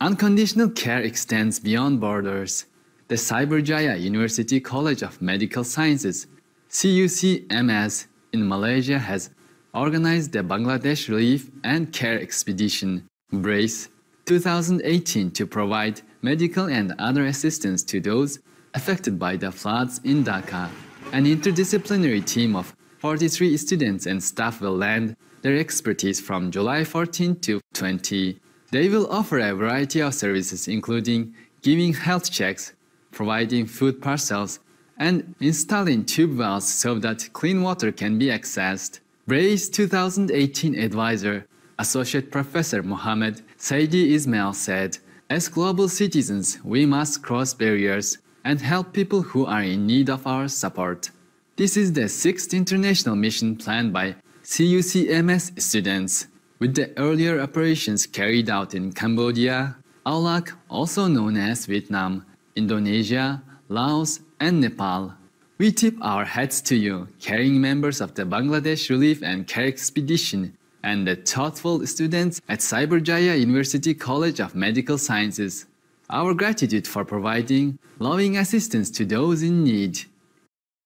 Unconditional care extends beyond borders. The Cyberjaya University College of Medical Sciences, CUCMS, in Malaysia has organized the Bangladesh Relief and Care Expedition, BRACE, 2018 to provide medical and other assistance to those affected by the floods in Dhaka. An interdisciplinary team of 43 students and staff will lend their expertise from July 14 to 20. They will offer a variety of services including giving health checks, providing food parcels, and installing tube wells so that clean water can be accessed. BRACE 2018 advisor, Associate Professor Mohammed Saidi Ismail said, "As global citizens, we must cross barriers and help people who are in need of our support." This is the 6th international mission planned by CUCMS students, with the earlier operations carried out in Cambodia, Aulak, also known as Vietnam, Indonesia, Laos, and Nepal. We tip our hats to you, caring members of the Bangladesh Relief and Care Expedition, and the thoughtful students at Cyberjaya University College of Medical Sciences. Our gratitude for providing loving assistance to those in need.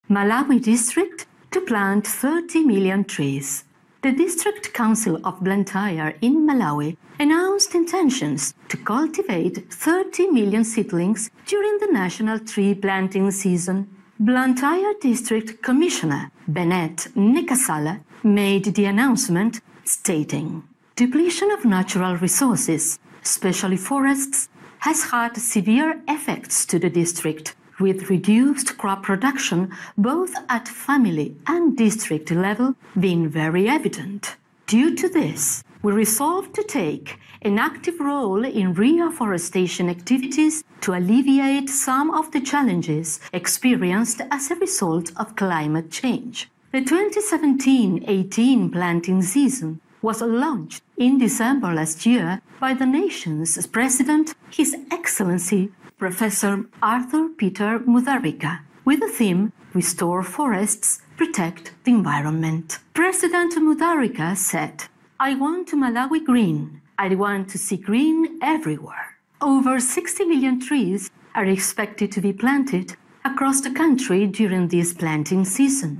Malawi District to plant 30 million trees. The District Council of Blantyre in Malawi announced intentions to cultivate 30 million seedlings during the national tree planting season. Blantyre District Commissioner Bennett Nekasala made the announcement, stating, "Depletion of natural resources, especially forests, has had severe effects to the district, with reduced crop production both at family and district level being very evident. Due to this, we resolved to take an active role in reforestation activities to alleviate some of the challenges experienced as a result of climate change." The 2017-18 planting season was launched in December last year by the nation's President, His Excellency Professor Arthur Peter Mutharika, with the theme "Restore Forests, Protect the Environment." President Mutharika said, "I want Malawi green. I want to see green everywhere." Over 60 million trees are expected to be planted across the country during this planting season.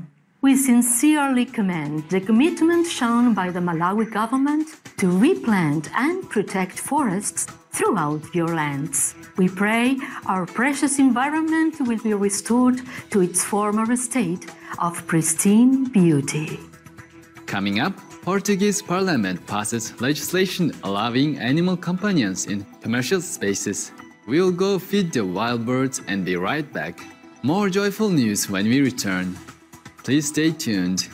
We sincerely commend the commitment shown by the Malawi government to replant and protect forests throughout your lands. We pray our precious environment will be restored to its former state of pristine beauty. Coming up, Portuguese Parliament passes legislation allowing animal companions in commercial spaces. We'll go feed the wild birds and be right back. More joyful news when we return. Please stay tuned.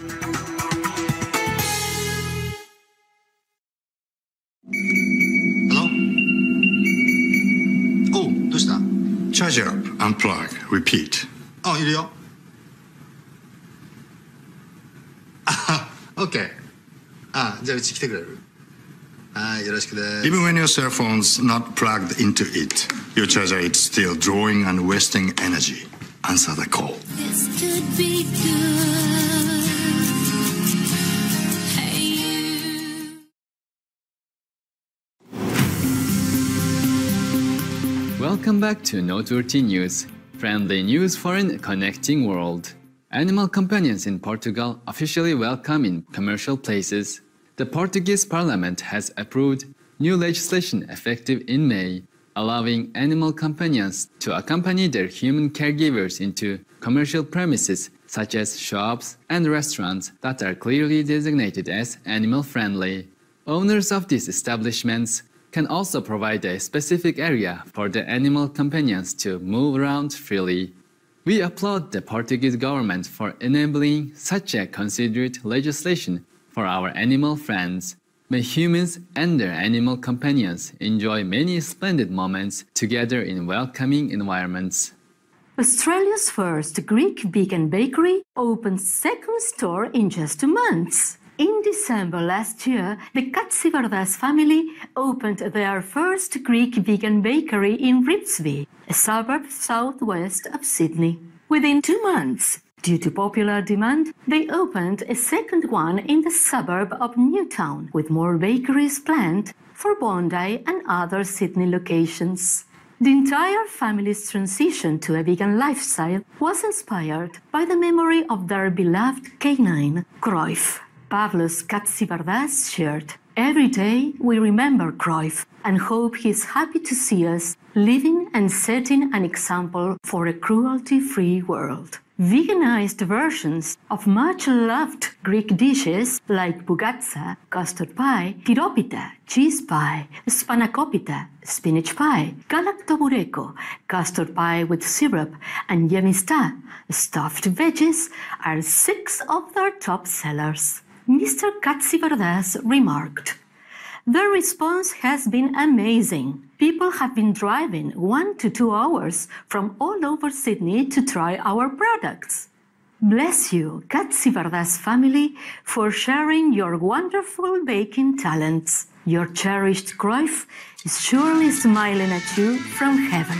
Hello? Oh, どうした? Charge up, unplug, repeat. Oh, いるよ. Okay. じゃあうち来てくれる? よろしくです. Even when your cell phone's not plugged into it, your charger is still drawing and wasting energy. Answer the call. This could be good. Hey you. Welcome back to Noteworthy News, friendly news for a connecting world. Animal companions in Portugal officially welcome in commercial places. The Portuguese Parliament has approved new legislation effective in May, allowing animal companions to accompany their human caregivers into commercial premises such as shops and restaurants that are clearly designated as animal-friendly. Owners of these establishments can also provide a specific area for the animal companions to move around freely. We applaud the Portuguese government for enabling such a considerate legislation for our animal friends. May humans and their animal companions enjoy many splendid moments together in welcoming environments. Australia's first Greek vegan bakery opened second store in just 2 months. In December last year, the Katsivardas family opened their first Greek vegan bakery in Ribsby, a suburb southwest of Sydney. Within 2 months, Due to popular demand, they opened a second one in the suburb of Newtown, with more bakeries planned for Bondi and other Sydney locations. The entire family's transition to a vegan lifestyle was inspired by the memory of their beloved canine, Cruyff. Pavlos Katsivardas shared, "Every day we remember Cruyff and hope he is happy to see us living and setting an example for a cruelty-free world." Veganized versions of much-loved Greek dishes like bougatsa, custard pie, tiropita, cheese pie, spanakopita, spinach pie, galaktoboureko, custard pie with syrup, and yemista, stuffed veggies, are 6 of their top sellers. Mr. Katsivardas remarked, "The response has been amazing. People have been driving 1 to 2 hours from all over Sydney to try our products." Bless you, Katsivardas family, for sharing your wonderful baking talents. Your cherished Cruyff is surely smiling at you from heaven.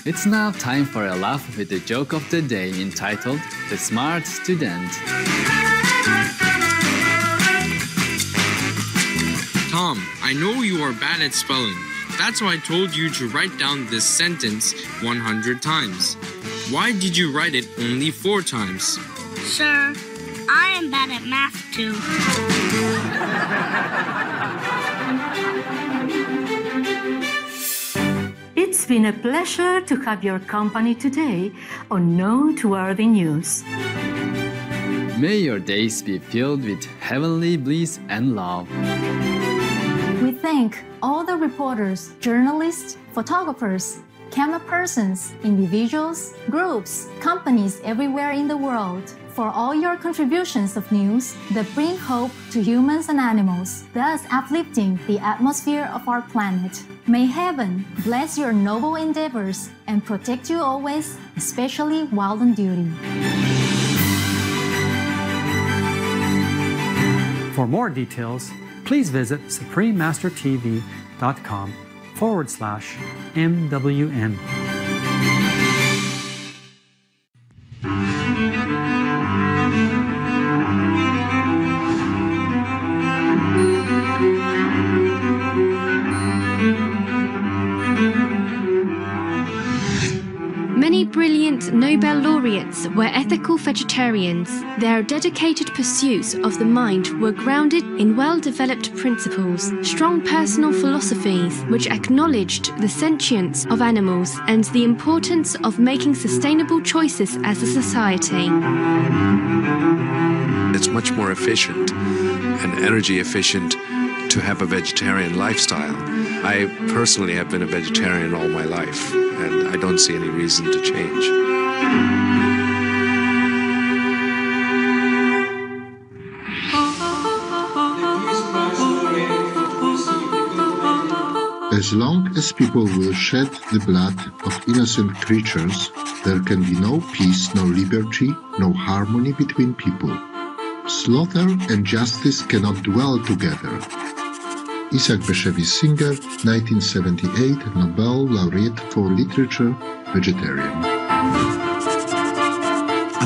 It's now time for a laugh with the joke of the day entitled The Smart Student. Tom, I know you are bad at spelling. That's why I told you to write down this sentence 100 times. Why did you write it only 4 times? Sir, I am bad at math too. It's been a pleasure to have your company today on Noteworthy News. May your days be filled with heavenly bliss and love. We thank all the reporters, journalists, photographers, camera persons, individuals, groups, companies everywhere in the world for all your contributions of news that bring hope to humans and animals, thus uplifting the atmosphere of our planet. May heaven bless your noble endeavors and protect you always, especially while on duty. For more details, please visit suprememastertv.com/MWN. Many brilliant Nobel laureates were ethical vegetarians. Their dedicated pursuits of the mind were grounded in well-developed principles, strong personal philosophies which acknowledged the sentience of animals and the importance of making sustainable choices as a society. It's much more efficient and energy efficient to have a vegetarian lifestyle. I personally have been a vegetarian all my life, and I don't see any reason to change. As long as people will shed the blood of innocent creatures, there can be no peace, no liberty, no harmony between people. Slaughter and justice cannot dwell together. Isaac Bashevis Singer, 1978, Nobel laureate for literature, vegetarian.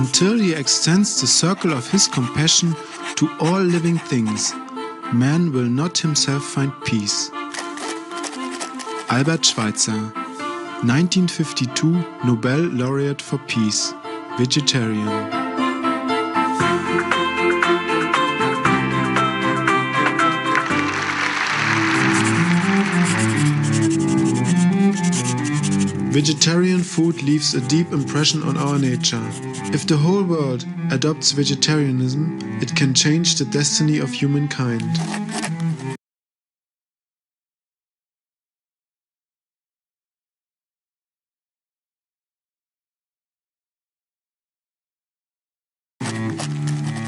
Until he extends the circle of his compassion to all living things, man will not himself find peace. Albert Schweitzer, 1952, Nobel laureate for peace, vegetarian. Vegetarian food leaves a deep impression on our nature. If the whole world adopts vegetarianism, it can change the destiny of humankind.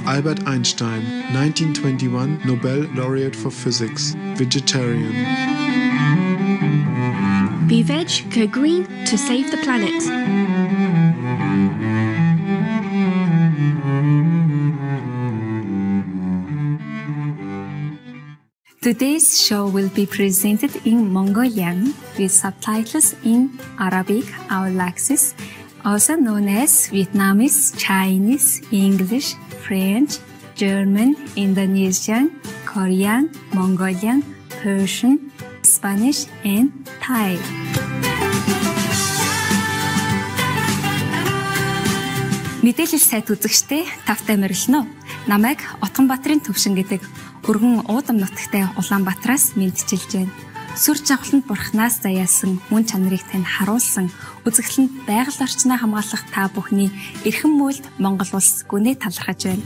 Albert Einstein, 1921, Nobel laureate for physics, vegetarian. Be veg, go green to save the planet. Today's show will be presented in Mongolian with subtitles in Arabic, our Alexis, also known as Vietnamese, Chinese, English, French, German, Indonesian, Korean, Mongolian, Persian, Spanish, and Thai. Мэдээлэл сайт үзэгчдээ тавтай морилно уу? Намайг Отгонбаатарын төвшин гэдэг өргөн уудам нутагтай Улаанбаатараас мэдчилж байна. Сүр жавхланд бурхнаас заяасан мөн чанарыг тань харуулсан үзэгдлэнд байгаль орчноо хамгаалах та бүхний эрхэм мөлд Монгол улс гүнээ талархаж байна.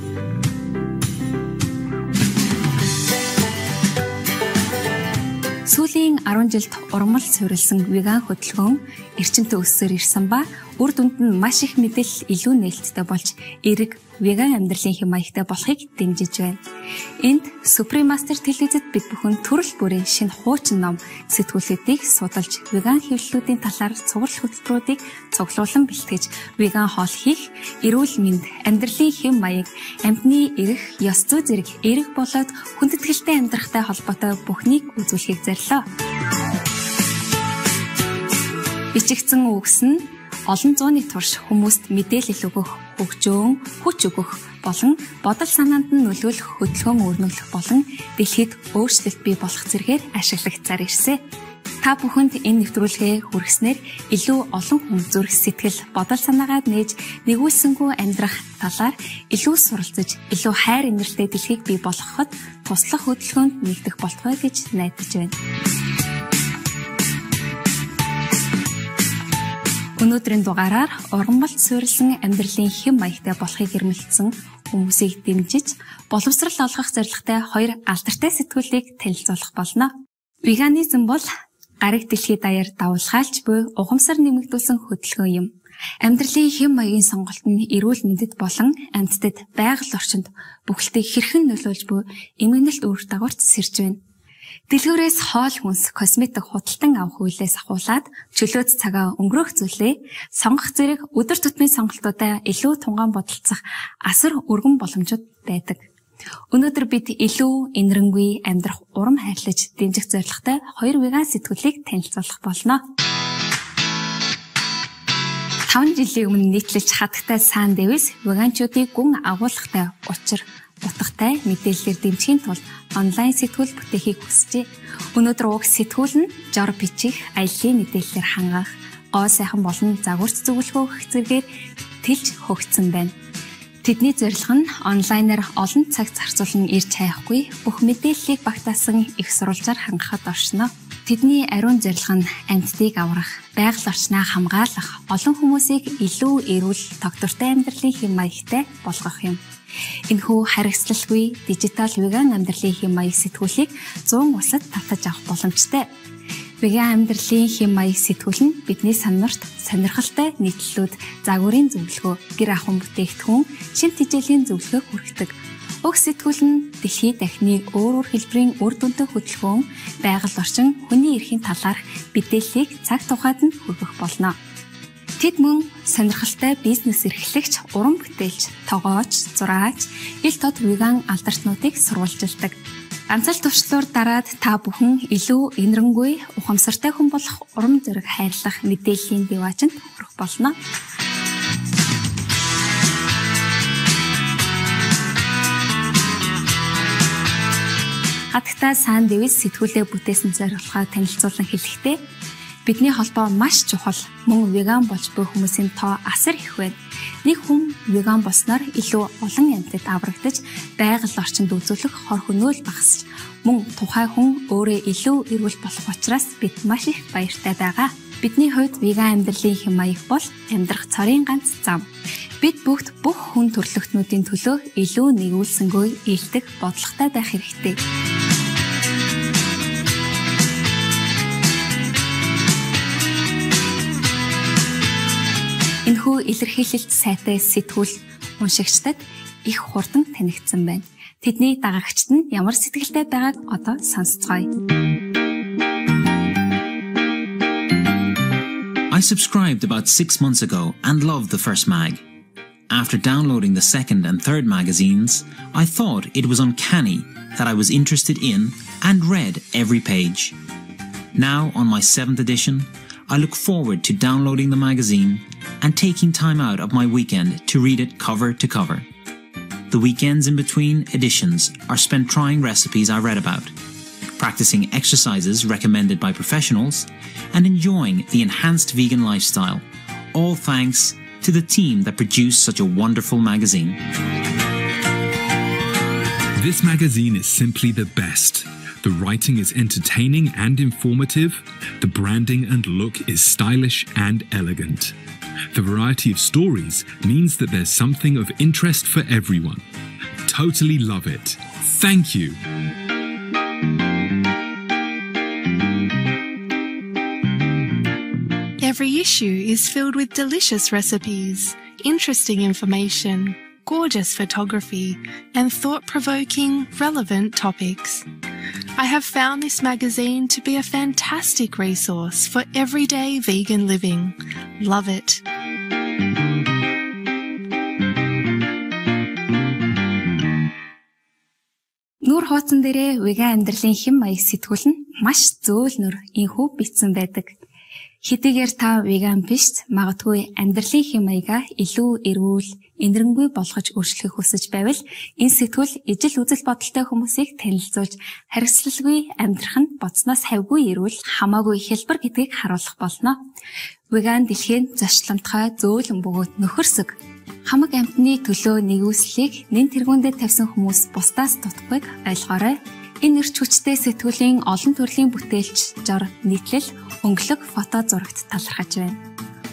Сүүлийн 10 жилд ургамал суурилсан веган хөдөлгөөн эрчимтэй өссөөр ирсэн ба үр дүнд нь маш их мэдээлэл илүү нээлттэй болж эрэг веган амьдралын хэм маягтай болохыг дэмжиж байна. Энд Supreme Master телевизэд бид бүхэн төрөл бүрийн шинэ хуучин ном, сэтгүүлүүдийг судалж, веган хэвлэлүүдийн талаар цуглал хөтөлбөрүүдийг цуглуулan бэлтгэж, веган хоол хийх, эрүүл мэнд, амьдралын хэм маяг, амьтны эрх, ёс зүй зэрэг эрэг болоод хүндэтгэлтэй амьдрахтай холбоотой бүхнийг үзүүлэхийг зорилоо. Бичигдсэн үгс нь олон зууны турш хүмүүст мэдээлэл өгөх, хөгжөөн, хүч өгөх болон бодол санаанд нь нөлөөлөх хөдөлгөөн өрнүүлэх болон дэлхийд өөрчлөлт бий болох зэргээр ашиглагдсаар ирсэн. Та бүхэнд энэ нэвтрүүлгээ хүргэснээр илүү олон хүн зүрх сэтгэл, бодол санаагаа нээж нэгүүлсэнгүй амьдрах талаар илүү суралцаж, илүү хайр инэртэй дэлхийг бий болгоход туслах хөдөлгөөнд нэгдэх болтугай гэж найдаж байна. Өнөөдрийн дугаараар ургамалд суурилсан амьдралын хэм маягтай болохыг эрмэлзсэн хүмүүсийг дэмжиж, боловсрал олгох зорилготой 2 алдартай сэтгүүлийг танилцуулах болно. Веганизм бол гариг дэлхийд даяар давулгаалж буй ухамсар нэмэгдүүлсэн хөдөлгөөн юм. Амьдралын хэм маягийн сонголт нь эрүүл мэндэд болон амьтдад байгаль орчинд бүхэлдээ хэрхэн нөлөөлж буй эмгэнэлт үр дагаварт сэрж байна. Дэлгүүрээс хоол хүнс, косметик худалдан авах үйлээс ахуулаад чөлөөт цагаа өнгөрөөх зүйлээ сонгох зэрэг өдөр тутмын сонголтуудаа илүү тунгаан бодолцох асар өргөн боломжууд байдаг. Өнөөдөр бид илүү энэрэнгүй амьдрах урам хайрлаж дэмжих зорилготой 2 веган сэтгүүлийг танилцуулах болно. 5 жилийн өмнө нийтлэлж хатагтай Сан Дэвис веганчуудыг гүн агуулгатай учир утгатай мэдээлэлээр дэмжихийн тулд онлайн сэтгүүл бүтээхийг хүсжээ. Өнөөдөр уг сэтгүүл нь жор бичих, аяллаа мэдээлэлээр хангах, гоо сайхан болон загварч зөвлөгөө өгөх зэргээр тэлж хөгжсөн байна. Тэдний зорилго нь онлайнаар олон цаг зарцуулан ирж хайхгүй бүх мэдээллийг багтаасан их сурвалжаар хангахад оршино. Тэдний ариун зорилго нь амьтдыг аврах, байгаль орчноо хамгаалах, олон хүмүүсийг илүү эрүүл, тогтвортой амьдралын хэм маягтай болгох юм. Энэхүү харгислалгүй дижитал веган амьдралын хэм маяг сэтгүүлийг 100 улсад татаж авах боломжтой. Веган амьдралын хэм маяг сэтгүүл нь бидний санамжт сонирхолтой нийтлэлүүд, загварын зөвлөгөө, гэр ахуйн бүтээгдэхүүн, шинэ тэжээлийн зөвлөгөөг хүргэдэг. Уг сэтгүүл нь дэлхийн дахны өөр хэлбэрийн үр дүнтэй хөдөлгөөн, байгаль орчин, хүний эрхийн талаарх мэдээллийг цаг тухайд нь хүргэх болно. Тэд мөн сонирхолтой бизнес эрхлэгч, уран бүтээлч, тогооч, зураач, ил тод веган алдарчнуудыг сурвалжилдаг. Ганцаар төвчлөөр дараад та бүхэн илүү энэрэнгүй, ухамсартай хүн болох урам зориг хайрлах мэдээллийн деваачнд хүрэх болно. Хатагтай Сан Дэвис сэтгүүлээ бүтээсэн зорилгоо танилцуулан хэлэхдээ бидний холбоо маш чухал, мөн веган болж буй хүмүүсийн тоо асар их байна. Нэг хүн веган болсноор илүү олон амьтад аврагдаж, байгаль орчинд үзүүлэх хор хөнөөл багасч, мөн тухай хүн өөрөө илүү эрүүл болох учраас бид маш их баяртай байгаа. Бидний хувьд веган амьдралын хэм маяг бол амьдрах цорын ганц зам. Бид бүгд бүх хүн төрлөختнүүдийн төлөө илүү нэгүүлсэнгүй, ийдэг, бодлоготой байх хэрэгтэй. Энэхүү илэрхийлэлт сайтай сэтгүүл уншигчдад их хурдан танигдсан байна. Тэдний дагагчид нь ямар сэтгэлтэй байгааг одоо сонсцгоё. I subscribed about 6 months ago and loved the first mag. After downloading the second and third magazines, I thought it was uncanny that I was interested in and read every page. Now, on my 7th edition, I look forward to downloading the magazine, and taking time out of my weekend to read it cover to cover. The weekends in between editions are spent trying recipes I read about, practicing exercises recommended by professionals, and enjoying the enhanced vegan lifestyle, all thanks to the team that produced such a wonderful magazine. This magazine is simply the best. The writing is entertaining and informative. The branding and look is stylish and elegant. The variety of stories means that there's something of interest for everyone. Totally love it. Thank you. Every issue is filled with delicious recipes, interesting information, gorgeous photography, and thought-provoking, relevant topics. I have found this magazine to be a fantastic resource for everyday vegan living. Love it. Нүр хуудсан дээрээ веган амьдралын хэм маяг сэтгүүл нь маш зөөлнөр инхүү бичсэн байдаг. Хэдийгээр та веган биш, магадгүй амьдралын хэм маягаа илүү эрүүл, энэрэнгүй болгож өөрчлөхийг хүсэж байвал энэ сэтгүүл ижил үзэл бодолтой хүмүүсийг танилцуулж харгислалгүй амьдрах нь бодсноос хавьгүй эрүүл, хамаагүй хэлбэр гэдгийг харуулах болно. Веган дэлхийн зочломтгой зөөлөн бөгөөд нөхөрсөг хамаг амьтны төлөө нэгүслийг нэн тэргүүндээ тавьсан хүмүүс бусдаас дутахгүйг ойлгоорой. Энэ эрч хүчтэй сэтгүүлийн олон төрлийн бүтээлч, жор, нийтлэл, өнгөлөг фото зурагт талархаж байна.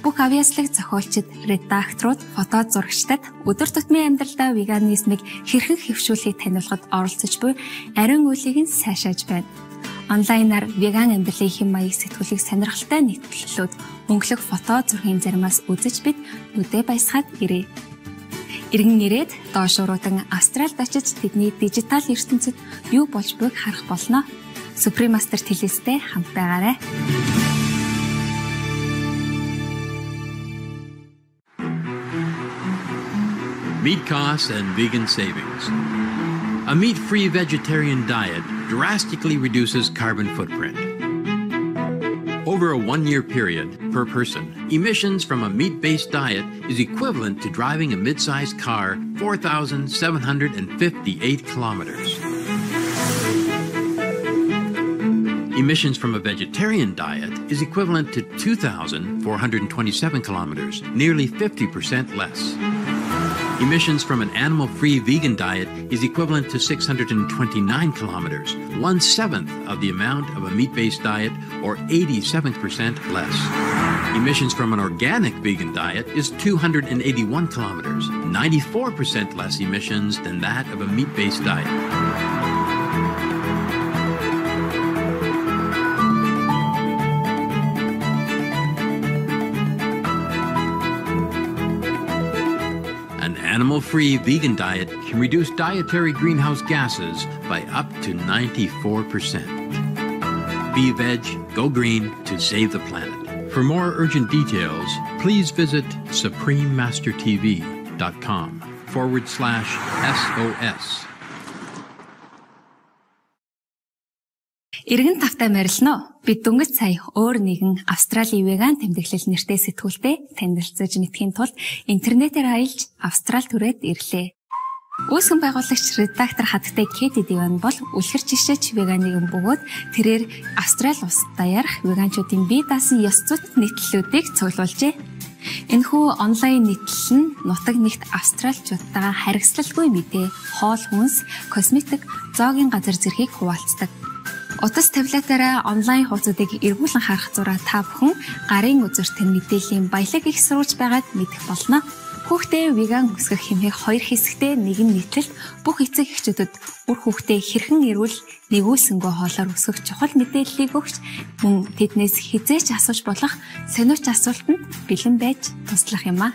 Бүх авьяаслаг зохиолчид, редакторууд, фото зурагчдад өдөр тутмын амьдралдаа веганизмыг хэрхэн хэвшүүлэхийг таниулахад оролцож буй ариун үйлийг нь сайшааж байна. Онлайнаар веган амьдралын хэм маяг сэтгүүлийг сонирхолтой нийтлэлүүд, өнгөлөг фото зургийн заримаас үзэж бид нүдээ баясгаад ирээ. Иргэн ирээд доошууруутан Австралид очиж тэдний дижитал ертөнцид юу болж буйг харах болно. Supreme Master телевизтэй хамт байгаарай. Meat costs and vegan savings. A meat-free vegetarian diet drastically reduces carbon footprint. Over a one-year period per person, emissions from a meat-based diet is equivalent to driving a mid-sized car 4,758 kilometers. Emissions from a vegetarian diet is equivalent to 2,427 kilometers, nearly 50% less. Emissions from an animal-free vegan diet is equivalent to 629 kilometers, 1/7 of the amount of a meat-based diet, or 87% less. Emissions from an organic vegan diet is 281 kilometers, 94% less emissions than that of a meat-based diet. Animal-free vegan diet can reduce dietary greenhouse gases by up to 94%. Be veg, go green to save the planet. For more urgent details, please visit suprememastertv.com/SOS. Иргэн тавтай морилно. Бид дөнгөж сая өөр нэгэн Австралийн веган тэмдэглэл нэртэй сэтгүүлтэй танилцуулж мэдхийн тулд интернетээр аялж Австрал түрээд ирлээ. Үүсгэн байгуулагч редактор хаттай Кэти Диван бол үлгэр жишээч веганыг бөгөөд тэрээр Австрал улсад даярах веганчуудын бие даасан ёс зүйн нийтлэлүүдийг цуглуулжээ. Энэхүү онлайн нийтлэл нь нутаг нэгт австралчуудтайгаа харгислалгүй мэдээ, хоол хүнс, косметик, зоогийн газар зэргийг хуваалцдаг. Утас таблетаараа онлайн хуудсуудыг эргүүлэн харах зураа та бүхэн гарын үзүүртэн мэдээллийн баялаг их сурвалж байгааг мэдэх болно. Хүүхдээ веган өсгөх хэмээх хоёр хэсэгтээ нэгэн нийтлэл бүх эцэг эхчүүдэд үр хүүхдээ хэрхэн эрүүл нэгүүлсэнгөө хоолоор өсгөх чухал мэдээллийг өгч мөн тэднээс хизээч асууж болох сониуч асуултанд бэлэн байж туслах юм а.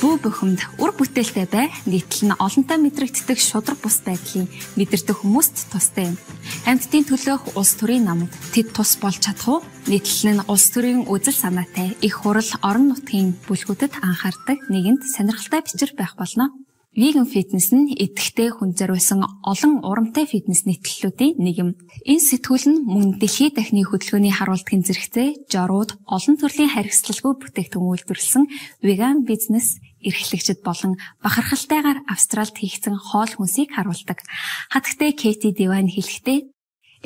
Бүү бухимд үр бүтээлтэй бай, нийтлэл нь олонтаа мэдрэгддэг шудраг бус байдлын мэдэрдэг хүмүүст тустай юм. Амьтдын төлөөх улс төрийн намд тэд тус болж чадах уу? Нийтлэл нь улс төрийн үзэл санаатай их хурал орон нутгийн бүлгүүдэд анхаардаг нэгэнт сонирхолтой бичвэр байх болно. Vegan fitness нь идэвхтэй хүн зориулсан олон урамтай фитнес нийтлэлүүдийн нэг юм. Энэ сэтгүүл нь мөн дэлхийн дахны хөдөлгөөний харуултын зэрэгцээ, жорууд, олон төрлийн харгислалгүй бүтээгдэхүүн үйлдвэрлэсэн веган бизнес эрхлэгчид болон бахархалтайгаар Австралид хийгдсэн хоол хүнсийг харуулдаг. Хатагтай Кэти Дивайн хэлэхдээ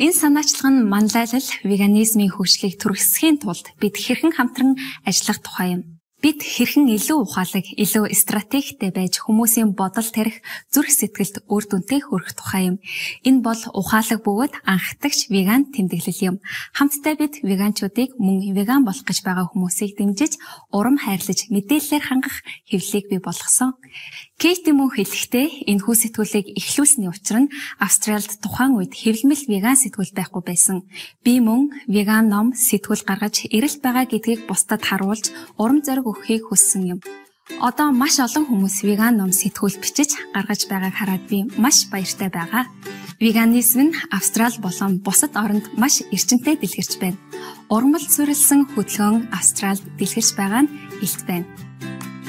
энэ санаачлал нь манлайлал веганизмын хөгжлийг түргэсэхийн тулд бид хэрхэн хамтран ажиллах тухай юм. Бид хэрхэн илүү ухаалаг, илүү стратегтэй байж хүмүүсийн бодол тарих зүрх сэтгэлд үр дүнтэй хүрэх тухай юм. Энэ бол ухаалаг бөгөөд анхдагч веган тэмдэглэл юм. Хамтдаа бид веганчуудыг мөн веган болох гэж байгаа хүмүүсийг дэмжиж, урам хайрлаж, мэдээллээр хангах хэвлэлийг бий болгосон. Кейти мөн хэлэхдээ энэхүү сэтгүүлийг эхлүүлсний учир нь Австралид тухайн үед хэвлэмэл веган сэтгүүл байхгүй байсан. Би мөн веган ном сэтгүүл гаргаж эрэлт байгаа гэдгийг бусдад харуулж урам зориг өгөхийг хүссэн юм. Одоо маш олон хүмүүс веган ном сэтгүүл бичиж гаргаж байгааг хараад би маш баяртай байгаа. Веганизм нь Австрал болон бусад оронд маш эрчимтэй дэлгэрч байна. Урмал суурилсан хөдөлгөөн Австралид дэлгэрч байгаа нь илт байна.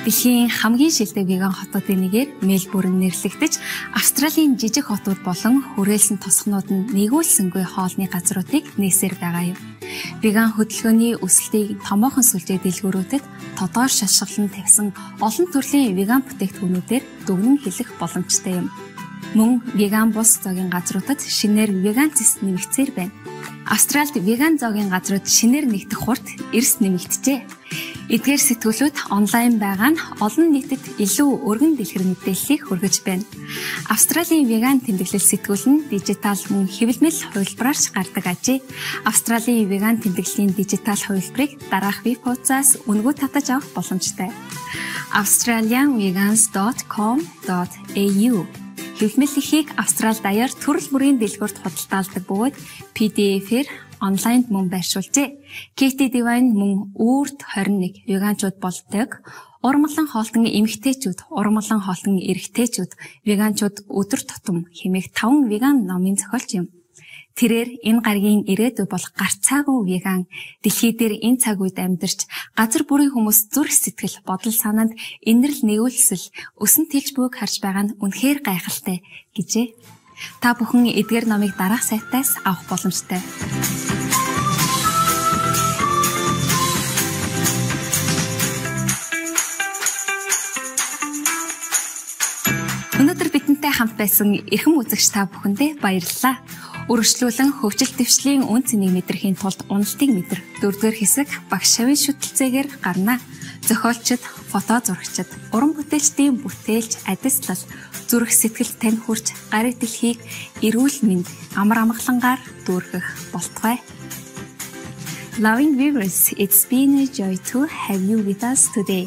Дэлхийн хамгийн шилдэг веган хотуудын нэгээр Мельбурн нэрлэгдэж, Австралийн жижиг хотууд болон хүрээлсэн тосгонууд нь нэгүүлсэнгүй хоолны газруудыг нээсээр байгаа юм. Веган хөдөлгөөний өсөлтийг томоохон сүлжээ дэлгүүрүүдэд тодор шашгалан тавьсан олон төрлийн веган бүтээгдэхүүнүүдээр дүгнэн хэлэх боломжтой юм. Мөн веган бус зоогийн газруудад шинээр веганцис нэмэгцээр байна. Австралид веган зоогийн газрууд шинээр нэгдэх хурд эрс нэмэгдэжээ. Эдгээр сэтгүүлүүд онлайн байгаа нь олон нийтэд илүү өргөн дэлгэр мэдээллийг хүргэж байна. Австралийн веган тэмдэглэл сэтгүүл нь дижитал мөн хэвлэмэл хувилбараарч гардаг ажээ. Австралийн веган тэмдэглэлийн дижитал хувилбарыг дараах веб хуудасаас үнэгүй татаж авах боломжтой. australianvegans.com.au Хэвлэмэллэхийг Австрал даяар төрөл бүрийн дэлгүүрт худалдаалдаг бөгөөд PDF-ээр онлайнд мөн байршуулжээ. Кэти Дивайн мөн үрд 21 веганчууд болдог. Урмалан хоолтон эмэгтэйчүүд, урмалан хоолтон эрэгтэйчүүд, веганчууд өдөр тутам хэмээх 5 веган номын зохиолч юм. Тэрээр энэ гаригийн ирээдүй болох гарцаагүй веган дэлхий дээр энэ цаг үед амьдарч газар бүрийн хүмүүс зүрх сэтгэл бодол санаанд инэрл нэгүүлсэл өсөн тэлж бүг харж байгаа нь үнэхээр гайхалтай гэжээ. Та бүхэн эдгээр номыг дараах сайтаас авах боломжтой. Өнөөдөр бидэнтэй хамт байсан эрхэм үзэгч та бүхэндээ баярлалаа. Үргэлжлүүлэн хөгжил дэвшлийн үн цэнийг мэдрэхийн тулд уналтыг мэдэр 4-р хэсэг багш шавын шүтэлцээгээр гарна. Зохиолчид, фото зурагчид, уран бүтээлчдийн бүтээлч, адислал, зүрх сэтгэл тань хүрч гариг дэлхийг эрүүл мэнд амар амгалангаар дүүргэх болтугай. Loving viewers, it's been a joy to have you with us today.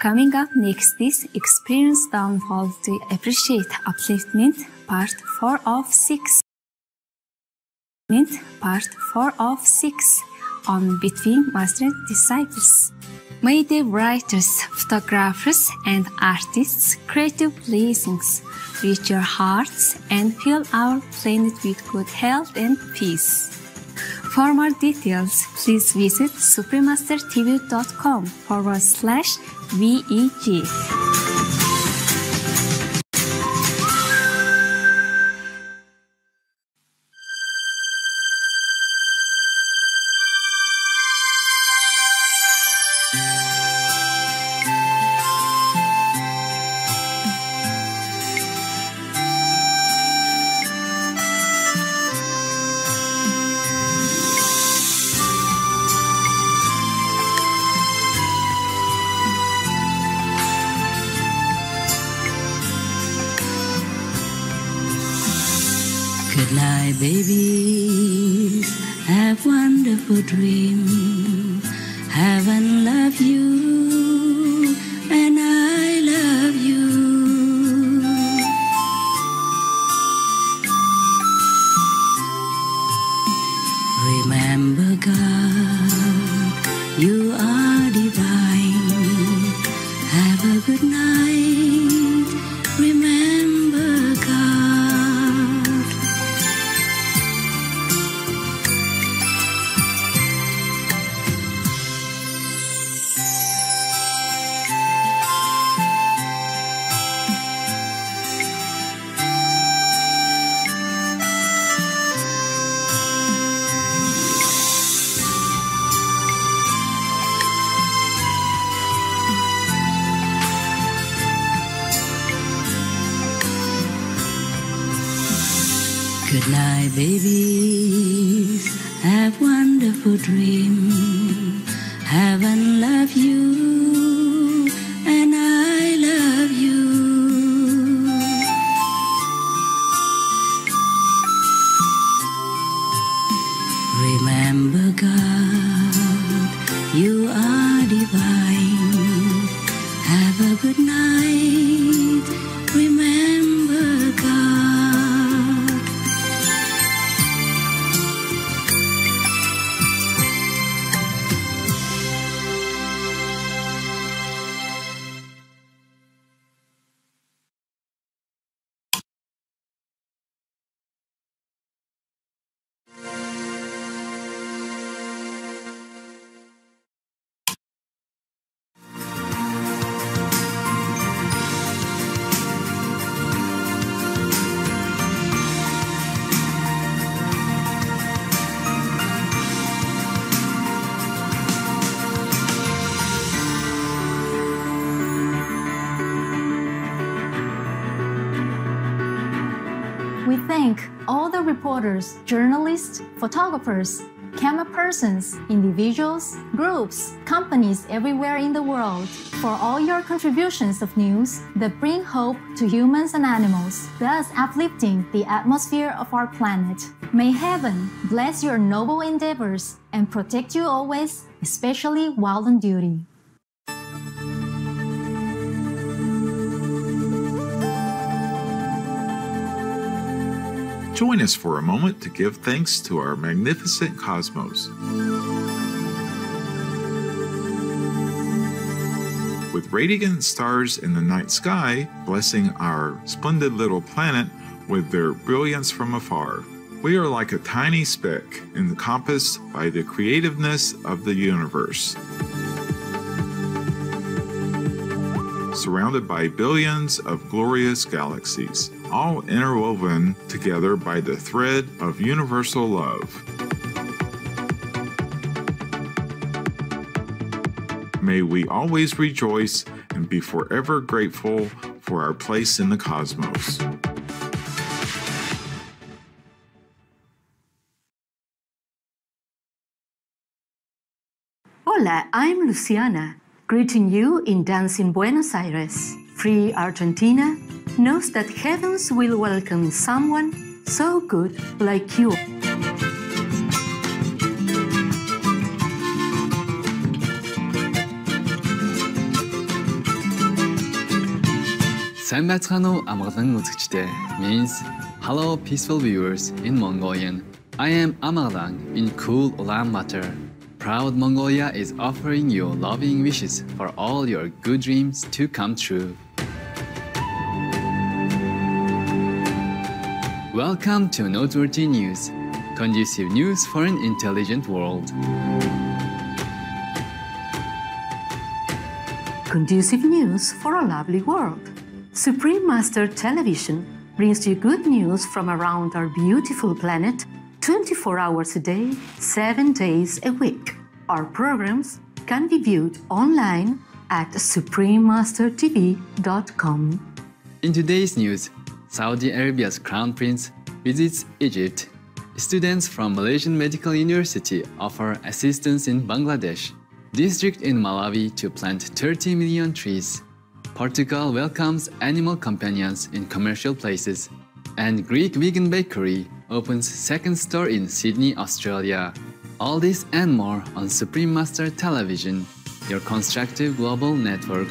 Coming up next is Experience Downfall to Appreciate Upliftment, Part 4 of 6. Part 4 of 6 on Between Master and Disciples. May the writers, photographers, and artists' creative blessings reach your hearts and fill our planet with good health and peace. For more details, please visit supremastertv.com/VEG. Good night, baby. Have wonderful dream. Heaven love you, and I love you. Remember, God, you are divine. Have a good night. Remember, God. Good night, babies. Have wonderful dreams. Heaven love you, and I love you. Remember, God, you are divine. Have a good night. Remember, God. We thank all the reporters, journalists, photographers, camera persons, individuals, groups, companies everywhere in the world for all your contributions of news that bring hope to humans and animals, thus uplifting the atmosphere of our planet. May heaven bless your noble endeavors and protect you always, especially while on duty. Join us for a moment to give thanks to our magnificent cosmos. With radiant stars in the night sky blessing our splendid little planet with their brilliance from afar, we are like a tiny speck encompassed by the creativeness of the universe. Surrounded by billions of glorious galaxies, all interwoven together by the thread of universal love. May we always rejoice and be forever grateful for our place in the cosmos. Hola, I'm Luciana, greeting you in dancing Buenos Aires. Free Argentina knows that heavens will welcome someone so good like you. Сайн байцгаана уу амгалан үзэгчдээ means hello peaceful viewers in Mongolian. I am Amaglang in cool Ulaanbaatar. Proud Mongolia is offering you loving wishes for all your good dreams to come true. Welcome to Noteworthy News, conducive news for an intelligent world. Conducive news for a lovely world. Supreme Master Television brings you good news from around our beautiful planet 24 hours a day, 7 days a week. Our programs can be viewed online at suprememastertv.com. In today's news, Saudi Arabia's Crown Prince visits Egypt. Students from Malaysian Medical University offer assistance in Bangladesh. District in Malawi to plant 30 million trees. Portugal welcomes animal companions in commercial places. And Greek vegan bakery opens second store in Sydney, Australia. All this and more on Supreme Master Television, your constructive global network.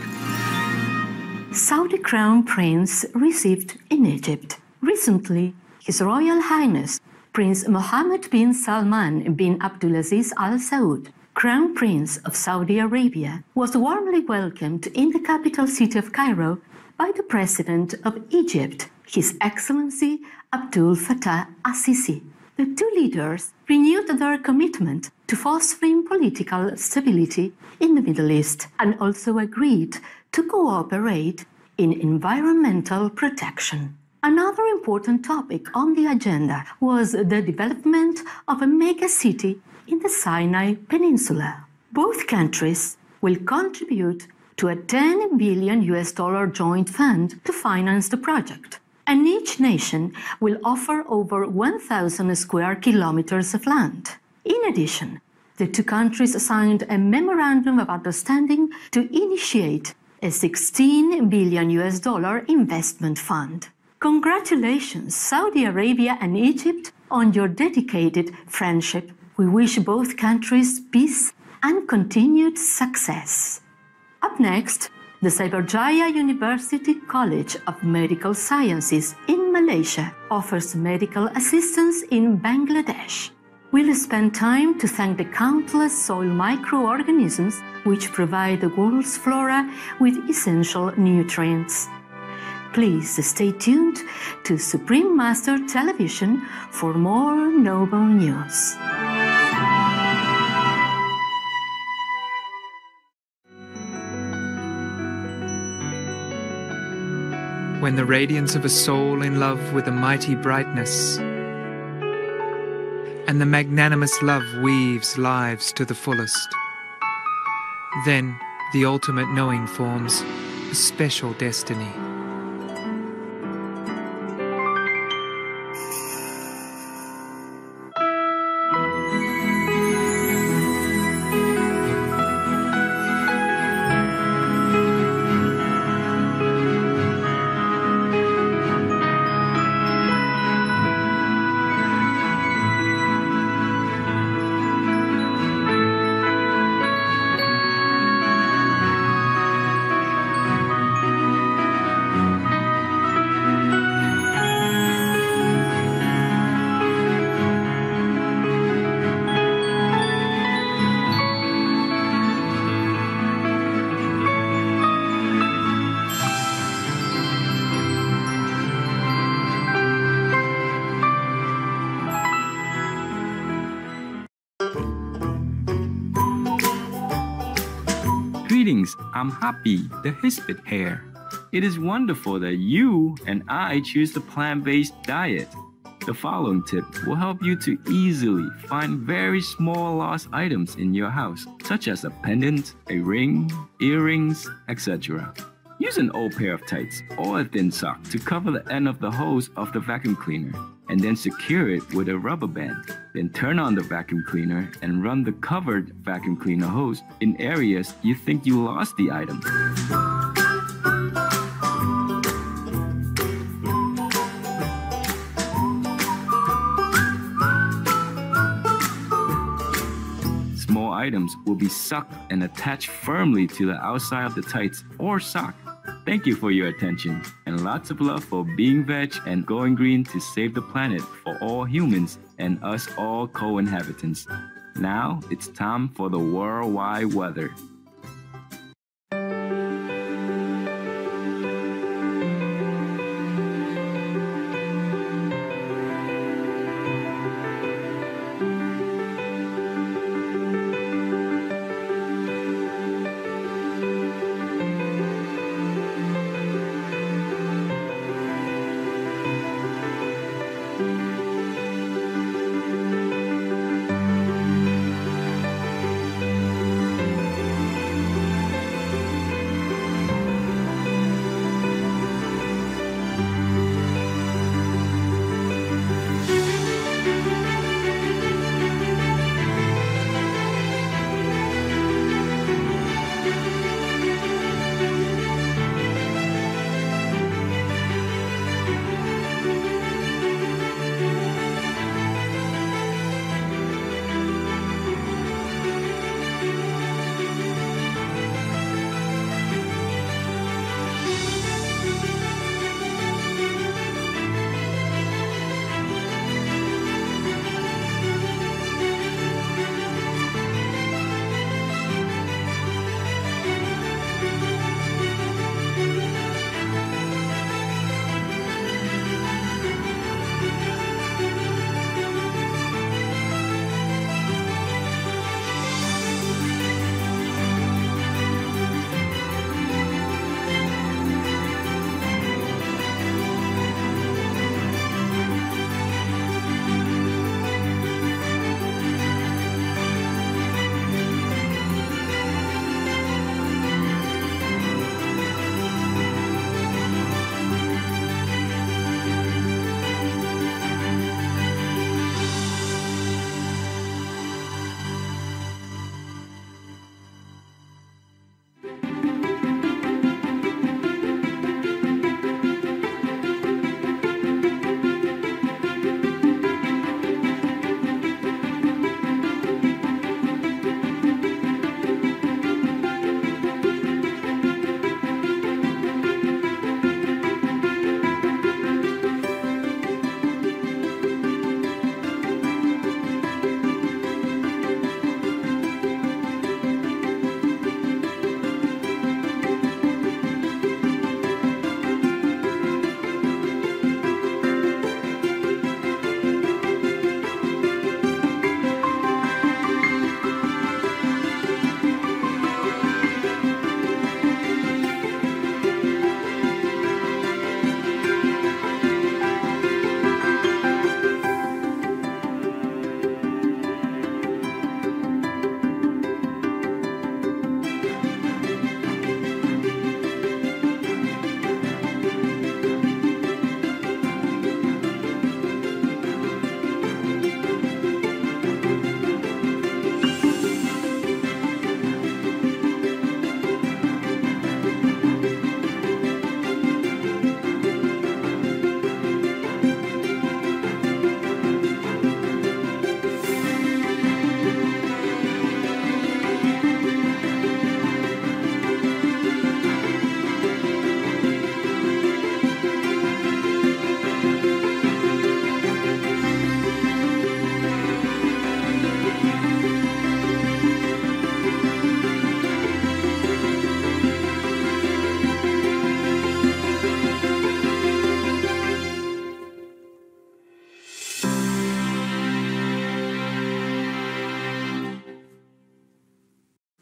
Saudi Crown Prince received in Egypt. Recently, His Royal Highness Prince Mohammed bin Salman bin Abdulaziz Al Saud, Crown Prince of Saudi Arabia, was warmly welcomed in the capital city of Cairo by the President of Egypt, His Excellency Abdul Fattah al-Sisi. The two leaders renewed their commitment to fostering political stability in the Middle East and also agreed to cooperate in environmental protection. Another important topic on the agenda was the development of a mega city in the Sinai Peninsula. Both countries will contribute to a $10 billion joint fund to finance the project. and each nation will offer over 1,000 square kilometers of land. In addition, the two countries signed a memorandum of understanding to initiate a $16 billion investment fund. Congratulations, Saudi Arabia and Egypt, on your dedicated friendship. We wish both countries peace and continued success. Up next, the Cyberjaya University College of Medical Sciences in Malaysia offers medical assistance in Bangladesh. We'll spend time to thank the countless soil microorganisms which provide the world's flora with essential nutrients. Please stay tuned to Supreme Master Television for more noble news. When the radiance of a soul in love with a mighty brightness, and the magnanimous love weaves lives to the fullest, then the ultimate knowing forms a special destiny. Greetings, I'm Happy, the Hispid Hare. It is wonderful that you and I choose the plant-based diet. The following tip will help you to easily find very small lost items in your house, such as a pendant, a ring, earrings, etc. Use an old pair of tights or a thin sock to cover the end of the hose of the vacuum cleaner, and then secure it with a rubber band. Then turn on the vacuum cleaner and run the covered vacuum cleaner hose in areas you think you lost the item. Small items will be sucked and attached firmly to the outside of the tights or sock. Thank you for your attention, and lots of love for being veg and going green to save the planet for all humans and us all co-inhabitants. Now it's time for the worldwide weather.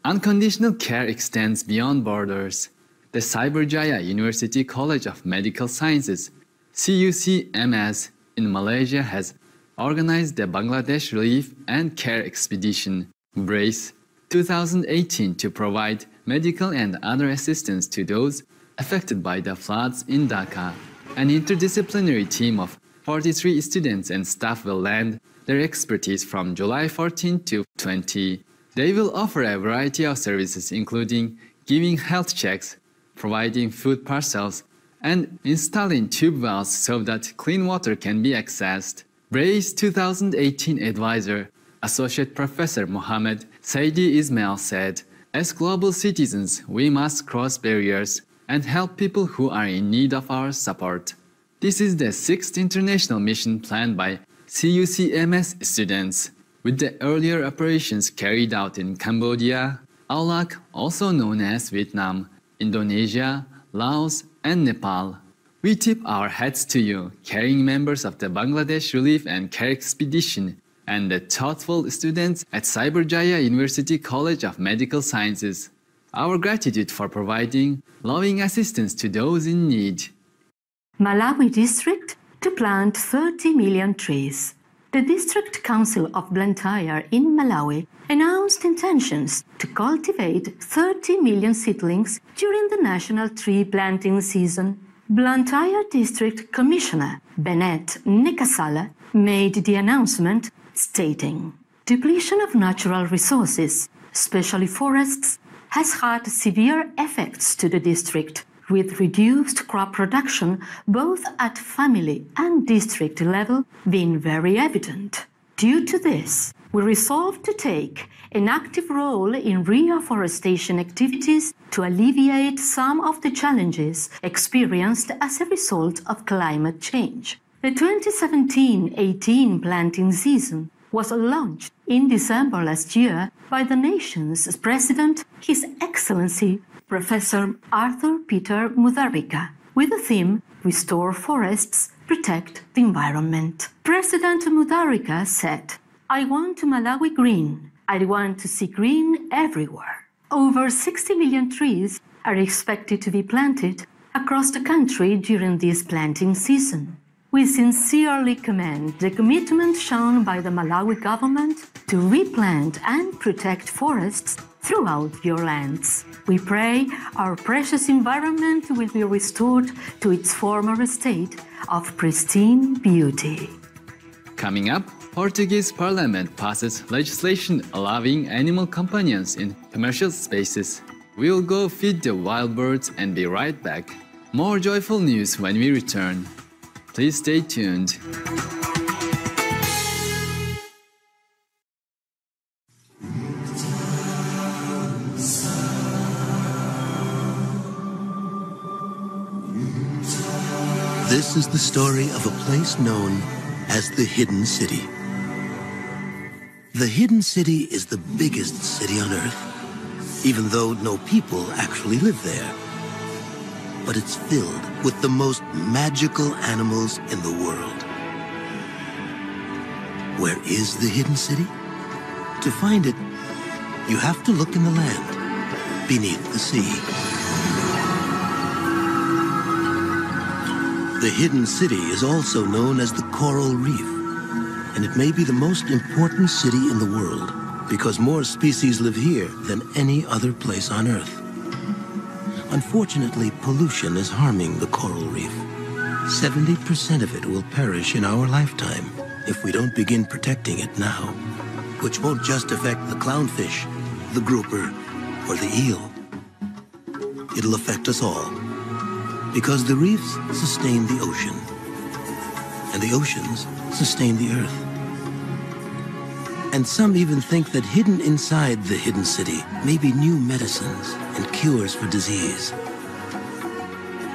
Unconditional care extends beyond borders. The Cyberjaya University College of Medical Sciences, CUCMS, in Malaysia has organized the Bangladesh Relief and Care Expedition, BRACE, 2018 to provide medical and other assistance to those affected by the floods in Dhaka. An interdisciplinary team of 43 students and staff will lend their expertise from July 14 to 20. They will offer a variety of services including giving health checks, providing food parcels, and installing tube wells so that clean water can be accessed. BRACE 2018 advisor, Associate Professor Mohammed Saidi Ismail said, "As global citizens, we must cross barriers and help people who are in need of our support." This is the 6th international mission planned by CUCMS students, with the earlier operations carried out in Cambodia, Aulak, also known as Vietnam, Indonesia, Laos, and Nepal. We tip our hats to you, caring members of the Bangladesh Relief and Care Expedition, and the thoughtful students at Cyberjaya University College of Medical Sciences. Our gratitude for providing loving assistance to those in need. Malawi District to plant 30 million trees. The District Council of Blantyre in Malawi announced intentions to cultivate 30 million seedlings during the national tree planting season. Blantyre District Commissioner Bennett Nikasala made the announcement, stating, "Depletion of natural resources, especially forests, has had severe effects to the district, with reduced crop production both at family and district level being very evident. Due to this, we resolved to take an active role in reforestation activities to alleviate some of the challenges experienced as a result of climate change." The 2017-18 planting season was launched in December last year by the nation's President, His Excellency Professor Arthur Peter Mutharika, with the theme "Restore Forests, Protect the Environment." President Mutharika said, "I want Malawi green. I want to see green everywhere." Over 60 million trees are expected to be planted across the country during this planting season. We sincerely commend the commitment shown by the Malawi government to replant and protect forests throughout your lands. We pray our precious environment will be restored to its former state of pristine beauty. Coming up, Portuguese Parliament passes legislation allowing animal companions in commercial spaces. We'll go feed the wild birds and be right back. More joyful news when we return. Please stay tuned. This is the story of a place known as the Hidden City. The Hidden City is the biggest city on Earth, even though no people actually live there. But it's filled with the most magical animals in the world. Where is the Hidden City? To find it, you have to look in the land, beneath the sea. The Hidden City is also known as the Coral Reef, and it may be the most important city in the world because more species live here than any other place on Earth. Unfortunately, pollution is harming the coral reef. 70% of it will perish in our lifetime if we don't begin protecting it now, which won't just affect the clownfish, the grouper, or the eel. It'll affect us all, because the reefs sustain the ocean, and the oceans sustain the earth. And some even think that hidden inside the Hidden City may be new medicines and cures for disease.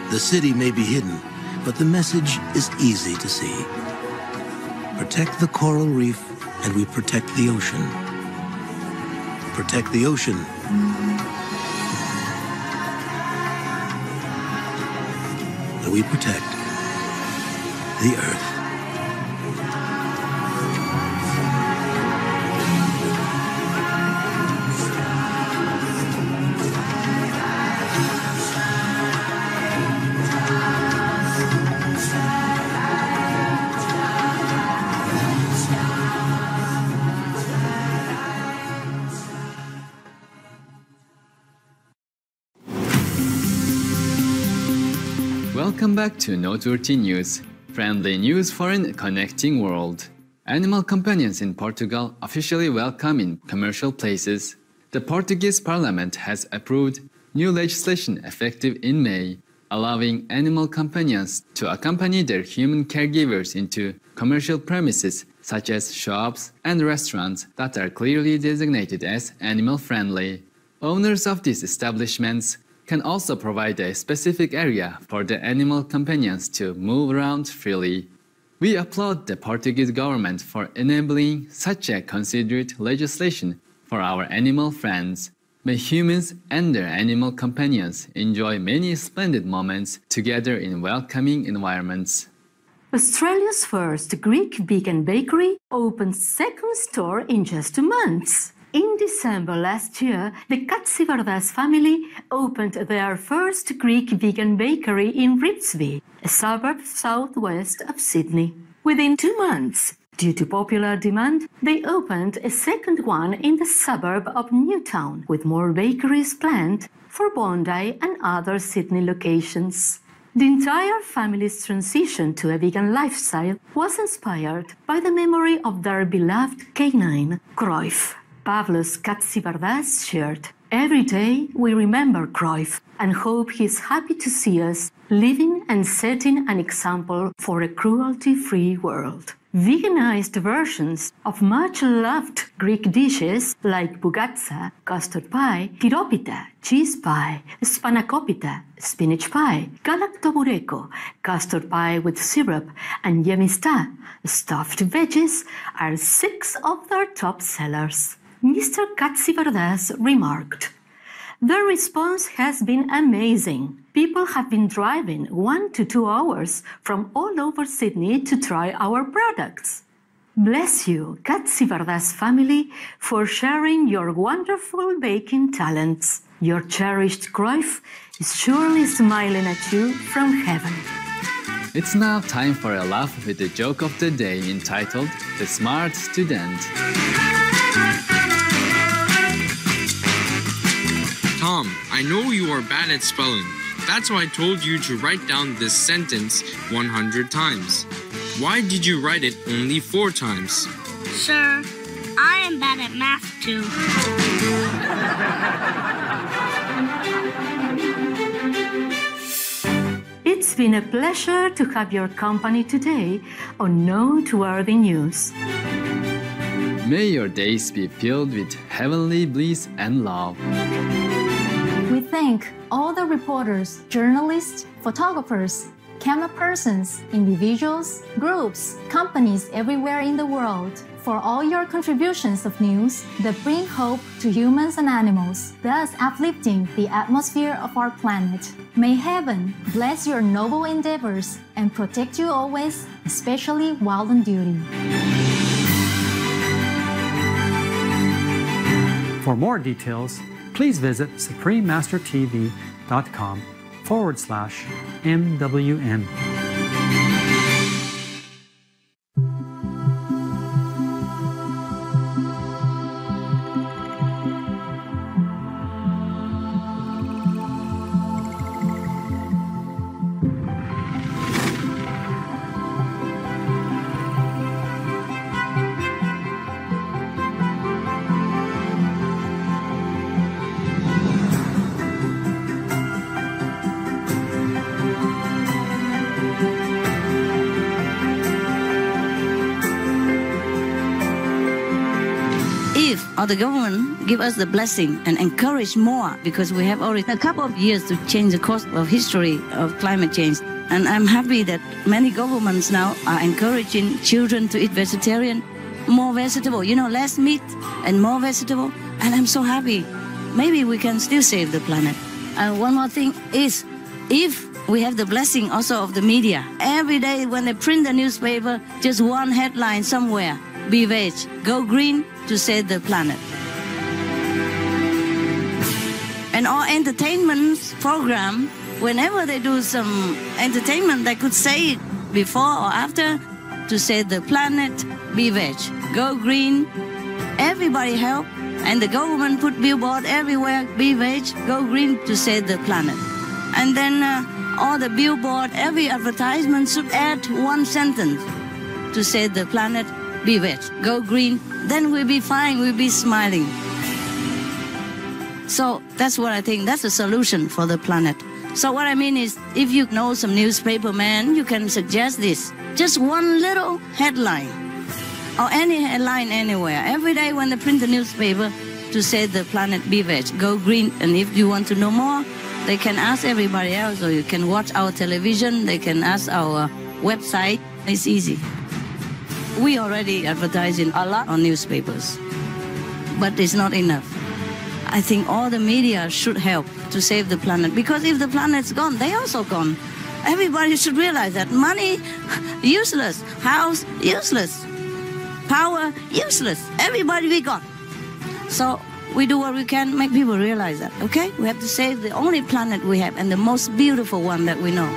The city may be hidden, but the message is easy to see. Protect the coral reef, and we protect the ocean. Protect the ocean, and we protect the earth. Welcome back to Noteworthy News, friendly news for a connecting world. Animal companions in Portugal officially welcome in commercial places. The Portuguese Parliament has approved new legislation effective in May, allowing animal companions to accompany their human caregivers into commercial premises such as shops and restaurants that are clearly designated as animal-friendly. Owners of these establishments can also provide a specific area for the animal companions to move around freely. We applaud the Portuguese government for enabling such a considerate legislation for our animal friends. May humans and their animal companions enjoy many splendid moments together in welcoming environments. Australia's first Greek vegan bakery opened second store in just 2 months. In December last year, the Katsivardas family opened their first Greek vegan bakery in Ribsby, a suburb southwest of Sydney. Within 2 months, due to popular demand, they opened a second one in the suburb of Newtown, with more bakeries planned for Bondi and other Sydney locations. The entire family's transition to a vegan lifestyle was inspired by the memory of their beloved canine, Cruyff. Pavlos Katsivardas shared, "Every day we remember Cruyff and hope he's happy to see us living and setting an example for a cruelty-free world." Veganized versions of much-loved Greek dishes like bougatsa, custard pie, chiropita, cheese pie, spanakopita, spinach pie, galaktoboureko, custard pie with syrup, and yemista, stuffed veggies, are 6 of their top sellers. Mr. Katsivardas remarked, "The response has been amazing. People have been driving 1 to 2 hours from all over Sydney to try our products." Bless you, Katsivardas family, for sharing your wonderful baking talents. Your cherished Cruyff is surely smiling at you from heaven. It's now time for a laugh with the joke of the day entitled The Smart Student. Tom, I know you are bad at spelling. That's why I told you to write down this sentence 100 times. Why did you write it only 4 times? Sir, I am bad at math too. It's been a pleasure to have your company today on Noteworthy News. May your days be filled with heavenly bliss and love. We thank all the reporters, journalists, photographers, camera persons, individuals, groups, companies everywhere in the world for all your contributions of news that bring hope to humans and animals, thus uplifting the atmosphere of our planet. May heaven bless your noble endeavors and protect you always, especially while on duty. For more details, please visit suprememastertv.com/MWN. Or the government give us the blessing and encourage more, because we have already a couple of years to change the course of history of climate change. And I'm happy that many governments now are encouraging children to eat vegetarian, more vegetable, less meat and more vegetable. And I'm so happy. Maybe we can still save the planet. And one more thing is, if we have the blessing also of the media, every day when they print the newspaper, just one headline somewhere, be veg, go green, to save the planet. And our entertainment program, whenever they do some entertainment, they could say it before or after, to save the planet, be veg, go green, everybody help, and the government put billboard everywhere, be veg, go green, to save the planet. And then all the billboard, every advertisement should add one sentence to say the planet be veg, go green, then we'll be fine, we'll be smiling. So that's what I think, that's a solution for the planet. So what I mean is, if you know some newspaper man, you can suggest this. Just one little headline, or any headline anywhere, every day when they print the newspaper, to say the planet be veg, go green. And if you want to know more, they can ask everybody else, or you can watch our television, they can ask our website. It's easy. We already advertising a lot on newspapers, but it's not enough. I think all the media should help to save the planet, because if the planet's gone, they also gone. Everybody should realize that money, useless. House, useless. Power, useless. Everybody be gone. So we do what we can, make people realize that, okay? We have to save the only planet we have and the most beautiful one that we know.